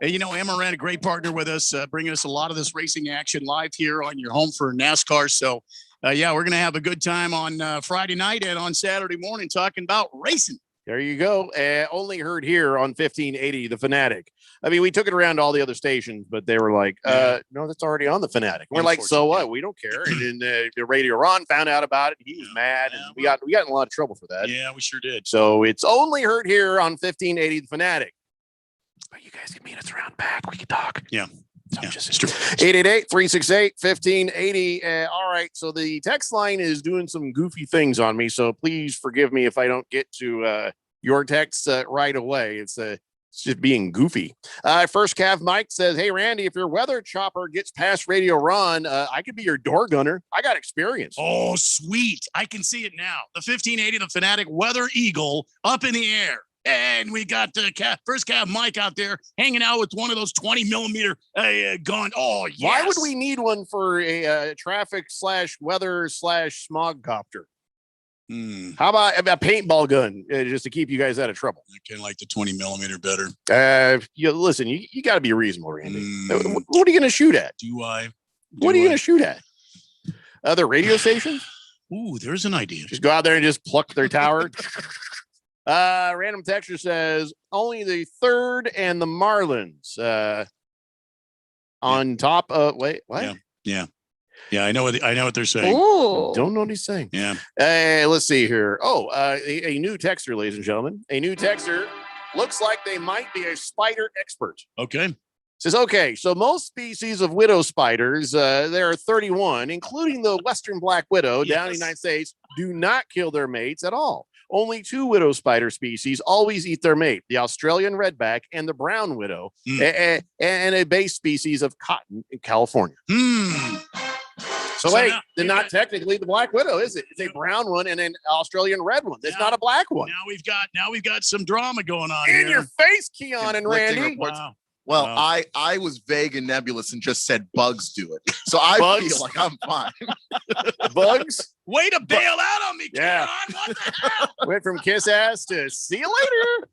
MRN, a great partner with us, bringing us a lot of this racing action live here on your home for NASCAR. So, we're going to have a good time on Friday night and on Saturday morning talking about racing. There you go. Only heard here on 1580, The Fanatic. I mean, we took it around to all the other stations, but they were like, no, that's already on The Fanatic. We're like, so what? We don't care. And then the Radio Ron found out about it. He was mad, and we got in a lot of trouble for that. Yeah, we sure did. So it's only heard here on 1580, The Fanatic. But you guys can meet us around back. We can talk. Yeah. It's true. 888-368-1580. All right. So the text line is doing some goofy things on me. So please forgive me if I don't get to your text right away. It's just being goofy. First Cav Mike says, hey, Randy, if your weather chopper gets past Radio Ron, I could be your door gunner. I got experience. Oh, sweet. I can see it now. The 1580, The Fanatic Weather Eagle up in the air. And we got First Cav Mike out there hanging out with one of those 20 millimeter gun. Oh, yes. Why would we need one for a traffic / weather / smog copter? How about a paintball gun just to keep you guys out of trouble? I kind of like the 20 millimeter better. Listen, you got to be reasonable, Randy. What are you going to shoot at? What are you going to shoot at? Other radio stations? Ooh, there's an idea. Just go out there and just pluck their tower. Random texture says only the Third and the Marlins on top of what? Yeah. I know what they're saying. Ooh. Don't know what he's saying. Yeah. Let's see here. A new texter, ladies and gentlemen. A new texter looks like they might be a spider expert. Okay. Says, okay, so most species of widow spiders, there are 31, including the Western black widow down in the United States, do not kill their mates at all. Only 2 widow spider species always eat their mate, the Australian redback and the brown widow, and a base species of cotton in California. So wait, then not technically the Black Widow, is it? It's a brown one and an Australian red one. It's not a black one. Now we've got some drama going on In here. your face, Keon and Conflicting Randy. reports. Wow. Well, Wow. I was vague and nebulous and just said bugs do it. So I Bugs? feel like I'm fine. Bugs. Way to bail out on me, Yeah. Keon. What the hell? Went from kiss ass to see you later.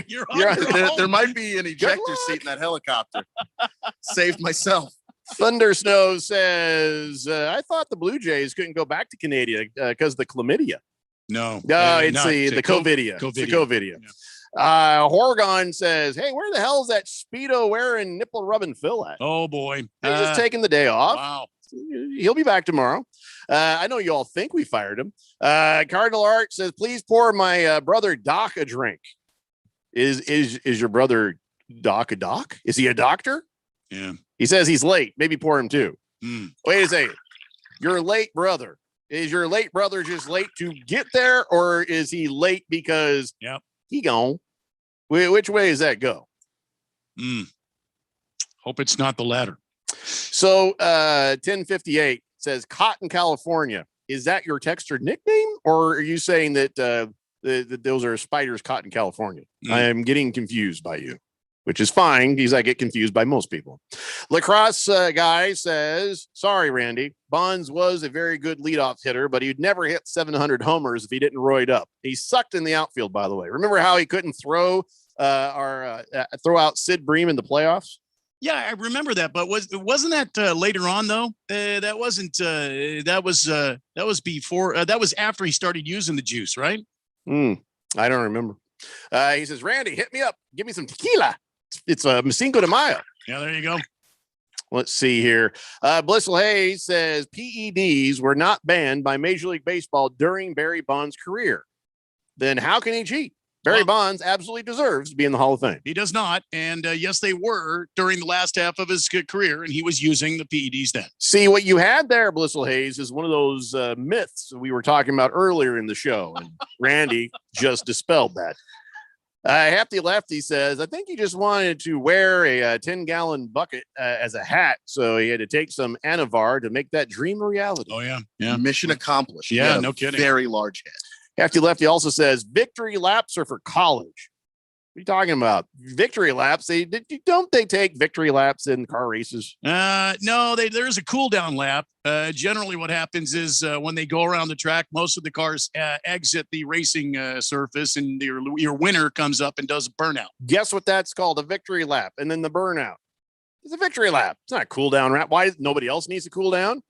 You're on your own. There might be an ejector seat in that helicopter. Saved myself. Thunder Snow says, I thought the Blue Jays couldn't go back to Canada because of the chlamydia. No. It's no, the COVIDia. COVIDia. It's the COVIDia. Horgon says, hey, where the hell is that Speedo wearing nipple rubbing Phil at? Oh, boy. He's just taking the day off. Wow. He'll be back tomorrow. I know you all think we fired him. Cardinal Art says, please pour my brother Doc a drink. Is your brother Doc a doc? Is he a doctor? Yeah. He says he's late. Maybe pour him too. Mm. Wait a second. Your late brother. Is your late brother just late to get there, or is he late because he gone? Which way does that go? Hope it's not the latter. So 1058 says Cotton, California. Is that your texter nickname, or are you saying that those are spiders caught in California? I am getting confused by you, which is fine because I get confused by most people. Lacrosse guy says, sorry, Randy. Bonds was a very good leadoff hitter, but he'd never hit 700 homers if he didn't roid up. He sucked in the outfield, by the way. Remember how he couldn't throw out Sid Bream in the playoffs? Yeah, I remember that, but wasn't that later on though? That wasn't. That was before. That was after he started using the juice, right? I don't remember. He says, Randy, hit me up. Give me some tequila. It's a Cinco de Mayo. Yeah, there you go. Let's see here. Blissful Hayes says PEDs were not banned by Major League Baseball during Barry Bonds' career. Then how can he cheat? Barry Bonds absolutely deserves to be in the Hall of Fame. He does not. And yes, they were during the last half of his career, and he was using the PEDs then. See, what you had there, Blissful Hayes, is one of those myths we were talking about earlier in the show. And Randy just dispelled that. Hefty Lefty says, I think he just wanted to wear a 10-gallon bucket as a hat. So he had to take some Anavar to make that dream a reality. Oh, yeah. Yeah. Mission accomplished. Yeah, no kidding. Very large head. Hefty Lefty also says victory laps are for college. What are you talking about? Victory laps? Don't they take victory laps in car races? No, there's a cool down lap. Generally what happens is when they go around the track, most of the cars exit the racing surface and your winner comes up and does a burnout. Guess what that's called? A victory lap. And then the burnout. It's a victory lap. It's not a cool down lap. Why nobody else needs to cool down?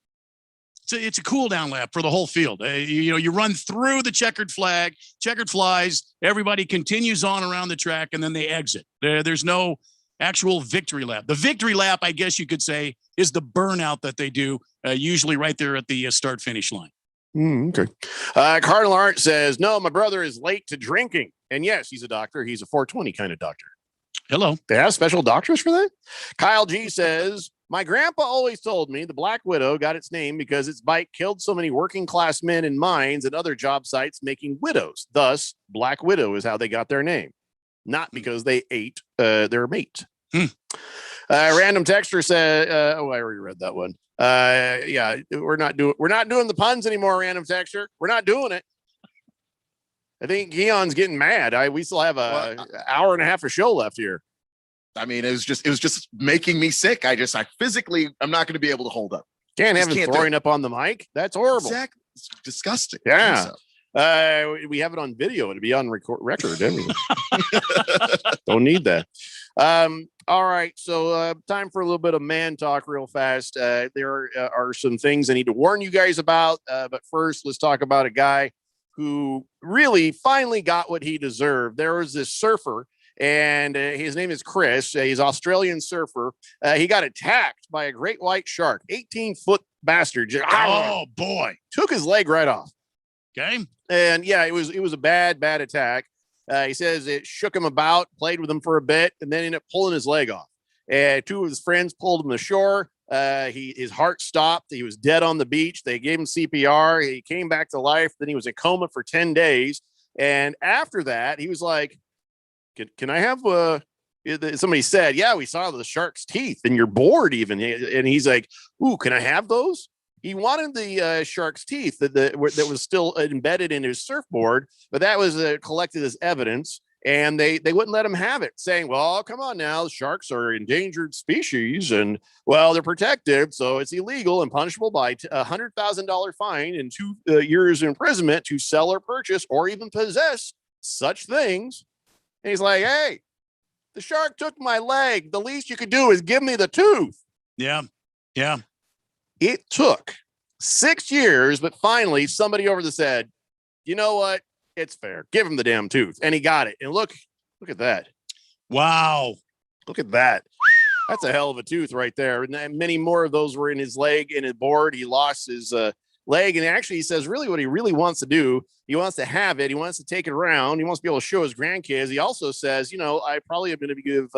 It's a cool down lap for the whole field. You run through the checkered flies. Everybody continues on around the track, and then they exit. There's no actual victory lap. The victory lap, I guess you could say, is the burnout that they do, usually right there at the start-finish line. Okay. Cardinal Art says, no, my brother is late to drinking. And yes, he's a doctor. He's a 420 kind of doctor. Hello. They have special doctors for that? Kyle G says, my grandpa always told me the Black Widow got its name because its bite killed so many working class men in mines and other job sites making widows. Thus, Black Widow is how they got their name, not because they ate their mate. Random texter said, I already read that one. Yeah, we're not doing the puns anymore, random texter. We're not doing it. I think Keon's getting mad. We still have an hour and a half of show left here. I mean, it was just making me sick. I'm not going to be able to hold up. Can't have him throwing up on the mic. That's horrible. Exactly. It's disgusting. Yeah. We have it on video. It'll be on record. Don't need that. All right. So time for a little bit of man talk real fast. There are some things I need to warn you guys about. But first, let's talk about a guy who really finally got what he deserved. There was this surfer, and his name is Chris. He's an Australian surfer. He got attacked by a great white shark, 18-foot bastard. Oh, boy. Took his leg right off. Okay. And yeah, it was a bad attack. He says it shook him about, played with him for a bit, and then ended up pulling his leg off. Two of his friends pulled him to shore. His heart stopped. He was dead on the beach. They gave him CPR. He came back to life. Then he was in coma for 10 days. And after that, he was like, can I have somebody said, yeah, we saw the shark's teeth and you're bored even. And he's like, ooh, can I have those? He wanted the shark's teeth that was still embedded in his surfboard, but that was collected as evidence. And they wouldn't let him have it, saying, well, come on now, sharks are endangered species and, well, they're protected, so it's illegal and punishable by a $100,000 fine and 2 years imprisonment to sell or purchase or even possess such things. And he's like, hey, the shark took my leg. The least you could do is give me the tooth. Yeah. It took 6 years, but finally somebody over there said, you know what? It's fair. Give him the damn tooth. And he got it. And look at that. Wow. Look at that. That's a hell of a tooth right there. And many more of those were in his leg and his board. He lost his leg. And actually, he says really what he really wants to do. He wants to have it. He wants to take it around. He wants to be able to show his grandkids. He also says, I probably am going to give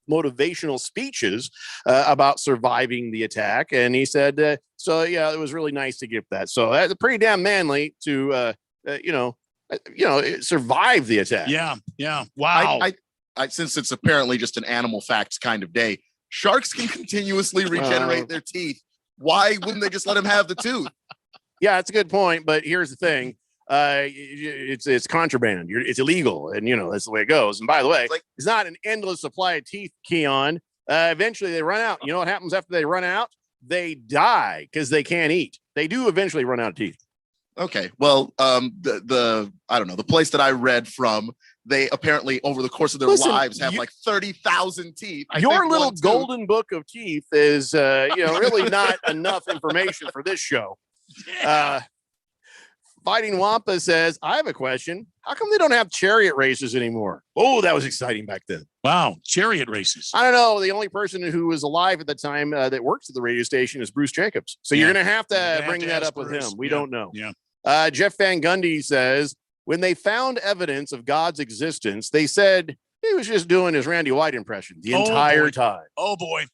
motivational speeches about surviving the attack. And he said, so yeah, it was really nice to get that. So that's pretty damn manly to, survive the attack. Yeah. Wow. I since it's apparently just an animal facts kind of day, sharks can continuously regenerate their teeth. Why wouldn't they just let him have the tooth? Yeah, it's a good point. But here's the thing. It's contraband. It's illegal. And, that's the way it goes. And by the way, it's not an endless supply of teeth, Keon. Eventually they run out. You know what happens after they run out? They die because they can't eat. They do eventually run out of teeth. Okay. Well, I don't know, the place that I read from, they apparently over the course of their lives have like 30,000 teeth. Your little golden book of teeth is, really not enough information for this show. Fighting Wampa says, I have a question. How come they don't have chariot races anymore? Oh, that was exciting back then. Wow. Chariot races. I don't know. The only person who was alive at the time that works at the radio station is Bruce Jacobs. So you're going to have to bring that up with him. We don't know. Yeah. Jeff Van Gundy says, when they found evidence of God's existence, they said he was just doing his Randy White impression the entire time. Oh, boy.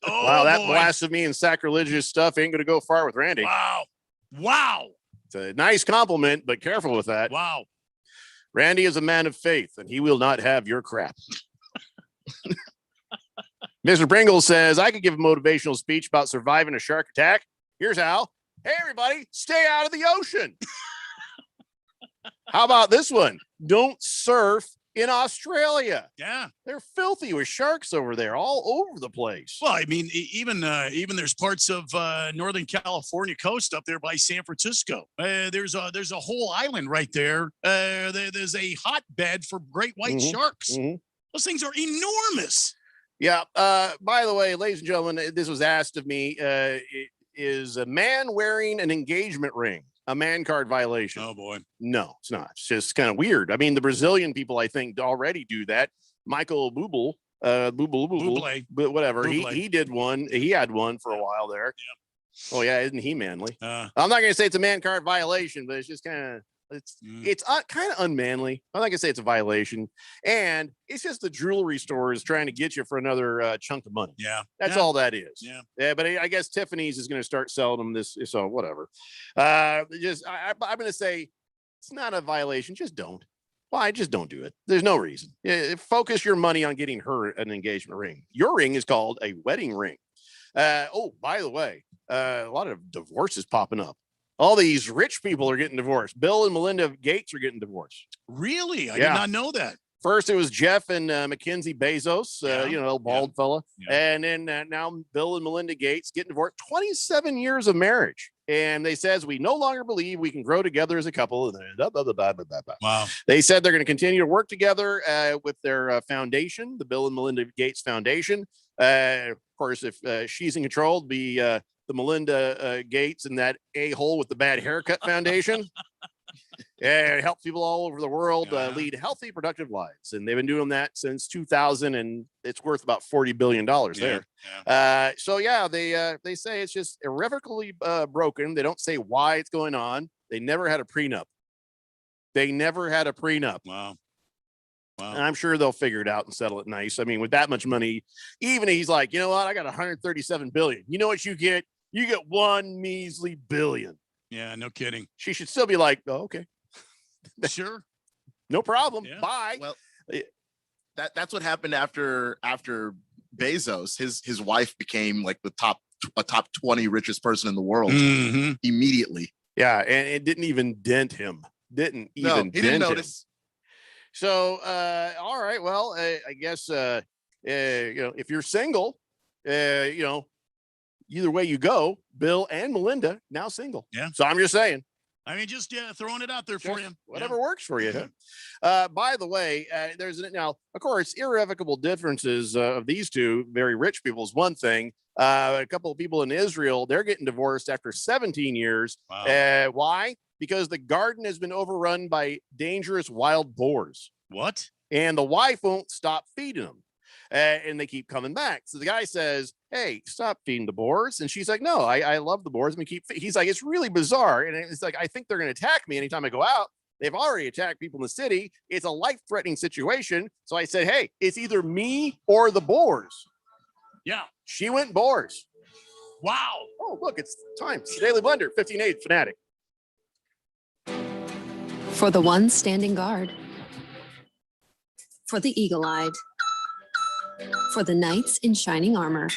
Wow, that blasphemy and sacrilegious stuff ain't going to go far with Randy. Wow. It's a nice compliment, but careful with that. Wow. Randy is a man of faith, and he will not have your crap. Mr. Pringle says, I could give a motivational speech about surviving a shark attack. Here's how. Hey, everybody, stay out of the ocean. How about this one? Don't surf in Australia. Yeah. They're filthy with sharks over there all over the place. Well, I mean, even there's parts of Northern California coast up there by San Francisco. There's a whole island right there. There's a hotbed for great white sharks. Those things are enormous. Yeah. By the way, ladies and gentlemen, this was asked of me. Is a man wearing an engagement ring a man card violation? Oh, boy. No, it's not. It's just kind of weird. I mean, the Brazilian people, I think, already do that. Michael Bublé, but whatever. Bublé. He did one. He had one for a while there. Yeah. Oh, yeah. Isn't he manly? I'm not going to say it's a man card violation, but it's just kind of, it's kind of unmanly. I'm not going to say it's a violation. And it's just the jewelry store is trying to get you for another chunk of money. Yeah. That's all that is. Yeah. But I guess Tiffany's is going to start selling them this. So whatever. I'm going to say it's not a violation. Just don't. Why? Just don't do it. There's no reason. Focus your money on getting her an engagement ring. Your ring is called a wedding ring. By the way, a lot of divorces popping up. All these rich people are getting divorced. Bill and Melinda Gates are getting divorced. Really? I did not know that. First, it was Jeff and Mackenzie Bezos, bald fella. Yeah. And then now Bill and Melinda Gates getting divorced. 27 years of marriage. And they says, we no longer believe we can grow together as a couple. Wow. They said they're going to continue to work together with their foundation, the Bill and Melinda Gates Foundation. Of course, if she's in control, it'll be the Melinda Gates and that a-hole with the bad haircut foundation. It helps people all over the world lead healthy, productive lives. And they've been doing that since 2000, and it's worth about $40 billion there. They say it's just irrevocably broken. They don't say why it's going on. They never had a prenup. Wow. And I'm sure they'll figure it out and settle it nice. I mean, with that much money, even he's like, you know what? I got 137 billion. You know what you get? You get one measly billion. Yeah, no kidding. She should still be like, oh, okay. Sure. No problem. Yeah. Bye. Well, that's what happened after Bezos, his wife became like a top 20 richest person in the world immediately. Yeah, and it didn't even dent him. He didn't notice. So, all right. Well, I guess if you're single, either way you go, Bill and Melinda now single. Yeah. So I'm just saying. I mean, just throwing it out there for you. Whatever works for you. By the way, now, of course, irrevocable differences of these two very rich people is one thing. A couple of people in Israel, they're getting divorced after 17 years. Wow. Why? Because the garden has been overrun by dangerous wild boars. What? And the wife won't stop feeding them. And they keep coming back. So the guy says, hey, stop feeding the boars. And she's like, no, I love the boars. He's like, it's really bizarre. And it's like, I think they're going to attack me anytime I go out. They've already attacked people in the city. It's a life-threatening situation. So I said, hey, it's either me or the boars. Yeah. She went boars. Wow. Oh, look, it's time. It's the Daily Blender, 1580 Fanatic. For the ones standing guard. For the eagle-eyed. For the knights in shining armor.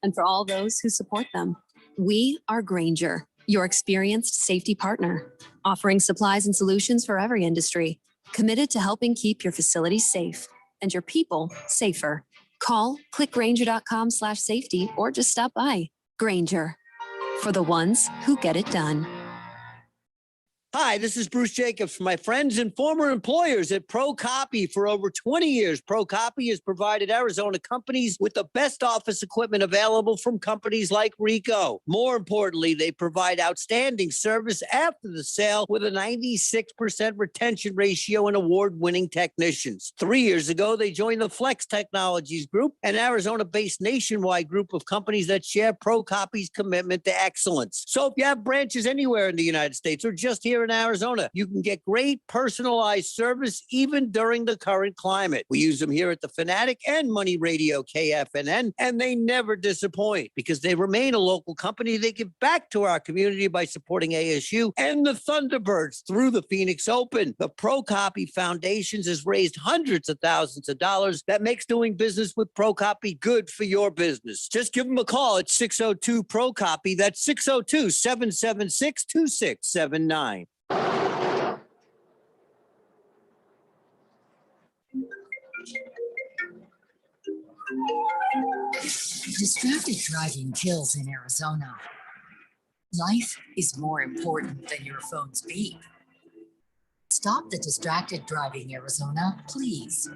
And for all those who support them. We are Granger, your experienced safety partner, offering supplies and solutions for every industry, committed to helping keep your facilities safe and your people safer. Call clickgranger.com/safety or just stop by. Granger, for the ones who get it done. Hi, this is Bruce Jacobs from my friends and former employers at ProCopy. For over 20 years, ProCopy has provided Arizona companies with the best office equipment available from companies like Ricoh. More importantly, they provide outstanding service after the sale with a 96% retention ratio and award-winning technicians. 3 years ago, they joined the Flex Technologies Group, an Arizona-based nationwide group of companies that share ProCopy's commitment to excellence. So if you have branches anywhere in the United States or just here in Arizona, you can get great personalized service even during the current climate. We use them here at the Fanatic and Money Radio KFNN, and they never disappoint because they remain a local company. They give back to our community by supporting ASU and the Thunderbirds through the Phoenix Open. The ProCopy Foundations has raised hundreds of thousands of dollars. That makes doing business with ProCopy good for your business. Just give them a call at 602-PROCOPY. That's 602-776-2679. Distracted driving kills in Arizona. Life is more important than your phone's beep. Stop the distracted driving, Arizona, please.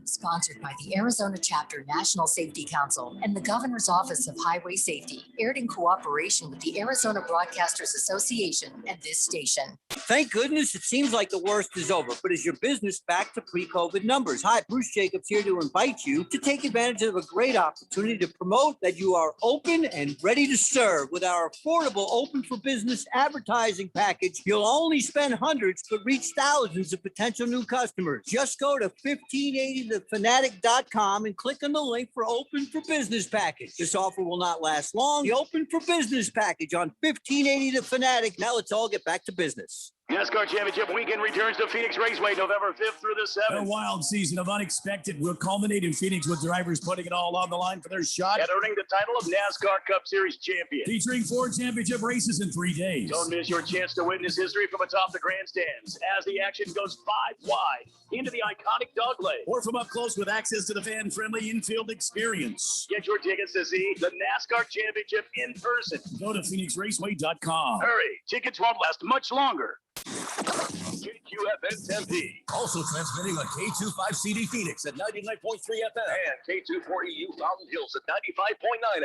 Sponsored by the Arizona Chapter National Safety Council and the Governor's Office of Highway Safety, aired in cooperation with the Arizona Broadcasters Association and this station. Thank goodness it seems like the worst is over, but is your business back to pre-COVID numbers? Hi, Bruce Jacobs here to invite you to take advantage of a great opportunity to promote that you are open and ready to serve. With our affordable Open for Business advertising package, you'll only spend hundreds but reach thousands of potential new customers. Just go to 1580thefanatic.com and click on the link for Open for Business package. This offer will not last long. The Open for Business package on 1580 The Fanatic. Now let's all get back to business. NASCAR Championship weekend returns to Phoenix Raceway November 5th through the 7th. A wild season of unexpected will culminate in Phoenix with drivers putting it all on the line for their shot and earning the title of NASCAR Cup Series champion. Featuring 4 championship races in 3 days. Don't miss your chance to witness history from atop the grandstands as the action goes 5 wide into the iconic dog leg. Or from up close with access to the fan-friendly infield experience. Get your tickets to see the NASCAR Championship in person. Go to PhoenixRaceway.com. Hurry, tickets won't last much longer. KQFN Tempe. Also transmitting on K25CD Phoenix at 99.3 FM and K240U Fountain Hills at 95.9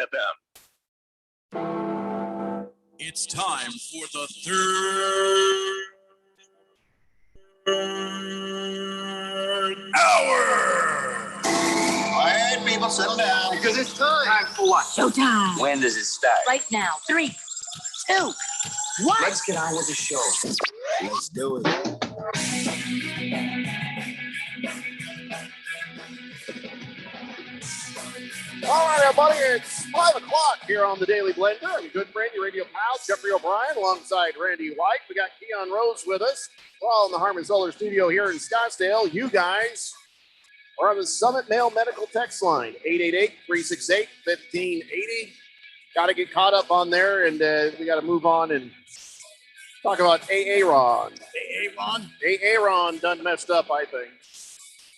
FM. It's time for the third hour. Quiet, people, settle down. Because it's time. Time for what? Showtime. When does it start? Right now. 3, 2, 1. Let's get on with the show. Let's do it. All right, everybody, it's 5 o'clock here on the Daily Blender. I'm good friend, your radio pal, Jeffrey O'Brien, alongside Randy White. We got Keon Rose with us. We're all in the Harmon Solar Studio here in Scottsdale. You guys or on the Summit Mayo Medical text line, 888-368-1580. Got to get caught up on there, and we got to move on and talk about Aaron. Aaron done messed up, I think.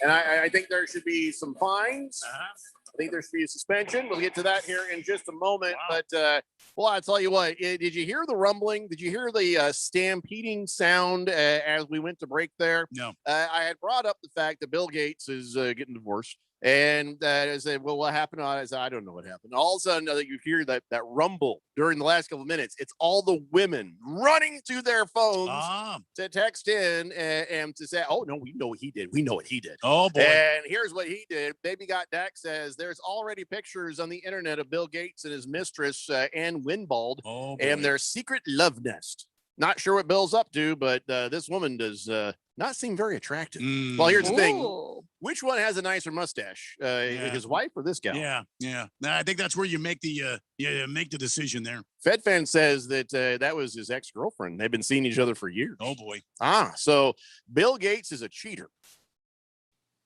And I think there should be some fines. I think there should be a suspension. We'll get to that here in just a moment. Wow. But, well, I'll tell you what. Did you hear the rumbling? Did you hear the stampeding sound as we went to break there? No. I had brought up the fact that Bill Gates is getting divorced. And I said, well, what happened? I said, I don't know what happened. All of a sudden, you hear that rumble during the last couple of minutes. It's all the women running to their phones to text in and to say, oh, no, we know what he did. We know what he did. Oh, boy. And here's what he did. Baby Got Dak says there's already pictures on the internet of Bill Gates and his mistress, Ann Winbald, and their secret love nest. Not sure what Bill's up to, but this woman does not seem very attractive. Well, here's the thing. Which one has a nicer mustache? His wife or this gal? Yeah. I think that's where you make the decision there. FedFan says that that was his ex-girlfriend. They've been seeing each other for years. Oh, boy. So Bill Gates is a cheater.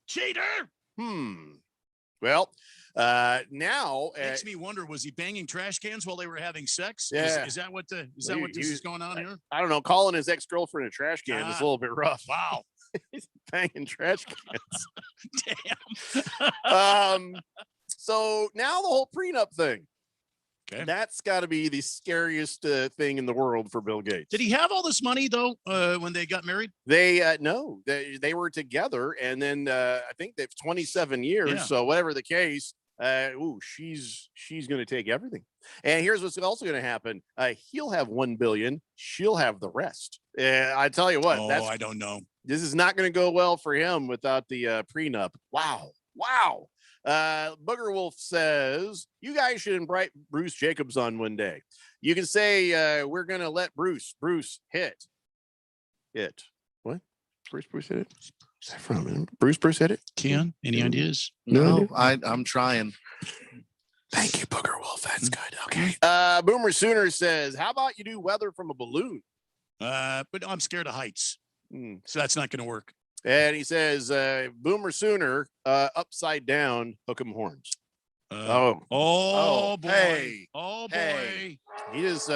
Cheater? Well, now makes me wonder, was he banging trash cans while they were having sex? Yeah. Is that what this is going on here? I don't know. Calling his ex-girlfriend a trash can is a little bit rough. Wow. He's banging trash cans. Damn. So now the whole prenup thing. Okay. That's got to be the scariest thing in the world for Bill Gates. Did he have all this money though when they got married? They no, they were together, and then I think they've 27 years. Yeah. So whatever the case, she's going to take everything. And here's what's also going to happen: he'll have $1 billion, she'll have the rest. I tell you what, I don't know. This is not going to go well for him without the prenup. Wow. Booger Wolf says, you guys should invite Bruce Jacobs on one day. You can say, we're going to let Bruce hit it. What? Bruce hit it? Is that from him? Bruce hit it? Ken, any ideas? No, I'm trying. Thank you, Booger Wolf. That's good. Okay. Boomer Sooner says, how about you do weather from a balloon? But I'm scared of heights. So that's not going to work. And he says, Boomer Sooner, upside down, hook 'em horns. Boy. Hey. Oh, boy. Hey. He just,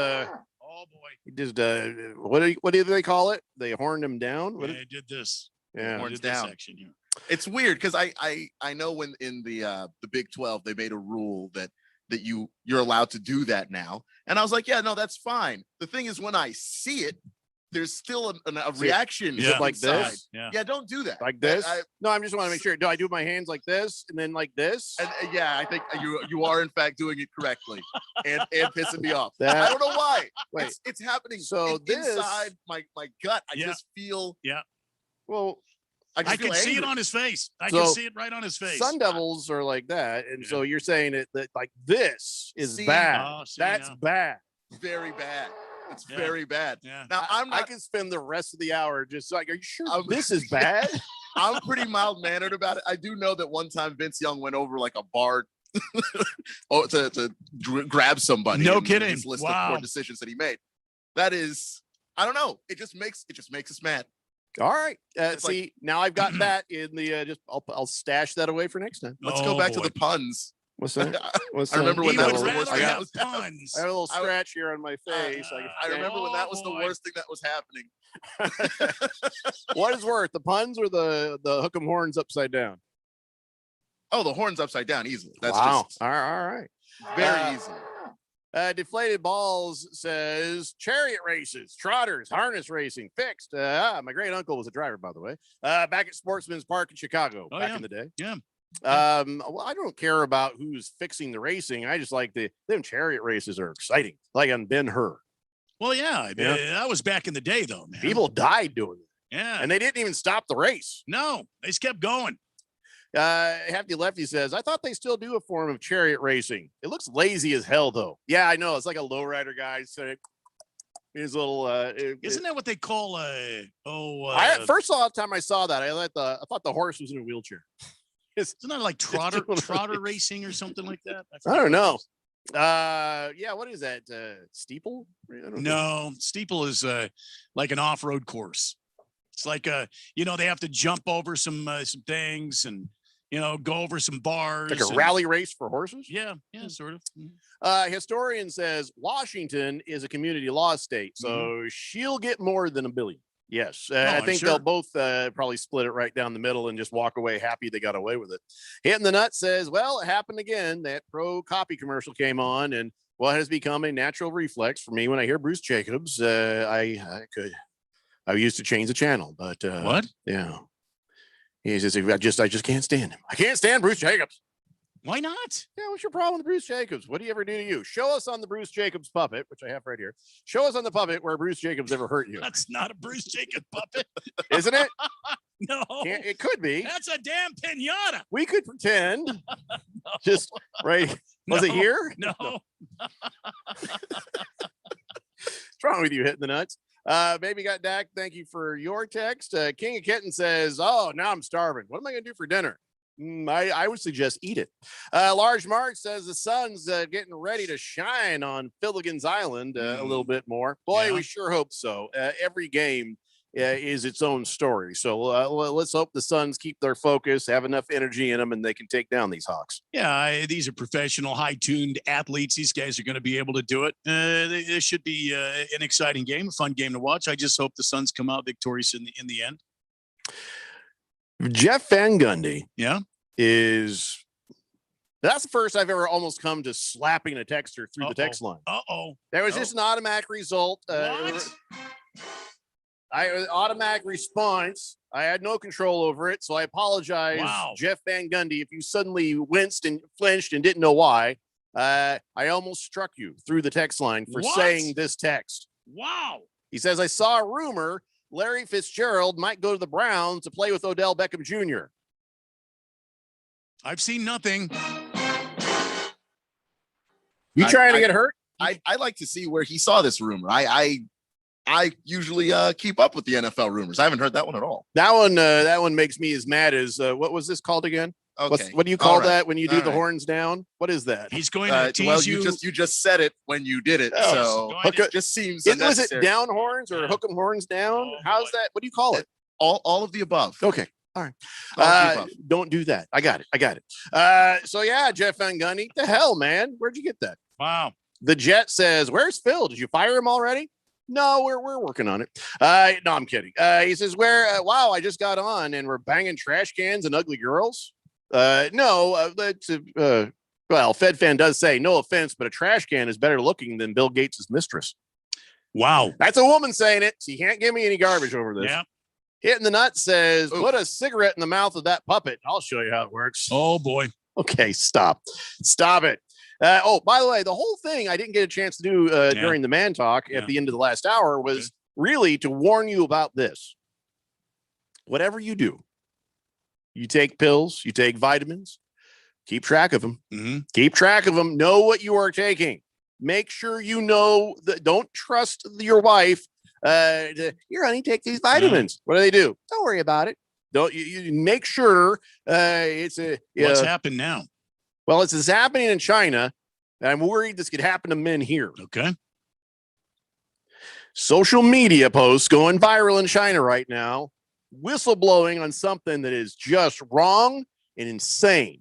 what do they call it? They horned him down? They did this. Yeah. Horns did this down. section here. It's weird because I know when in the Big 12 they made a rule that you're allowed to do that now, and I was like, yeah, no, that's fine. The thing is, when I see it, there's still a reaction. Is it like this? Yeah, don't do that. Like this? No, I just want to make sure. Do I do my hands like this and then like this? And, yeah, I think you are in fact doing it correctly and pissing me off. That- I don't know why. Wait. It's happening. So this- inside my gut, I just feel. Yeah. Well, I can see it on his face. I So, can see it right on his face. Sun Devils are like that, and so you're saying that like this is See? bad. Oh, see, That's now. bad. Very bad. It's Yeah. very bad. Yeah. Now I can spend the rest of the hour just like, are you sure this is bad? I'm pretty mild mannered about it. I do know that one time Vince Young went over like a bar to grab somebody. No and kidding. his list of Wow. poor decisions that he made. That is, I don't know. It just makes us mad. All right. It's See, now I've got that in the I'll stash that away for next time. Let's go back to the puns. What's that? I remember when He that would was the rather worst thing. have That was, puns. I have a little scratch here on my face. I remember when that was the boy. worst thing that was happening. What is worse, the puns or the hook 'em horns upside down? Oh, the horns upside down easily. That's wow. just All right. very easy. Deflated Balls says chariot races, trotters, harness racing, fixed. My great uncle was a driver, by the way. Back at Sportsman's Park in Chicago back in the day. Yeah. Well, I don't care about who's fixing the racing. I just like them chariot races are exciting, like on Ben-Hur. Well, yeah. That was back in the day, though, man. People died doing it. Yeah. And they didn't even stop the race. No, they just kept going. Hefty Lefty says, I thought they still do a form of chariot racing. It looks lazy as hell, though. Yeah, I know. It's like a lowrider guy. So his little. Isn't that what they call first time I saw that, I thought the horse was in a wheelchair. Isn't that like trotter racing or something like that? I don't know. Yeah, what is that? Steeple? I don't know. No, steeple is like an off-road course. It's like they have to jump over some things, and go over some bars. Like a rally race for horses? Yeah, sort of. Historian says Washington is a community law state, so she'll get more than $1 billion. Yes, I think they'll both probably split it right down the middle and just walk away happy they got away with it. Hitting the Nut says, well, it happened again. That pro copy commercial came on, and what has become a natural reflex for me when I hear Bruce Jacobs, I used to change the channel, but what? Yeah. He says, I just can't stand him. I can't stand Bruce Jacobs. Why not? Yeah, what's your problem with Bruce Jacobs? What do you ever do to you? Show us on the Bruce Jacobs puppet, which I have right here. Show us on the puppet where Bruce Jacobs ever hurt you. That's not a Bruce Jacobs puppet. Isn't it? No. It could be. That's a damn pinata. We could pretend. Just right. Was it here? No. What's wrong with you, Hitting the Nuts? Baby Got Dak, thank you for your text. King of Kitten says, oh, now I'm starving. What am I going to do for dinner? I would suggest eat it. Large Mark says the sun's getting ready to shine on Filligan's Island a little bit more. Boy, we sure hope so. Every game is its own story. So let's hope the Suns keep their focus, have enough energy in them, and they can take down these Hawks. Yeah, these are professional, high-tuned athletes. These guys are going to be able to do it. It should be an exciting game, a fun game to watch. I just hope the Suns come out victorious in the end. Jeff Van Gundy, is that's the first I've ever almost come to slapping a texter through the text line. That was just an automatic result. Automatic response. I had no control over it, so I apologize, Jeff Van Gundy, if you suddenly winced and flinched and didn't know why. I almost struck you through the text line for saying this text. Wow. He says, I saw a rumor Larry Fitzgerald might go to the Browns to play with Odell Beckham Jr. I've seen nothing. You trying to get hurt? I like to see where he saw this rumor. I usually keep up with the NFL rumors. I haven't heard that one at all. That one makes me as mad as what was this called again? Okay. What do you call that when you do the horns down? What is that? He's going to tease well, you. You just said it when you did it, so it just seems. Was it down horns or hook 'em horns down? How's that? What do you call it? All of the above. Okay. All right. Don't do that. I got it. So yeah, Jeff Van Gundy. The hell, man. Where'd you get that? Wow. The Jet says, where's Phil? Did you fire him already? No, we're working on it. No, I'm kidding. He says, wow, I just got on and we're banging trash cans and ugly girls. No, well, FedFan does say, no offense, but a trash can is better looking than Bill Gates' mistress. Wow. That's a woman saying it. So you can't give me any garbage over this. Yeah. Hitting the Nut says, put a cigarette in the mouth of that puppet. I'll show you how it works. Oh, boy. Okay, stop it. By the way, the whole thing I didn't get a chance to do during the Man Talk at the end of the last hour was really to warn you about this. Whatever you do, you take pills, you take vitamins, keep track of them. Mm-hmm. Keep track of them. Know what you are taking. Make sure you know that. Don't trust your wife. Here, honey, take these vitamins. What do? Don't worry about it. Don't you make sure it's a. What's happened now? Well, it's happening in China, and I'm worried this could happen to men here. Okay. Social media posts going viral in China right now, whistleblowing on something that is just wrong and insane.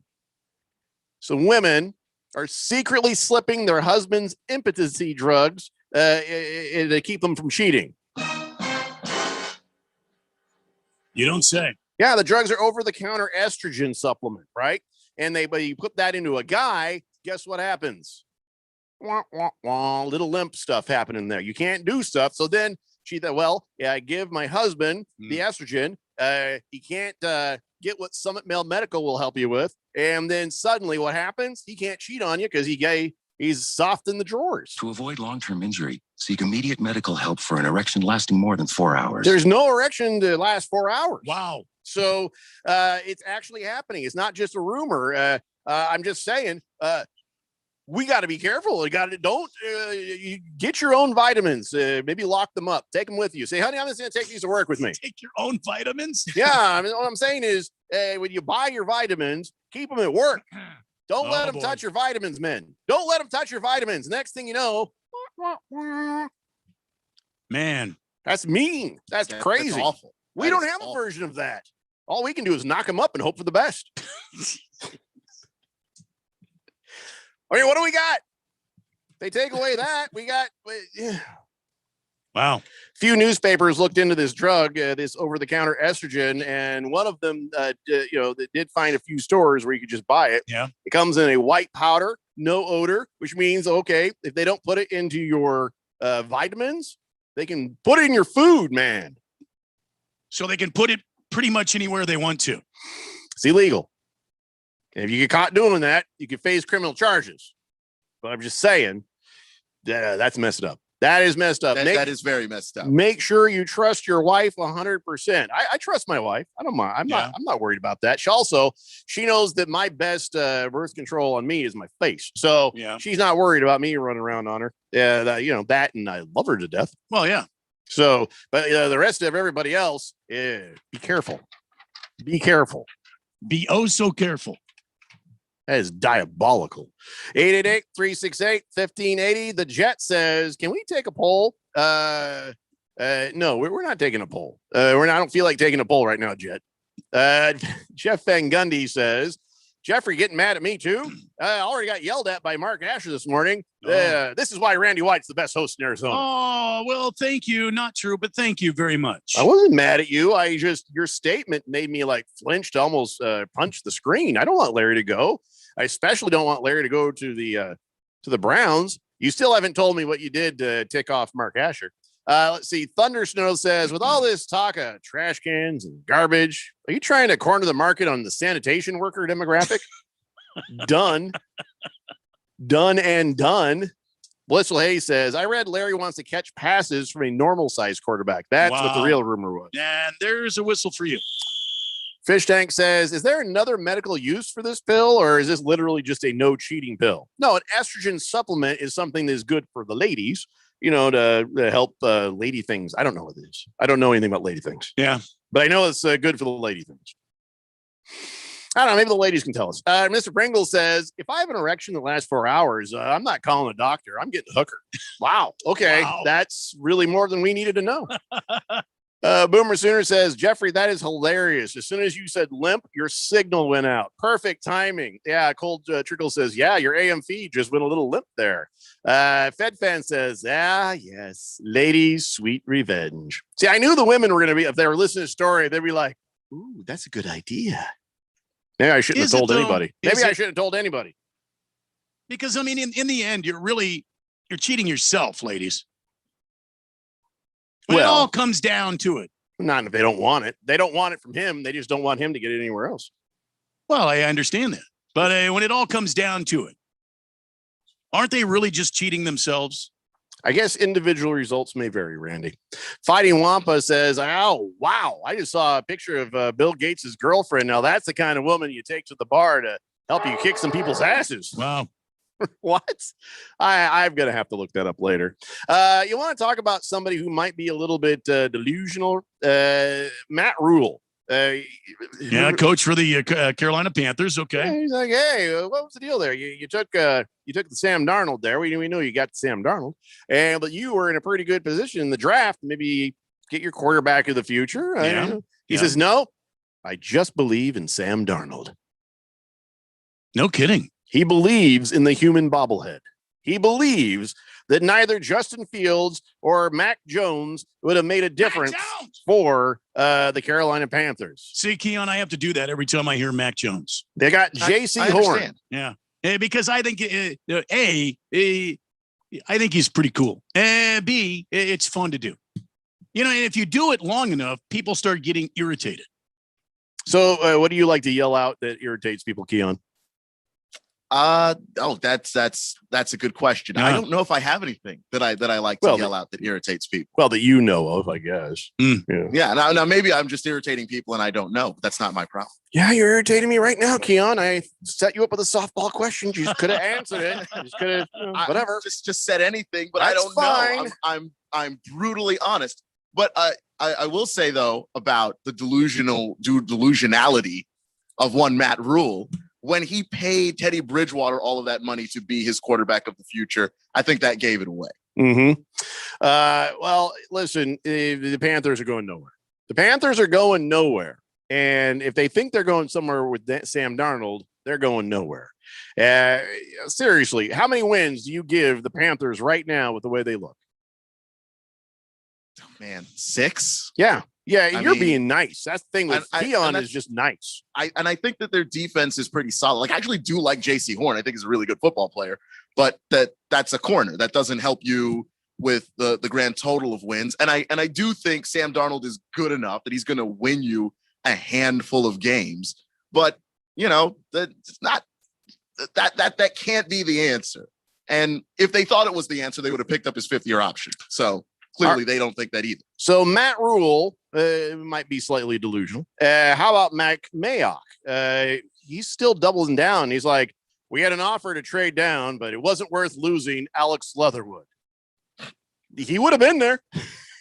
Some women are secretly slipping their husbands' impotency drugs to keep them from cheating. You don't say. Yeah, the drugs are over-the-counter estrogen supplement, right? And you put that into a guy, guess what happens? Wah, wah, wah, little limp stuff happening there. You can't do stuff. So then she thought, well, I give my husband the estrogen. He can't get what Summit Male Medical will help you with. And then suddenly what happens? He can't cheat on you because he's soft in the drawers. To avoid long-term injury, seek immediate medical help for an erection lasting more than 4 hours. There's no erection to last 4 hours. Wow. So it's actually happening. It's not just a rumor. I'm just saying, we got to be careful. You get your own vitamins. Maybe lock them up. Take them with you. Say, honey, I'm just going to take these to work with me. Take your own vitamins? Yeah. I mean, what I'm saying is when you buy your vitamins, keep them at work. Don't let them touch your vitamins, men. Don't let them touch your vitamins. Next thing you know, man, that's mean. That's crazy. That's awful. We don't have a version of that. All we can do is knock them up and hope for the best. I mean, what do we got? They take away that. We got. Yeah. Wow. Few newspapers looked into this drug, this over-the-counter estrogen, and one of them, they did find a few stores where you could just buy it. Yeah. It comes in a white powder, no odor, which means, okay, if they don't put it into your vitamins, they can put it in your food, man. So they can put it pretty much anywhere they want to. It's illegal. And if you get caught doing that, you can face criminal charges. But I'm just saying, that's messed up. That is messed up. That is very messed up. Make sure you trust your wife 100%. I trust my wife. I don't mind. I'm not worried about that. She knows that my best birth control on me is my face. So she's not worried about me running around on her. Yeah, that, and I love her to death. Well, yeah. So, but the rest of everybody else, be careful. Be careful. Be oh so careful. That is diabolical. 888-368-1580. The Jet says, can we take a poll? No, we're not taking a poll. I don't feel like taking a poll right now, Jet. Jeff Van Gundy says, Jeffrey getting mad at me too. I already got yelled at by Mark Asher this morning. This is why Randy White's the best host in Arizona. Oh, well, thank you. Not true, but thank you very much. I wasn't mad at you. Your statement made me like flinch to almost punch the screen. I don't want Larry to go. I especially don't want Larry to go to the Browns. You still haven't told me what you did to tick off Mark Asher. Let's see. Thunder Snow says, with all this talk of trash cans and garbage, are you trying to corner the market on the sanitation worker demographic? Done and done. Blissful Hayes says, I read Larry wants to catch passes from a normal sized quarterback. That's what the real rumor was. And there's a whistle for you. Fish Tank says, is there another medical use for this pill, or is this literally just a no cheating pill? No, an estrogen supplement is something that is good for the ladies, to help lady things. I don't know what it is. I don't know anything about lady things. Yeah. But I know it's good for the lady things. I don't know. Maybe the ladies can tell us. Mr. Pringle says, if I have an erection that lasts 4 hours, I'm not calling a doctor. I'm getting a hooker. Wow. Okay. Wow. That's really more than we needed to know. Boomer Sooner says, Jeffrey, that is hilarious. As soon as you said limp, your signal went out. Perfect timing. Yeah, Cold Trickle says, yeah, your AM feed just went a little limp there. Fed Fan says, yes, ladies, sweet revenge. See, I knew the women were going to be, if they were listening to the story, they'd be like, ooh, that's a good idea. Maybe I shouldn't have told anybody. Maybe I shouldn't have told anybody. Because, I mean, in the end, you're cheating yourself, ladies. Well, it all comes down to it. Not if they don't want it. They don't want it from him. They just don't want him to get it anywhere else. Well, I understand that. But when it all comes down to it, aren't they really just cheating themselves? I guess individual results may vary, Randy. Fighting Wampa says, oh, wow. I just saw a picture of Bill Gates' girlfriend. Now, that's the kind of woman you take to the bar to help you kick some people's asses. Wow. What? I'm going to have to look that up later. You want to talk about somebody who might be a little bit delusional? Matt Rule. Coach for the Carolina Panthers. Okay. Yeah, he's like, hey, what was the deal there? You took the Sam Darnold there. We know you got Sam Darnold, but you were in a pretty good position in the draft. Maybe get your quarterback of the future. He says, no, I just believe in Sam Darnold. No kidding. He believes in the human bobblehead. He believes that neither Justin Fields or Mac Jones would have made a difference for the Carolina Panthers. See, Keon, I have to do that every time I hear Mac Jones. They got J.C. Horn. Yeah. Because I think, I think he's pretty cool. B, it's fun to do. And if you do it long enough, people start getting irritated. So what do you like to yell out that irritates people, Keon? That's a good question. I don't know if I have anything that I like to yell out that irritates people. Well, that you know of, I guess. Yeah. Now maybe I'm just irritating people and I don't know. But that's not my problem. Yeah, you're irritating me right now, Keon. I set you up with a softball question. You just could have answered it. Just could have, whatever. Just said anything, but that's I don't know. I'm brutally honest. But I will say though about the delusionality of one Matt Rule. When he paid Teddy Bridgewater all of that money to be his quarterback of the future, I think that gave it away. Mm-hmm. Well, listen, the Panthers are going nowhere. The Panthers are going nowhere. And if they think they're going somewhere with Sam Darnold, they're going nowhere. Seriously, how many wins do you give the Panthers right now with the way they look? Oh, man, 6? Yeah. You're being nice. That's the thing with Keon is just nice. I think that their defense is pretty solid. Like, I actually do like J.C. Horn. I think he's a really good football player, but that's a corner. That doesn't help you with the grand total of wins. And I do think Sam Darnold is good enough that he's going to win you a handful of games. But, that's not that can't be the answer. And if they thought it was the answer, they would have picked up his 5th-year option. So clearly they don't think that either. So Matt Rule might be slightly delusional. How about Mike Mayock? He's still doubling down. He's like, we had an offer to trade down, but it wasn't worth losing Alex Leatherwood. He would have been there.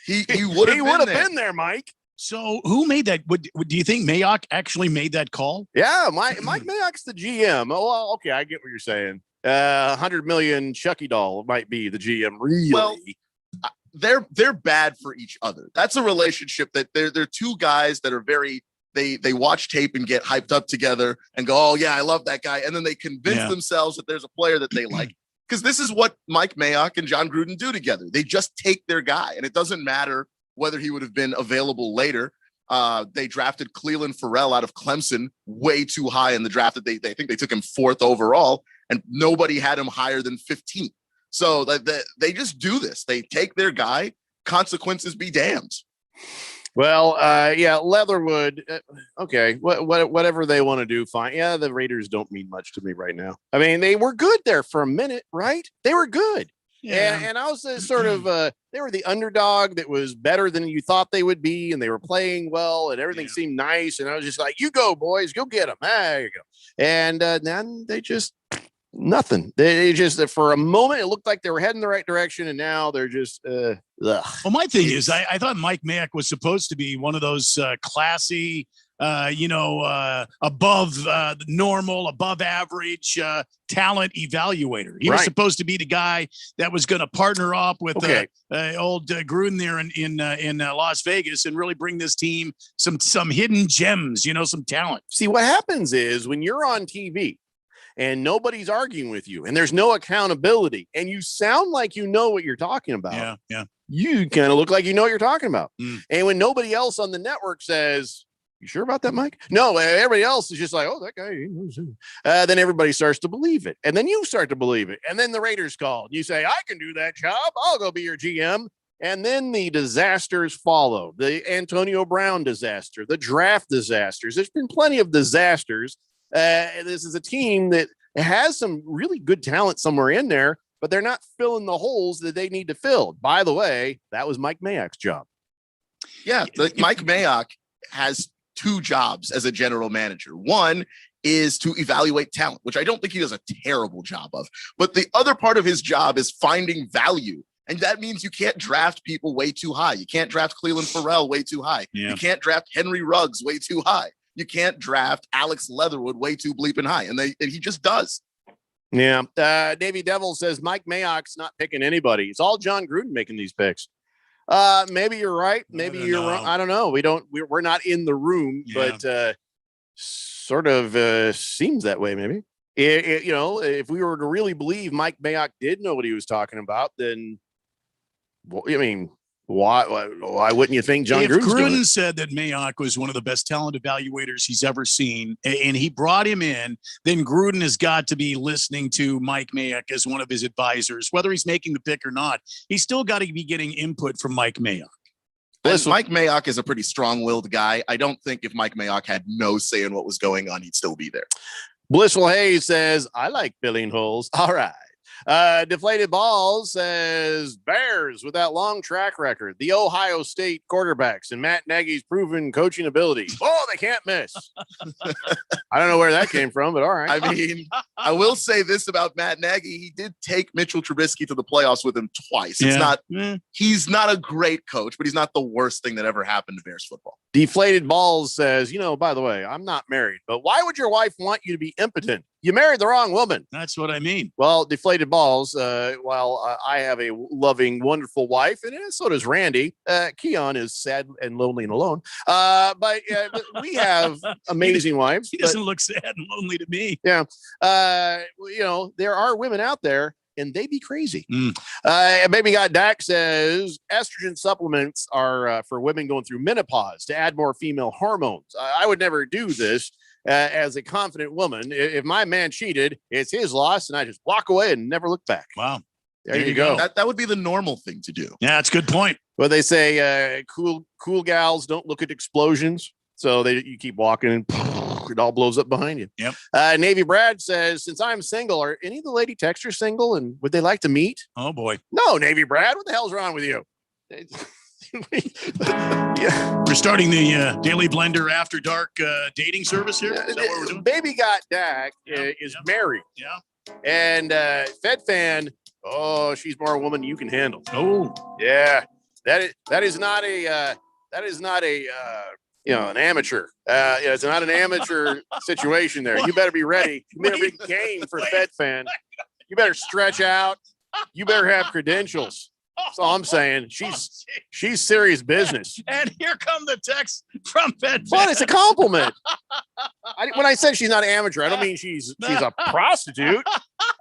He would have been there, Mike. So who made that? Do you think Mayock actually made that call? Yeah, Mike Mayock's the GM. Oh, well, okay, I get what you're saying. 100 million Chucky doll might be the GM. Really? Well, they're bad for each other. That's a relationship that they're two guys that are very they watch tape and get hyped up together and go, oh yeah, I love that guy, and then they convince themselves that there's a player that they like. Because this is what Mike Mayock and John Gruden do together. They just take their guy, and it doesn't matter whether he would have been available later. They drafted Cleveland Farrell out of Clemson way too high in the draft. That they think they took him 4th overall, and nobody had him higher than 15th. So they just do this. They take their guy. Consequences be damned. Well, Leatherwood. Okay, whatever they want to do, fine. Yeah, the Raiders don't mean much to me right now. I mean, they were good there for a minute, right? They were good. Yeah. And I was sort of, they were the underdog that was better than you thought they would be, and they were playing well, and everything seemed nice. And I was just like, you go, boys, go get them. There you go. And then they just, nothing. They just, for a moment, it looked like they were heading the right direction, and now they're just, ugh. Well, my thing is, I thought Mike Mayock was supposed to be one of those classy, above normal, above average talent evaluator. He was supposed to be the guy that was going to partner up with old Gruden there in Las Vegas and really bring this team some hidden gems, some talent. See, what happens is when you're on TV and nobody's arguing with you and there's no accountability and you sound like you know what you're talking about. Yeah. You kind of look like you know what you're talking about. And when nobody else on the network says, you sure about that, Mike? No, everybody else is just like, oh, that guy. Then everybody starts to believe it. And then you start to believe it. And then the Raiders call. You say, I can do that job. I'll go be your GM. And then the disasters follow. The Antonio Brown disaster, the draft disasters. There's been plenty of disasters. This is a team that has some really good talent somewhere in there, but they're not filling the holes that they need to fill. By the way, that was Mike Mayock's job. Yeah, Mike Mayock has 2 jobs as a general manager. One is to evaluate talent, which I don't think he does a terrible job of. But the other part of his job is finding value. And that means you can't draft people way too high. You can't draft Cleveland Farrell way too high. Yeah. You can't draft Henry Ruggs way too high. You can't draft Alex Leatherwood way too bleeping high. And he just does. Yeah. Davey Devil says Mike Mayock's not picking anybody. It's all John Gruden making these picks. Maybe you're right. Maybe you're wrong. I don't know. We're not in the room, but sort of seems that way. Maybe if we were to really believe Mike Mayock did know what he was talking about, then why wouldn't you think John Gruden said that Mayock was one of the best talent evaluators he's ever seen, and he brought him in, then Gruden has got to be listening to Mike Mayock as one of his advisors, whether he's making the pick or not. He's still got to be getting input from Mike Mayock. Listen, Mike Mayock is a pretty strong-willed guy. I don't think if Mike Mayock had no say in what was going on, he'd still be there. Blissful Hayes says, I like filling holes. All right. Deflated Balls says Bears with that long track record, the Ohio State quarterbacks and Matt Nagy's proven coaching ability. Oh, they can't miss. I don't know where that came from, but all right. I mean, I will say this about Matt Nagy. He did take Mitchell Trubisky to the playoffs with him twice. He's not a great coach, but he's not the worst thing that ever happened to Bears football. Deflated Balls says, by the way, I'm not married, but why would your wife want you to be impotent? You married the wrong woman. That's what I mean. Well, deflated balls. While I have a loving, wonderful wife, and so does Randy. Keon is sad and lonely and alone. But we have amazing wives. He doesn't look sad and lonely to me. Yeah. There are women out there, and they be crazy. Baby Got Dak says estrogen supplements are for women going through menopause to add more female hormones. I would never do this. As a confident woman, if my man cheated, it's his loss, and I just walk away and never look back. Wow. There you go. That would be the normal thing to do. Yeah, that's a good point. Well, they say cool gals don't look at explosions, so you keep walking and it all blows up behind you. Yep. Navy Brad says, since I'm single, are any of the lady texters single, and would they like to meet? Oh boy. No, Navy Brad, what the hell's wrong with you? Yeah. We're starting the Daily Blender After Dark dating service here. Is that what we're doing? Baby Got Dak is married. Yeah. And Fed Fan, she's more a woman than you can handle. Oh. Yeah. That is not an amateur. It's not an amateur situation there. You better be ready. You better be game for Fed Fan. You better stretch out. You better have credentials. That's all I'm saying. She's serious business. And here come the text from Fed. But it's a compliment. When I said she's not an amateur, I don't mean she's a prostitute.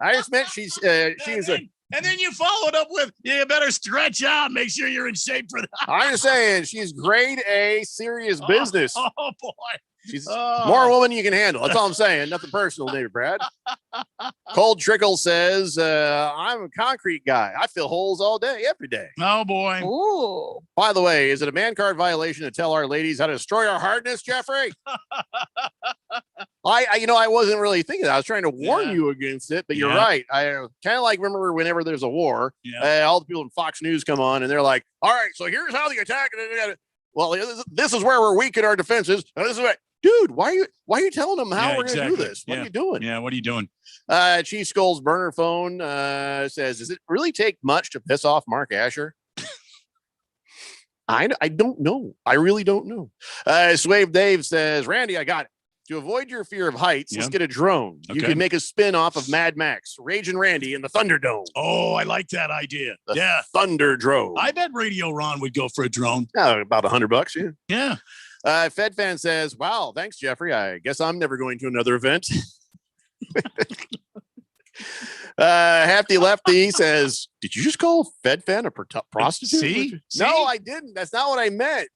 I just meant she's a. And then you followed up with, you better stretch out, make sure you're in shape for that. I'm just saying she's grade A serious business. Oh boy. She's more woman you can handle. That's all I'm saying. Nothing personal, David Brad. Cold Trickle says, I'm a concrete guy. I fill holes all day, every day. Oh boy. Ooh. By the way, is it a man card violation to tell our ladies how to destroy our hardness, Jeffrey? I wasn't really thinking that. I was trying to warn you against it, but you're right. I kind of like remember whenever there's a war, all the people in Fox News come on and they're like, all right, so here's how the attack. Well, this is where we're weak in our defenses. And this is what. Dude, why are you telling them how we're going to do this? What are you doing? Yeah, what are you doing? Chief Skull's burner phone says, does it really take much to piss off Mark Asher? I don't know. I really don't know. Swave Dave says, Randy, I got it. To avoid your fear of heights, let's get a drone. Okay. You can make a spin-off of Mad Max, Raging Randy in the Thunderdome. Oh, I like that idea. The Thunder Drone. I bet Radio Ron would go for a drone. About $100, Yeah. Fed Fan says, wow, thanks, Jeffrey. I guess I'm never going to another event. Hefty Lefty says, did you just call Fed Fan a prostitute? See? No, I didn't. That's not what I meant.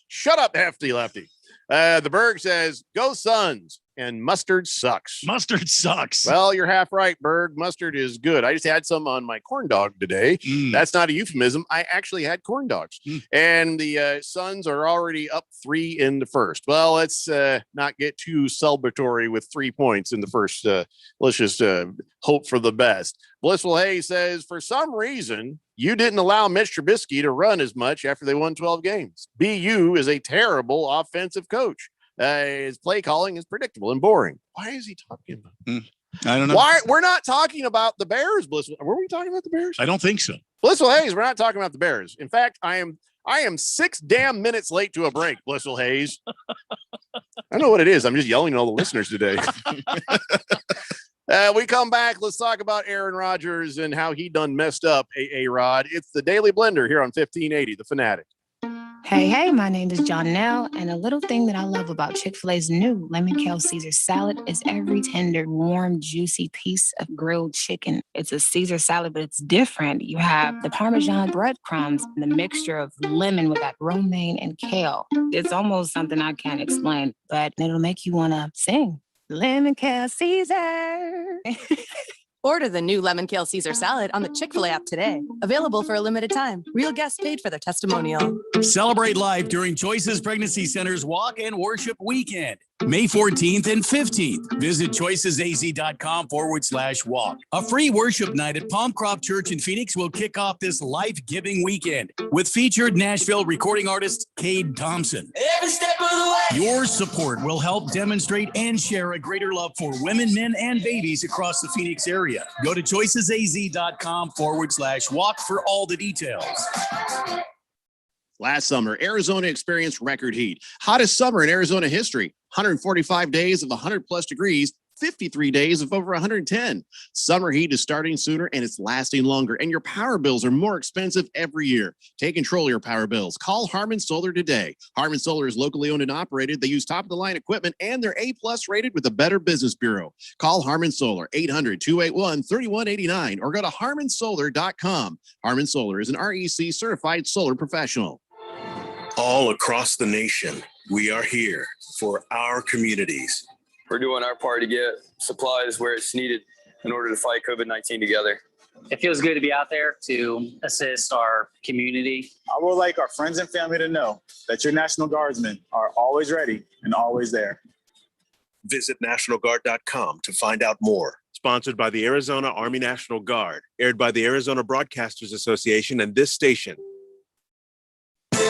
Shut up, Hefty Lefty. The Berg says, go Suns. And mustard sucks. Mustard sucks. Well, you're half right, Berg. Mustard is good. I just had some on my corn dog today. That's not a euphemism. I actually had corn dogs. And the Suns are already up 3 in the first. Well, let's not get too celebratory with 3 points in the first. Let's just hope for the best. Blissful Hayes says, for some reason, you didn't allow Mitch Trubisky to run as much after they won 12 games. BU is a terrible offensive coach. His play calling is predictable and boring. Why is he talking about? I don't know. Why we're not talking about the Bears, Blissful? Were we talking about the Bears? I don't think so. Blissful Hayes, we're not talking about the Bears. In fact, I am 6 damn minutes late to a break, Blissful Hayes. I don't know what it is. I'm just yelling at all the listeners today. We come back. Let's talk about Aaron Rodgers and how he done messed up A-Rod. It's the Daily Blender here on 1580, The Fanatic. Hey, my name is Jonelle, and a little thing that I love about Chick-fil-A's new lemon kale Caesar salad is every tender, warm, juicy piece of grilled chicken. It's a Caesar salad, but it's different. You have the Parmesan breadcrumbs and the mixture of lemon with that romaine and kale. It's almost something I can't explain, but it'll make you want to sing. Lemon kale Caesar. Order the new Lemon Kale Caesar salad on the Chick-fil-A app today. Available for a limited time. Real guests paid for their testimonial. Celebrate life during Choices Pregnancy Center's Walk and Worship Weekend, May 14th and 15th. Visit choicesaz.com/walk. A free worship night at Palm Crop Church in Phoenix will kick off this life-giving weekend with featured Nashville recording artist Cade Thompson. Every step of the way. Your support will help demonstrate and share a greater love for women, men, and babies across the Phoenix area. Go to choicesaz.com/walk for all the details. Last summer, Arizona experienced record heat. Hottest summer in Arizona history. 145 days of 100 plus degrees, 53 days of over 110. Summer heat is starting sooner and it's lasting longer, and your power bills are more expensive every year. Take control of your power bills. Call Harmon Solar today. Harmon Solar is locally owned and operated. They use top-of-the-line equipment, and they're A-plus rated with the Better Business Bureau. Call Harmon Solar, 800-281-3189, or go to harmonsolar.com. Harmon Solar is an REC certified solar professional. All across the nation, we are here for our communities. We're doing our part to get supplies where it's needed in order to fight COVID-19 together. It feels good to be out there to assist our community. I would like our friends and family to know that your National Guardsmen are always ready and always there. Visit NationalGuard.com to find out more. Sponsored by the Arizona Army National Guard. Aired by the Arizona Broadcasters Association and this station.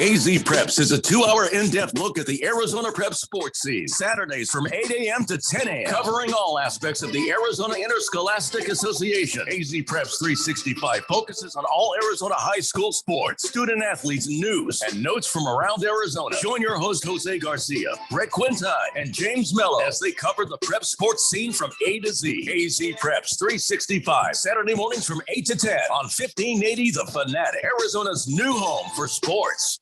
AZ Preps is a 2-hour in-depth look at the Arizona Prep sports scene. Saturdays from 8 a.m. to 10 a.m. Covering all aspects of the Arizona Interscholastic Association. AZ Preps 365 focuses on all Arizona high school sports, student athletes, news, and notes from around Arizona. Join your host, Jose Garcia, Brett Quintai, and James Mello as they cover the prep sports scene from A to Z. AZ Preps 365, Saturday mornings from 8 to 10 on 1580 The Fanatic, Arizona's new home for sports.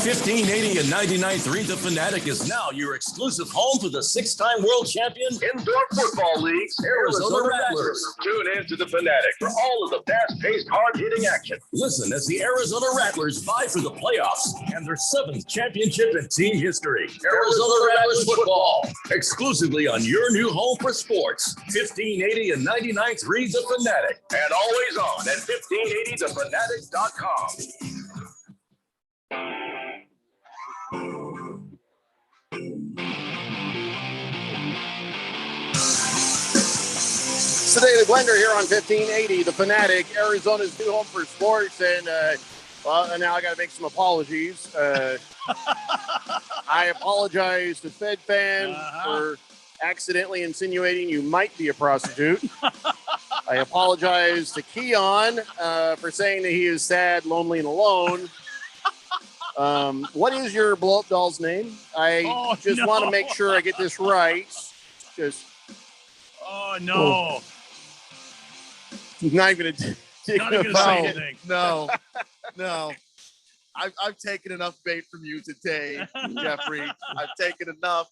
1580 and 99.3 The Fanatic is now your exclusive home for the 6-time world champion Indoor Football League's Arizona Rattlers. Tune in to The Fanatic for all of the fast-paced, hard-hitting action. Listen as the Arizona Rattlers vie for the playoffs and their 7th championship in team history. Arizona Rattlers football, exclusively on your new home for sports. 1580 and 99.3 The Fanatic, and always on at 1580thefanatic.com. It's the Daily Blender here on 1580, The Fanatic, Arizona's new home for sports. And now I got to make some apologies. I apologize to FedFan for accidentally insinuating you might be a prostitute. I apologize to Keon for saying that he is sad, lonely, and alone. What is your blow-up doll's name? I want to make sure I get this right. Oh, no. Not even going to say anything. No. I've taken enough bait from you today, Jeffrey. I've taken enough.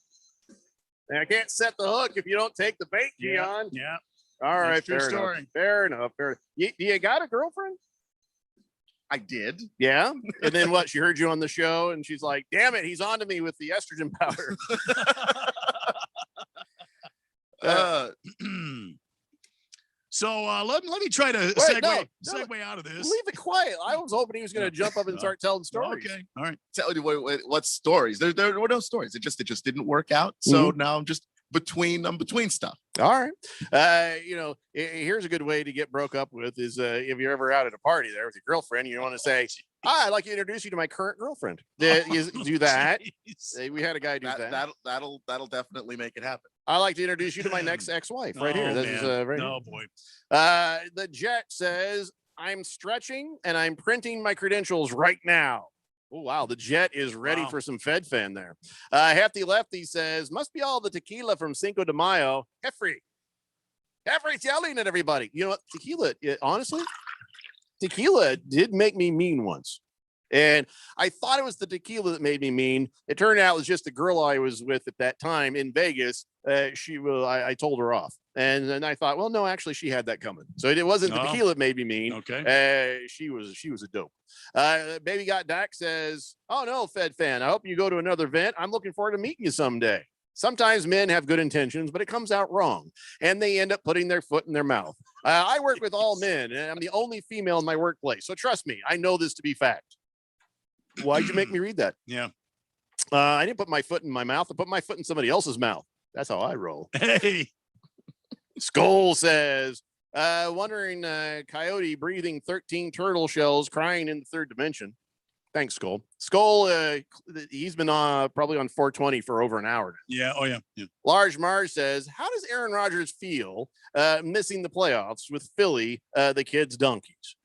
And I can't set the hook if you don't take the bait, Keon. Yeah. All right, True story. Fair enough. You got a girlfriend? I did. Yeah. And then what? She heard you on the show and she's like, damn it, he's on to me with the estrogen powder. So let me try to segue out of this. Leave it quiet. I was hoping he was going to jump up and start telling stories. Okay. All right. Tell you what stories. There were no stories. It just didn't work out. So now I'm just between stuff. All right. Here's a good way to get broke up with is if you're ever out at a party there with your girlfriend, you want to say, hi, I'd like to introduce you to my current girlfriend. You do that. We had a guy do that. That'll definitely make it happen. I'd like to introduce you to my next ex-wife right here. This is right oh boy. The Jet says, I'm stretching and I'm printing my credentials right now. Oh, wow. The Jet is ready for some FedFan there. Hefty Lefty says, must be all the tequila from Cinco de Mayo. Jeffrey's yelling at everybody. You know what? Honestly, tequila did make me mean once. And I thought it was the tequila that made me mean. It turned out it was just the girl I was with at that time in Vegas. I told her off. And then I thought, well, no, actually, she had that coming. So it wasn't the tequila that made me mean. Okay. She was a dope. Baby Got Dak says, oh, no, FedFan, I hope you go to another event. I'm looking forward to meeting you someday. Sometimes men have good intentions, but it comes out wrong. And they end up putting their foot in their mouth. I work with all men, and I'm the only female in my workplace. So trust me, I know this to be fact. Why'd you make me read that? Yeah. I didn't put my foot in my mouth. I put my foot in somebody else's mouth. That's how I roll. Hey. Skull says, wondering coyote breathing 13 turtle shells crying in the third dimension. Thanks, Skull. Skull, he's been probably on 420 for over an hour. Yeah. Oh, yeah. Large Mars says, how does Aaron Rodgers feel missing the playoffs with Philly, the kids' donkeys?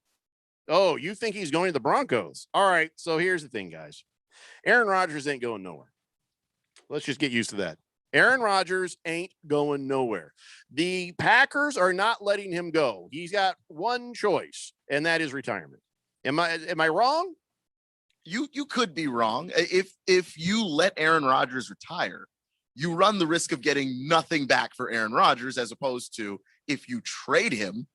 Oh, you think he's going to the Broncos? All right. So here's the thing, guys. Aaron Rodgers ain't going nowhere. Let's just get used to that. Aaron Rodgers ain't going nowhere. The Packers are not letting him go. He's got one choice, and that is retirement. Am I wrong? You could be wrong. If you let Aaron Rodgers retire, you run the risk of getting nothing back for Aaron Rodgers, as opposed to if you trade him,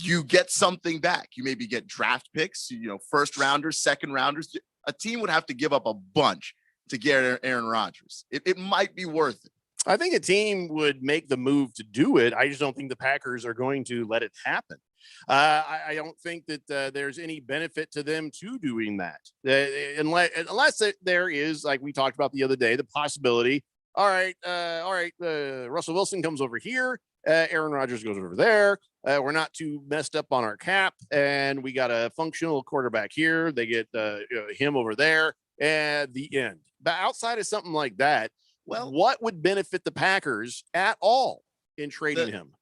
you get something back. You maybe get draft picks, first rounders, second rounders. A team would have to give up a bunch to get Aaron Rodgers. It might be worth it. I think a team would make the move to do it. I just don't think the Packers are going to let it happen. I don't think that there's any benefit to them to doing that, unless there is, like we talked about the other day, the possibility. All right. Russell Wilson comes over here. Aaron Rodgers goes over there. We're not too messed up on our cap, and we got a functional quarterback here. They get him over there at the end. But outside of something like that, well, what would benefit the Packers at all in trading him?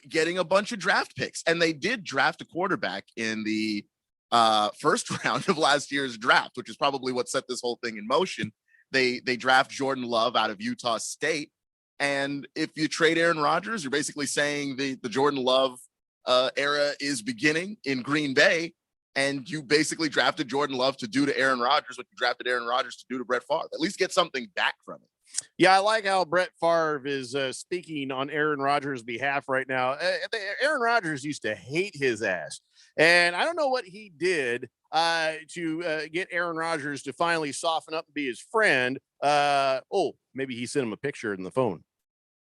Getting a bunch of draft picks. And they did draft a quarterback in the first round of last year's draft, which is probably what set this whole thing in motion. They draft Jordan Love out of Utah State. And if you trade Aaron Rodgers, you're basically saying the Jordan Love era is beginning in Green Bay. And you basically drafted Jordan Love to do to Aaron Rodgers what you drafted Aaron Rodgers to do to Brett Favre. At least get something back from it. Yeah, I like how Brett Favre is speaking on Aaron Rodgers' behalf right now. Aaron Rodgers used to hate his ass. And I don't know what he did to get Aaron Rodgers to finally soften up and be his friend. Maybe he sent him a picture in the phone.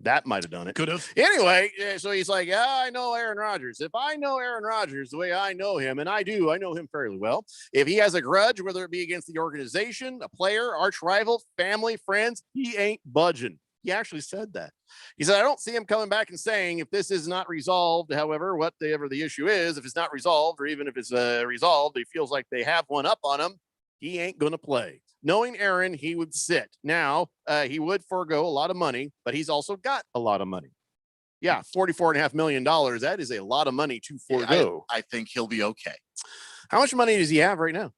That might have done it. Could have. Anyway, so he's like, yeah, I know Aaron Rodgers. If I know Aaron Rodgers the way I know him, and I know him fairly well, if he has a grudge, whether it be against the organization, a player, arch rival, family, friends, he ain't budging. He actually said that. He said, I don't see him coming back and saying, if this is not resolved, however, whatever the issue is, if it's not resolved, or even if it's resolved, he feels like they have one up on him, he ain't going to play. Knowing Aaron, he would sit. Now, he would forego a lot of money, but he's also got a lot of money. Yeah, $44.5 million. That is a lot of money to forego. I think he'll be okay. How much money does he have right now?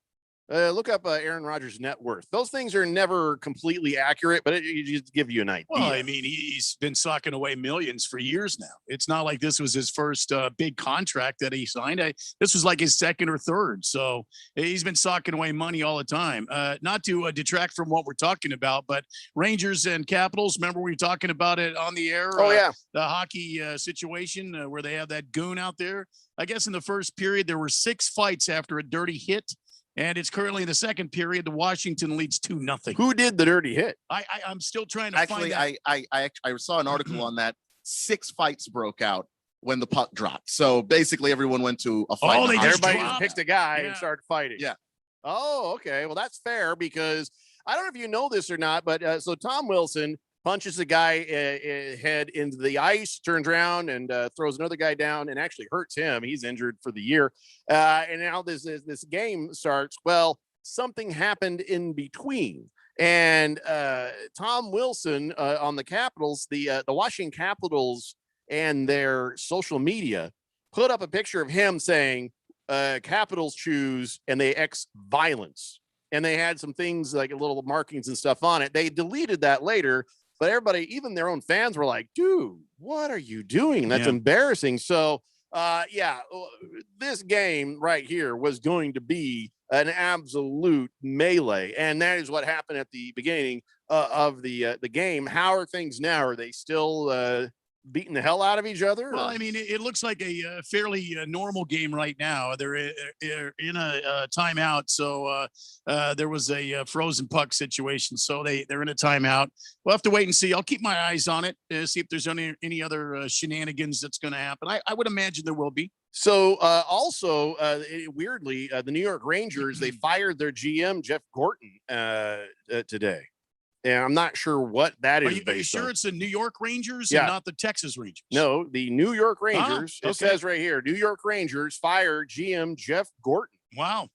Look up Aaron Rodgers' net worth. Those things are never completely accurate, but it just give you an idea. Well, I mean, he's been socking away millions for years now. It's not like this was his first big contract that he signed. This was like his second or third. So he's been socking away money all the time. Not to detract from what we're talking about, but Rangers and Capitals, remember we were talking about it on the air? Oh, yeah. The hockey situation where they have that goon out there. I guess in the first period, there were 6 fights after a dirty hit. And it's currently in the second period. The Washington leads 2-0. Who did the dirty hit? I'm still trying to find that. I saw an article on that. 6 fights broke out when the puck dropped. So basically, everyone went to a fight. Oh, everybody just picked a guy and started fighting. Yeah. Oh, okay. Well, that's fair because I don't know if you know this or not, but so Tom Wilson punches the guy head into the ice, turns around and throws another guy down and actually hurts him. He's injured for the year. And now this game starts. Well, something happened in between. And Tom Wilson on the Capitals, the Washington Capitals and their social media put up a picture of him saying, Capitals choose, and they X violence. And they had some things like little markings and stuff on it. They deleted that later. But everybody, even their own fans were like, dude, what are you doing? That's embarrassing. So, this game right here was going to be an absolute melee. And that is what happened at the beginning of the game. How are things now? Are they still beating the hell out of each other? Well, I mean, it looks like a fairly normal game right now. They're in a timeout. So there was a frozen puck situation. So they're in a timeout. We'll have to wait and see. I'll keep my eyes on it, see if there's any other shenanigans that's going to happen. I would imagine there will be. So weirdly, the New York Rangers, they fired their GM, Jeff Gorton, today. And I'm not sure what that is. Are you sure it's the New York Rangers and not the Texas Rangers? No, the New York Rangers. Okay. It says right here, New York Rangers fired GM Jeff Gorton. Wow.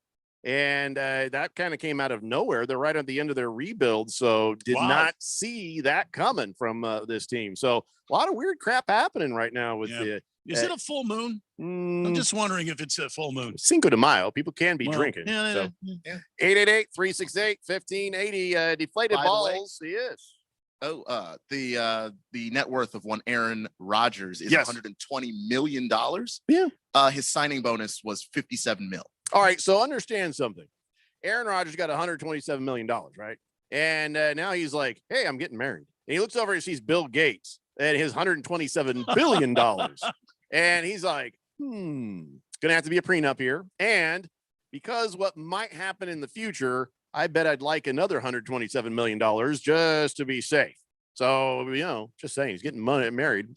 And that kind of came out of nowhere. They're right at the end of their rebuild. So did not see that coming from this team. So a lot of weird crap happening right now with the. Is it a full moon? I'm just wondering if it's a full moon. Cinco de Mayo. People can be drinking. Yeah, so 888-368-1580. Deflated balls. Yes. The net worth of one Aaron Rodgers is Yes. $120 million. Yeah. His signing bonus was $57 million. All right, so understand something. Aaron Rodgers got $127 million, right? And now he's like, hey, I'm getting married. And he looks over and sees Bill Gates and his $127 billion. And he's like, it's going to have to be a prenup here. And because what might happen in the future, I bet I'd like another $127 million just to be safe. So, just saying, he's getting married.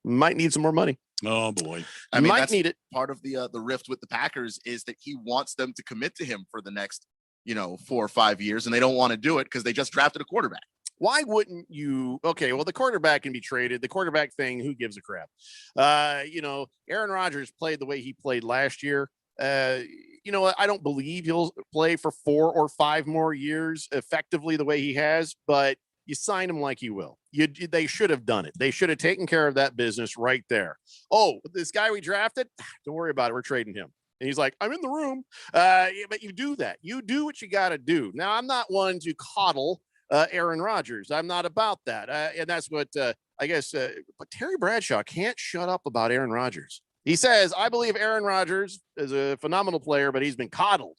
Might need some more money. Oh boy. I mean, might that's need it. Part of the rift with the Packers is that he wants them to commit to him for the next, 4 or 5 years, and they don't want to do it because they just drafted a quarterback. Why wouldn't you? Okay, well, the quarterback can be traded. The quarterback thing, who gives a crap? Aaron Rodgers played the way he played last year. You know what? I don't believe he'll play for 4 or 5 more years effectively the way he has, but you sign him like you will. They should have done it. They should have taken care of that business right there. Oh, this guy we drafted, don't worry about it. We're trading him. And he's like, I'm in the room. But you do that. You do what you got to do. Now, I'm not one to coddle Aaron Rodgers. I'm not about that. And that's what I guess. But Terry Bradshaw can't shut up about Aaron Rodgers. He says, I believe Aaron Rodgers is a phenomenal player, but he's been coddled.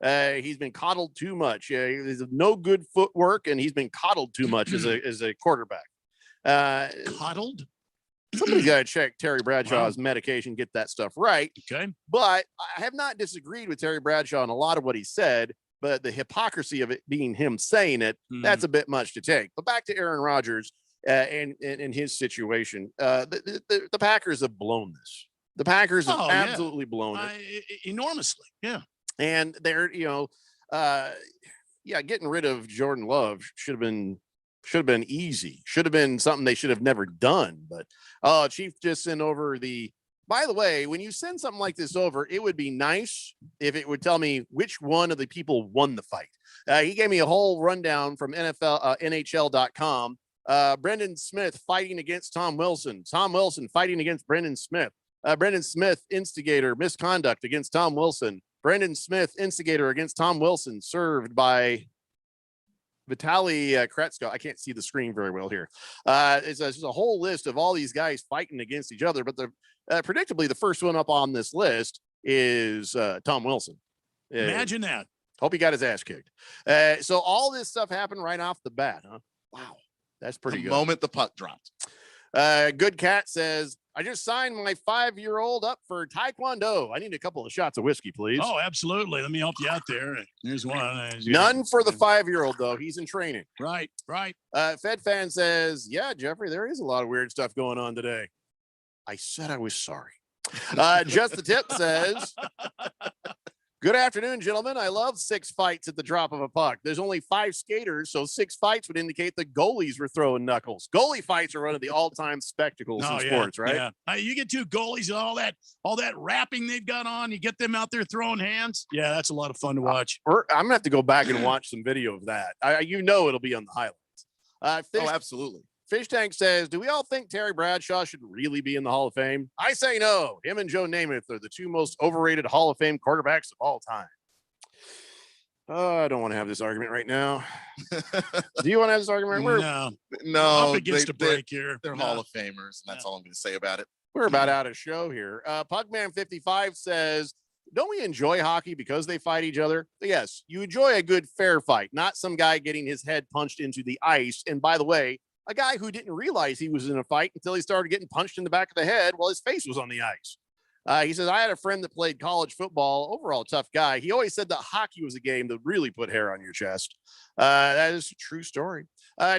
He's been coddled too much. He's no good footwork, and he's been coddled too much as a quarterback. Coddled? Somebody's got to check Terry Bradshaw's medication, get that stuff right. Okay. But I have not disagreed with Terry Bradshaw on a lot of what he said, but the hypocrisy of it being him saying it, that's a bit much to take. But back to Aaron Rodgers and his situation. The Packers have blown this. The Packers have absolutely blown it. Enormously. Yeah. And they're, getting rid of Jordan Love should have been easy. Should have been something they should have never done. But Chief just sent over by the way, when you send something like this over, it would be nice if it would tell me which one of the people won the fight. He gave me a whole rundown from NHL.com. Brendan Smith fighting against Tom Wilson. Tom Wilson fighting against Brendan Smith. Brendan Smith, instigator, misconduct against Tom Wilson. Brendan Smith, instigator against Tom Wilson, served by Vitaly Kretsko. I can't see the screen very well here. It's just a whole list of all these guys fighting against each other. But predictably, the first one up on this list is Tom Wilson. Imagine that. Hope he got his ass kicked. So all this stuff happened right off the bat, huh? Wow. That's pretty good. The moment the puck dropped. Good Cat says, I just signed my 5-year-old up for Taekwondo. I need a couple of shots of whiskey, please. Oh, absolutely. Let me help you out there. Here's one. None for the 5-year-old, though. He's in training. Right. Fed Fan says, yeah, Jeffrey, there is a lot of weird stuff going on today. I said I was sorry. Just the Tip says, good afternoon, gentlemen. I love 6 fights at the drop of a puck. There's only 5 skaters, so 6 fights would indicate the goalies were throwing knuckles. Goalie fights are one of the all-time spectacles in sports, right? Yeah. You get 2 goalies and all that wrapping they've got on. You get them out there throwing hands. Yeah, that's a lot of fun to watch. I'm gonna have to go back and watch some video of that. It'll be on the highlights. Absolutely. Fish Tank says, do we all think Terry Bradshaw should really be in the Hall of Fame? I say no. Him and Joe Namath are the 2 most overrated Hall of Fame quarterbacks of all time. I don't want to have this argument right now. Do you want to have this argument? No. Up against a break here. They're Hall of Famers, and that's all I'm going to say about it. We're about out of show here. Pugman55 says, don't we enjoy hockey because they fight each other? Yes, you enjoy a good fair fight, not some guy getting his head punched into the ice. And by the way, a guy who didn't realize he was in a fight until he started getting punched in the back of the head while his face was on the ice. He says, I had a friend that played college football, overall tough guy. He always said that hockey was a game that really put hair on your chest. That is a true story.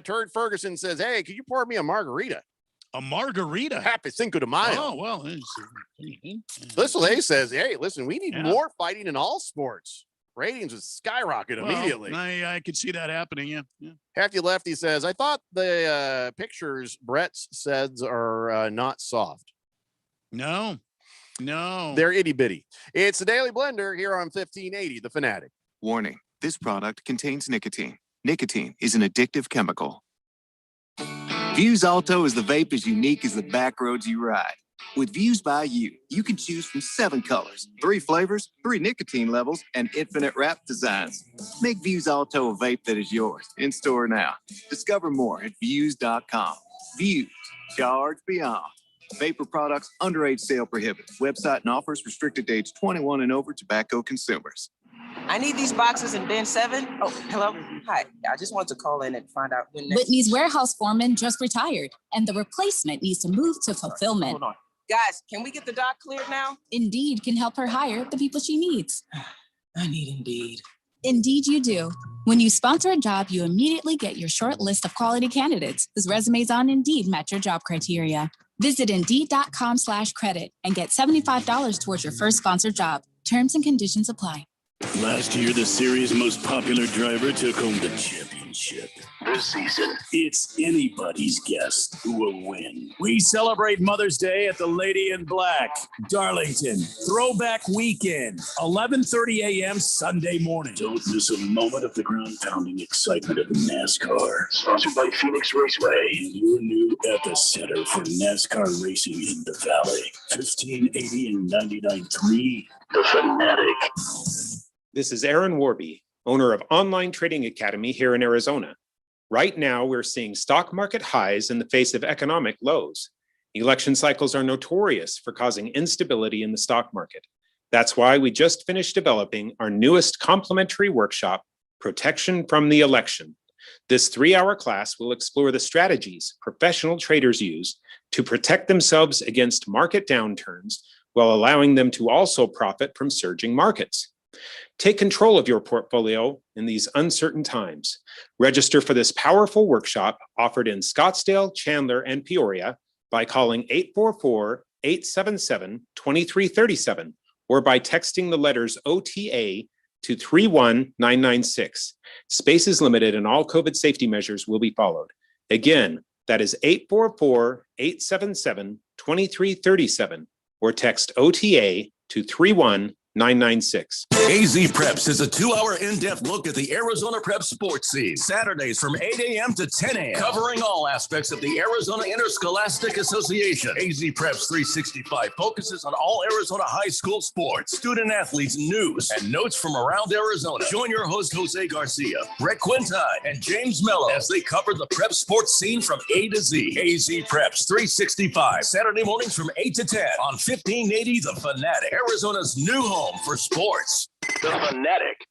Turd Ferguson says, hey, could you pour me a margarita? A margarita? Happy Cinco de Mayo. Oh, well. Listen, says, hey, listen, we need more fighting in all sports. Ratings would skyrocket immediately. I could see that happening. Yeah. Hefty Lefty says, I thought the pictures Brett says are not soft. No. They're itty bitty. It's the Daily Blender here on 1580, The Fanatic. Warning, this product contains nicotine. Nicotine is an addictive chemical. Views Alto is the vape as unique as the back roads you ride. With Views by You, you can choose from 7 colors, 3 flavors, 3 nicotine levels, and infinite wrap designs. Make Views Alto a vape that is yours. In store now. Discover more at Views.com. Views. Charge beyond. Vapor products, underage sale prohibited. Website and offers restricted to age 21 and over tobacco consumers. I need these boxes in bin 7. Oh, hello. Hi. I just want to call in and find out when next. Whitney's warehouse foreman just retired, and the replacement needs to move to fulfillment. Hold on. Guys, can we get the dock cleared now? Indeed can help her hire the people she needs. I need Indeed. Indeed you do. When you sponsor a job, you immediately get your short list of quality candidates whose resumes on Indeed match your job criteria. Visit Indeed.com/credit and get $75 towards your first sponsored job. Terms and conditions apply. Last year, the series' most popular driver took home the championship. This season, it's anybody's guess who will win. We celebrate Mother's Day at the Lady in Black, Darlington. Throwback Weekend, 11:30 a.m. Sunday morning. Don't miss a moment of the ground-pounding excitement of NASCAR. Sponsored by Phoenix Raceway, your new epicenter for NASCAR racing in the Valley. 1580 and 99.3, The Fanatic. This is Aaron Warby, owner of Online Trading Academy here in Arizona. Right now, we're seeing stock market highs in the face of economic lows. Election cycles are notorious for causing instability in the stock market. That's why we just finished developing our newest complimentary workshop, Protection from the Election. This 3-hour class will explore the strategies professional traders use to protect themselves against market downturns while allowing them to also profit from surging markets. Take control of your portfolio in these uncertain times. Register for this powerful workshop offered in Scottsdale, Chandler, and Peoria by calling 844-877-2337 or by texting the letters OTA to 31996. Space is limited and all COVID safety measures will be followed. Again, that is 844-877-2337 or text OTA to 31996. AZ Preps is a 2-hour in-depth look at the Arizona prep sports scene. Saturdays from 8 a.m. to 10 a.m. Covering all aspects of the Arizona Interscholastic Association. AZ Preps 365 focuses on all Arizona high school sports, student athletes, news, and notes from around Arizona. Join your host, Jose Garcia, Brett Quintine, and James Mello as they cover the prep sports scene from A to Z. AZ Preps 365. Saturday mornings from 8 to 10 on 1580 The Fanatic, Arizona's new home for sports. The Fanatic.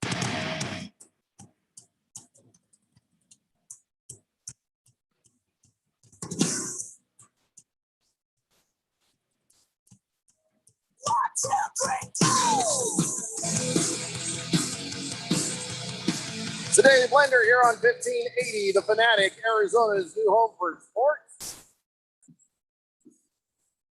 Today, Blender here on 1580, The Fanatic, Arizona's new home for sports.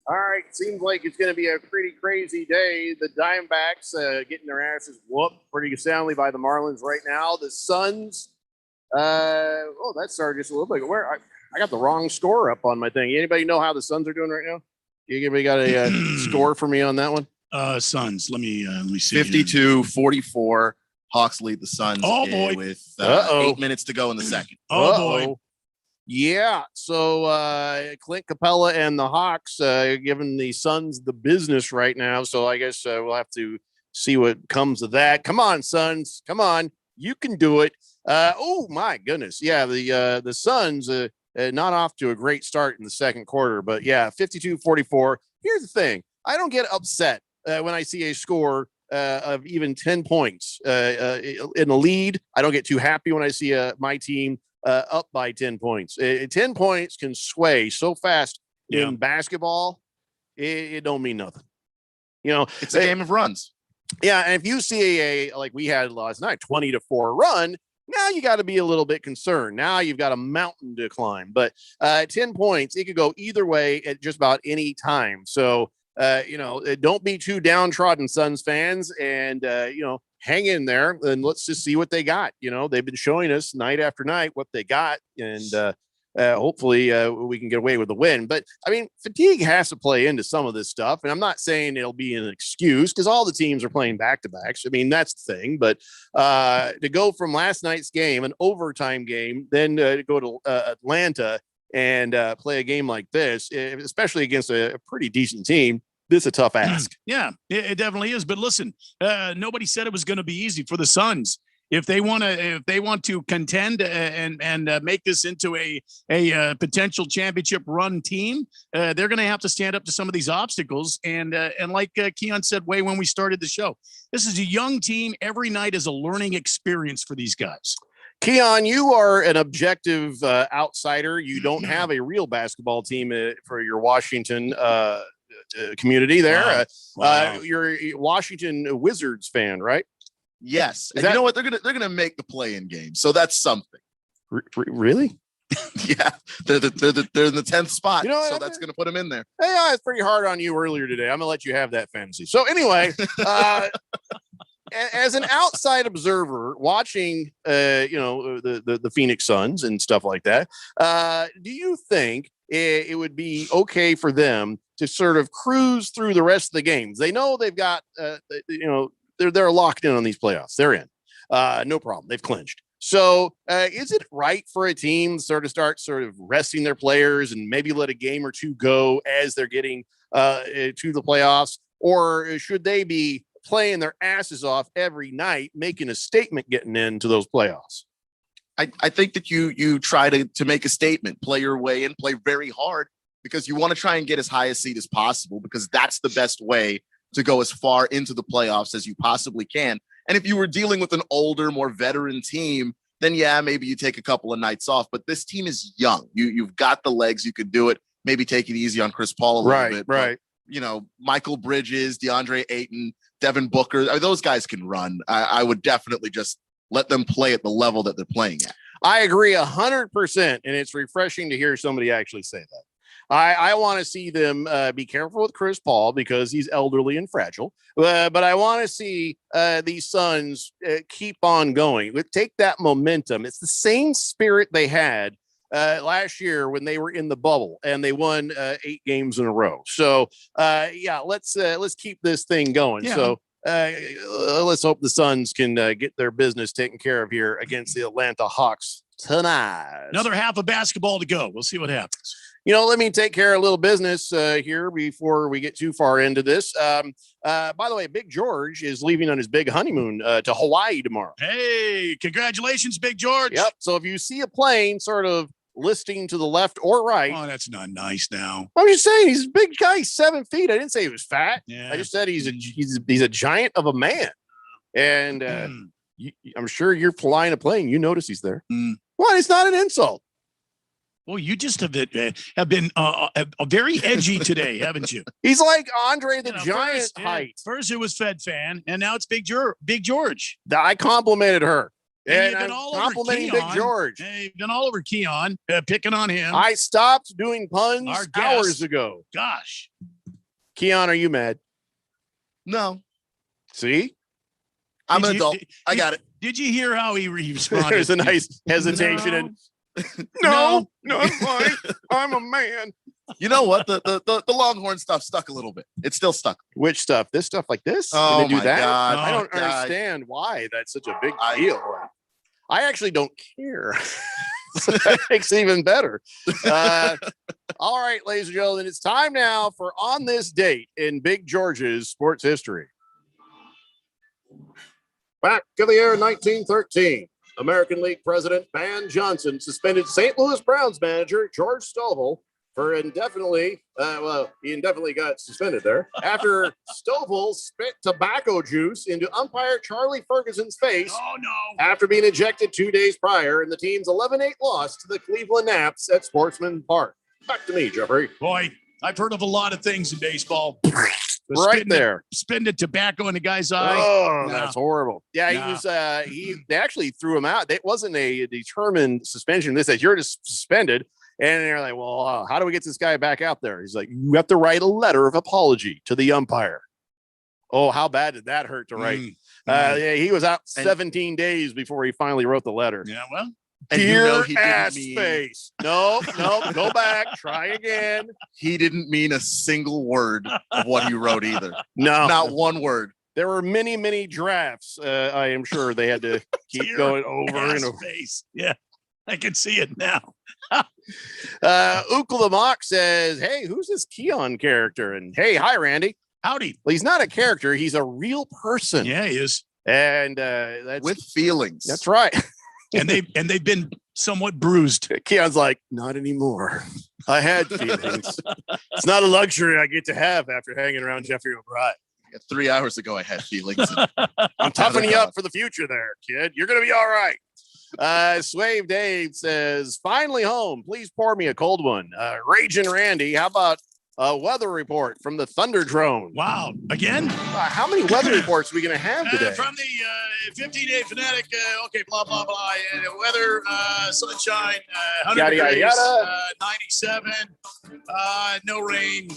All right, seems like it's going to be a pretty crazy day. The Diamondbacks getting their asses whooped pretty soundly by the Marlins right now. The Suns, that started just a little bit. I got the wrong score up on my thing. Anybody know how the Suns are doing right now? Anybody got a score for me on that one? Suns. Let me see. 52-44. Hawks lead the Suns with 8 minutes to go in the second. Boy. Yeah, so Clint Capella and the Hawks giving the Suns the business right now. So I guess we'll have to see what comes of that. Come on, Suns. Come on. You can do it. Oh, my goodness. Yeah, the Suns not off to a great start in the second quarter. But, yeah, 52-44. Here's the thing. I don't get upset when I see a score of even 10 points in the lead. I don't get too happy when I see my team up by 10 points. 10 points can sway so fast in basketball. It don't mean nothing. You know, it's a game of runs. Yeah. And if you see like we had last night, 20-4 run, now you got to be a little bit concerned. Now you've got a mountain to climb, but 10 points, it could go either way at just about any time. So, don't be too downtrodden, Suns fans, and, hang in there and let's just see what they got. They've been showing us night after night what they got, and hopefully we can get away with the win. But, I mean, fatigue has to play into some of this stuff, and I'm not saying it'll be an excuse because all the teams are playing back-to-backs. I mean, that's the thing. But to go from last night's game, an overtime game, then to go to Atlanta and play a game like this, especially against a pretty decent team. This is a tough ask. Yeah, it definitely is. But listen, nobody said it was going to be easy for the Suns. If they want to contend and make this into a potential championship run team, they're going to have to stand up to some of these obstacles. And like Keon said way when we started the show, this is a young team. Every night is a learning experience for these guys. Keon, you are an objective outsider. You don't have a real basketball team for your Washington community there. Wow. You're a Washington Wizards fan, right? Yes. And you know what? They're gonna make the play-in game. So that's something. Really? Yeah. They're in the 10th spot. You know, so that's gonna put them in there. Hey, I was pretty hard on you earlier today. I'm gonna let you have that fantasy. So anyway, as an outside observer watching the Phoenix Suns and stuff like that, do you think it would be okay for them to sort of cruise through the rest of the games? They know they've got they're locked in on these playoffs. They're in. No problem. They've clinched. So is it right for a team to start resting their players and maybe let a game or two go as they're getting to the playoffs? Or should they be playing their asses off every night, making a statement getting into those playoffs? I think that you try to make a statement, play your way in, play very hard, because you want to try and get as high a seed as possible, because that's the best way to go as far into the playoffs as you possibly can. And if you were dealing with an older, more veteran team, then yeah, maybe you take a couple of nights off. But this team is young. You've got the legs. You could do it. Maybe take it easy on Chris Paul a little bit. Right. But, Michael Bridges, DeAndre Ayton, Devin Booker, those guys can run. I would definitely just let them play at the level that they're playing at. I agree 100%. And it's refreshing to hear somebody actually say that. I want to see them be careful with Chris Paul because he's elderly and fragile. But I want to see these Suns keep on going. Take that momentum. It's the same spirit they had last year when they were in the bubble and they won 8 games in a row. So let's keep this thing going. Yeah. So let's hope the Suns can get their business taken care of here against the Atlanta Hawks tonight. Another half of basketball to go. We'll see what happens. Let me take care of a little business here before we get too far into this. By the way, Big George is leaving on his big honeymoon to Hawaii tomorrow. Hey, congratulations, Big George. Yep. So if you see a plane sort of listing to the left or right. Oh, that's not nice now. I'm just saying he's a big guy. He's 7 feet. I didn't say he was fat. Yeah. I just said he's a giant of a man. And I'm sure you're flying a plane. You notice he's there. Well, it's not an insult. Well, you just have been very edgy today, haven't you? He's like Andre the Giant height. First it was Fed Fan, and now it's Big George. I complimented her. And you've been all over complimenting Keon. Big George. Hey, you've been all over Keon, picking on him. I stopped doing puns hours ago. Gosh. Keon, are you mad? No. See? I'm an adult. I got it. Did you hear how he responded? There's a nice hesitation. And no, I'm fine. I'm a man. You know what? The Longhorn stuff stuck a little bit. It's still stuck. Which stuff? This stuff like this? Oh, Did they do that? God. I don't understand why that's such a big deal. I actually don't care. So that makes it even better. All right, ladies and gentlemen, it's time now for On This Date in Big George's sports history. Back to the year 1913. American League President Van Johnson suspended St. Louis Browns manager George Stovall for indefinitely, he indefinitely got suspended there after Stovall spit tobacco juice into umpire Charlie Ferguson's face. Oh, no. After being ejected 2 days prior in the team's 11-8 loss to the Cleveland Naps at Sportsman Park. Back to me, Jeffrey. Boy, I've heard of a lot of things in baseball. Right there. Spitting tobacco in the guy's eye. Oh, No. that's horrible. Yeah, No. he was. They actually threw him out. It wasn't a determined suspension. They said you're just suspended, and they're like, "Well, how do we get this guy back out there?" He's like, "You have to write a letter of apology to the umpire." Oh, how bad did that hurt to write? Yeah, he was out 17 days before he finally wrote the letter. Yeah, well. And Dear he ass didn't mean face. Nope. Go back. Try again. He didn't mean a single word of what he wrote either. No, not one word. There were many drafts. I am sure they had to keep going over and over. Face. Yeah, I can see it now. Ukla Mock says, hey, who's this Keon character? And hey, hi, Randy. Howdy. Well, he's not a character. He's a real person. Yeah, he is. And that's with feelings. That's right. and they've been somewhat bruised. Keon's like, not anymore. I had feelings. It's not a luxury I get to have after hanging around Jeffrey O'Brien. 3 hours ago, I had feelings. I'm toughening you up for the future there, kid. You're going to be all right. Swave Dave says, finally home. Please pour me a cold one. Raging Randy, how about a weather report from the Thunder Drone? Wow. Again? How many weather reports are we going to have today? From the 15-day fanatic. Okay, blah, blah, blah. Weather, sunshine, 100 Yada, yada, degrees, yada. 97, no rain.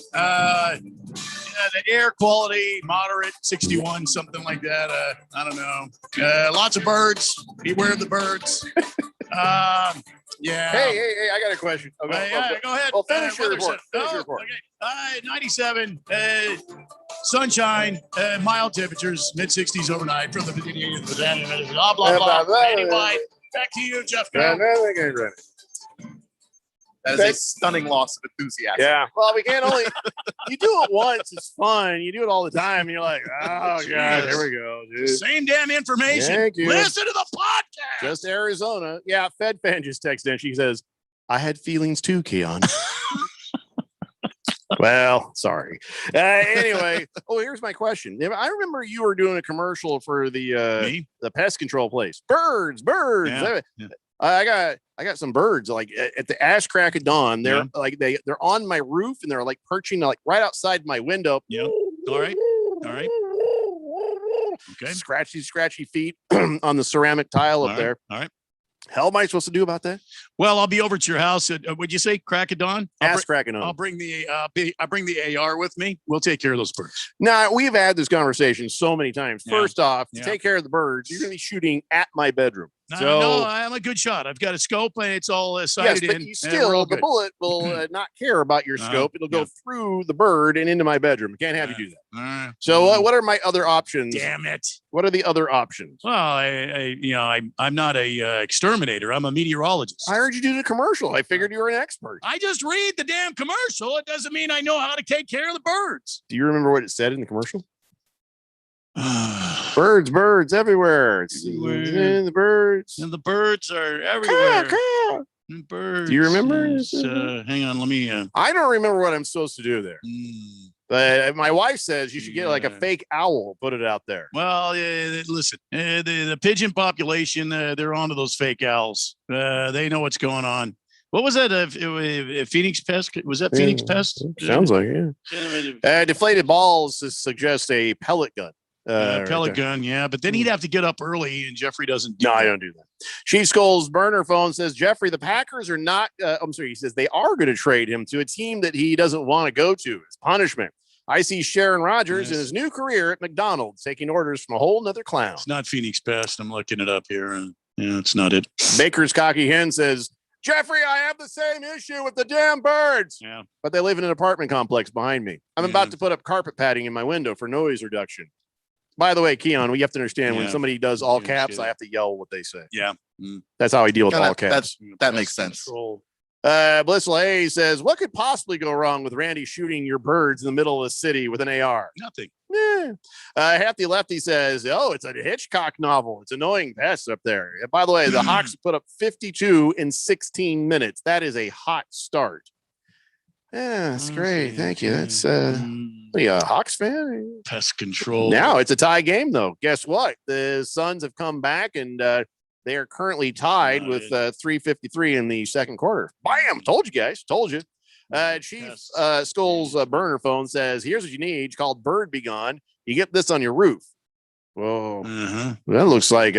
The air quality, moderate, 61, something like that. I don't know. Lots of birds. Beware of the birds. Yeah. Hey, I got a question. Go ahead. Well, finish your report. Finish your report. Okay. 97, sunshine, mild temperatures, mid-60s overnight from the beginning of the day. Blah, blah, blah. Anyway, back to you, Jeff. That is a stunning loss of enthusiasm. Yeah. Well, we can't only, you do it once, it's fun. You do it all the time, and you're like, oh, God, here we go, dude. Same damn information. Thank you. Listen to the podcast. Just Arizona. Yeah, Fed fan just texted in. She says, I had feelings too, Keon. Well, sorry. Anyway, here's my question. I remember you were doing a commercial for the pest control place. Birds. Yeah. I got some birds like at the ash crack of dawn. They're like they're on my roof and they're like perching like right outside my window. Yep. All right. Okay. Scratchy feet on the ceramic tile up there. All right. Hell am I supposed to do about that? Well, I'll be over at your house. Would you say crack of dawn? Ass cracking on. I'll bring the I bring the AR with me. We'll take care of those birds. Now, we've had this conversation so many times. First off, to take care of the birds, you're going to be shooting at my bedroom. No, I'm a good shot. I've got a scope and it's all sighted but in. You still, the bullet will not care about your scope. It'll go through the bird and into my bedroom. Can't have you do that. So what are my other options? Damn it. What are the other options? Well, I'm not a exterminator. I'm a meteorologist. I heard you do the commercial. I figured you were an expert. I just read the damn commercial. It doesn't mean I know how to take care of the birds. Do you remember what it said in the commercial? Birds everywhere. And the birds are everywhere. Birds. Do you remember? Hang on, let me. I don't remember what I'm supposed to do there. But my wife says you should get like a fake owl, put it out there. Well, listen, the pigeon population, they're onto those fake owls. They know what's going on. What was that? Phoenix Pest? Was that Phoenix Pest? Sounds like it. Deflated balls suggest a pellet gun. Pellet gun, yeah, but then he'd have to get up early, and Jeffrey doesn't. I don't do that. Chief Skull's burner phone says Jeffrey, the Packers are not. I'm sorry, he says they are going to trade him to a team that he doesn't want to go to as punishment. I see Sharon Rogers in his new career at McDonald's taking orders from a whole nother clown. It's not Phoenix Pest. I'm looking it up here, and it's not it. Baker's cocky hen says, Jeffrey, I have the same issue with the damn birds. Yeah, but they live in an apartment complex behind me. I'm about to put up carpet padding in my window for noise reduction. By the way, Keon, we have to understand when somebody does all caps, I have to yell what they say. Yeah. That's how I deal with all caps. That makes sense. Blissful A says, what could possibly go wrong with Randy shooting your birds in the middle of the city with an AR? Nothing. Hefty Lefty says, it's a Hitchcock novel. It's annoying pests up there. And by the way, the Hawks put up 52 in 16 minutes. That is a hot start. Yeah, that's great. Thank you. That's are you a Hawks fan? Pest control. Now it's a tie game, though. Guess what? The Suns have come back, and they are currently tied with 3:53 in the second quarter. Bam! Told you guys. Told you. Chief Skull's burner phone says, "Here's what you need. It's called Bird Be Gone. You get this on your roof." Whoa, that looks like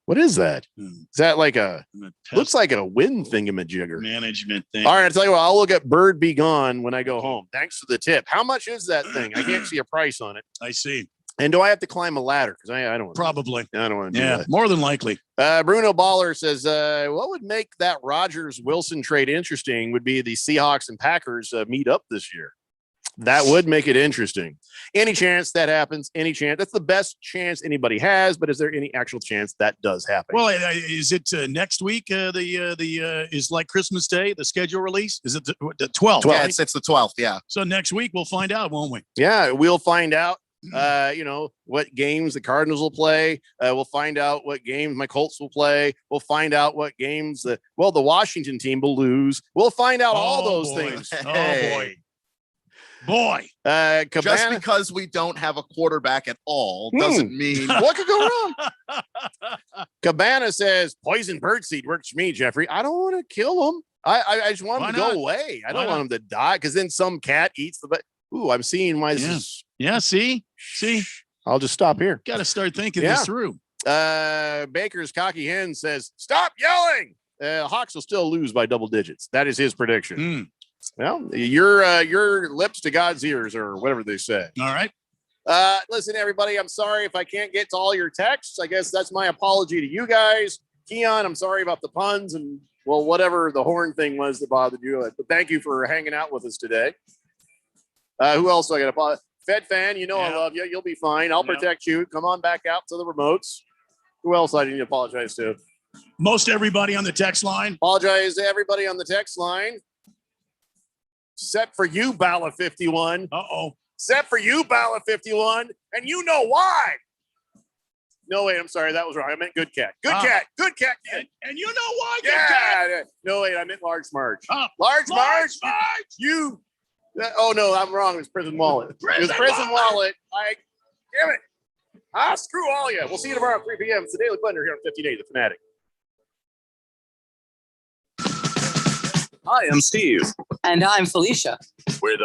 what is that? Is that like looks like a wind thingamajigger management thing? All right, I'll tell you what, I'll look at Bird Be Gone when I go home. Thanks for the tip. How much is that thing? I can't see a price on it. I see. And do I have to climb a ladder? Because I don't want to. Probably. I don't want to do that. More than likely. Bruno Baller says, what would make that Rodgers-Wilson trade interesting would be the Seahawks and Packers meet up this year. That would make it interesting. Any chance that happens? Any chance? That's the best chance anybody has. But is there any actual chance that does happen? Well, is it next week? Is like Christmas Day, the schedule release? Is it the 12th? Yeah, right? it's the 12th. Yeah. So next week we'll find out, won't we? Yeah, we'll find out. What games the Cardinals will play. We'll find out what games my Colts will play. We'll find out what games the Washington team will lose. We'll find out all those things. Oh boy. Cabana, just because we don't have a quarterback at all doesn't mean what could go wrong. Cabana says poison birdseed works for me, Jeffrey. I don't want to kill him. I just want him to go away. I don't want him to die because then some cat eats the. Ooh, I'm seeing why this is. Yeah. See. I'll just stop here. Got to start thinking this through. Baker's cocky hen says, "Stop yelling." Hawks will still lose by double digits. That is his prediction. Well, your lips to God's ears, or whatever they say. All right. Listen, everybody, I'm sorry if I can't get to all your texts. I guess that's my apology to you guys. Keon, I'm sorry about the puns and, well, whatever the horn thing was that bothered you. But thank you for hanging out with us today. Who else do I got to apologize? Fed fan, I love you. You'll be fine. I'll protect you. Come on back out to the remotes. Who else I need to apologize to? Most everybody on the text line. Apologize to everybody on the text line. Except for you, Bala 51. Except for you, Bala 51. And you know why. No, wait, I'm sorry. That was wrong. I meant good cat. Good cat. And you know why? Good cat. No, wait, I meant large Marge. Large Marge. You. Oh, no, I'm wrong. It was Prison Wallet. It was Prison Wallet. Damn it. Screw all you. We'll see you tomorrow at 3 p.m. It's the Daily Blender here on 1580, The Fanatic. Hi, I'm Steve. And I'm Felicia.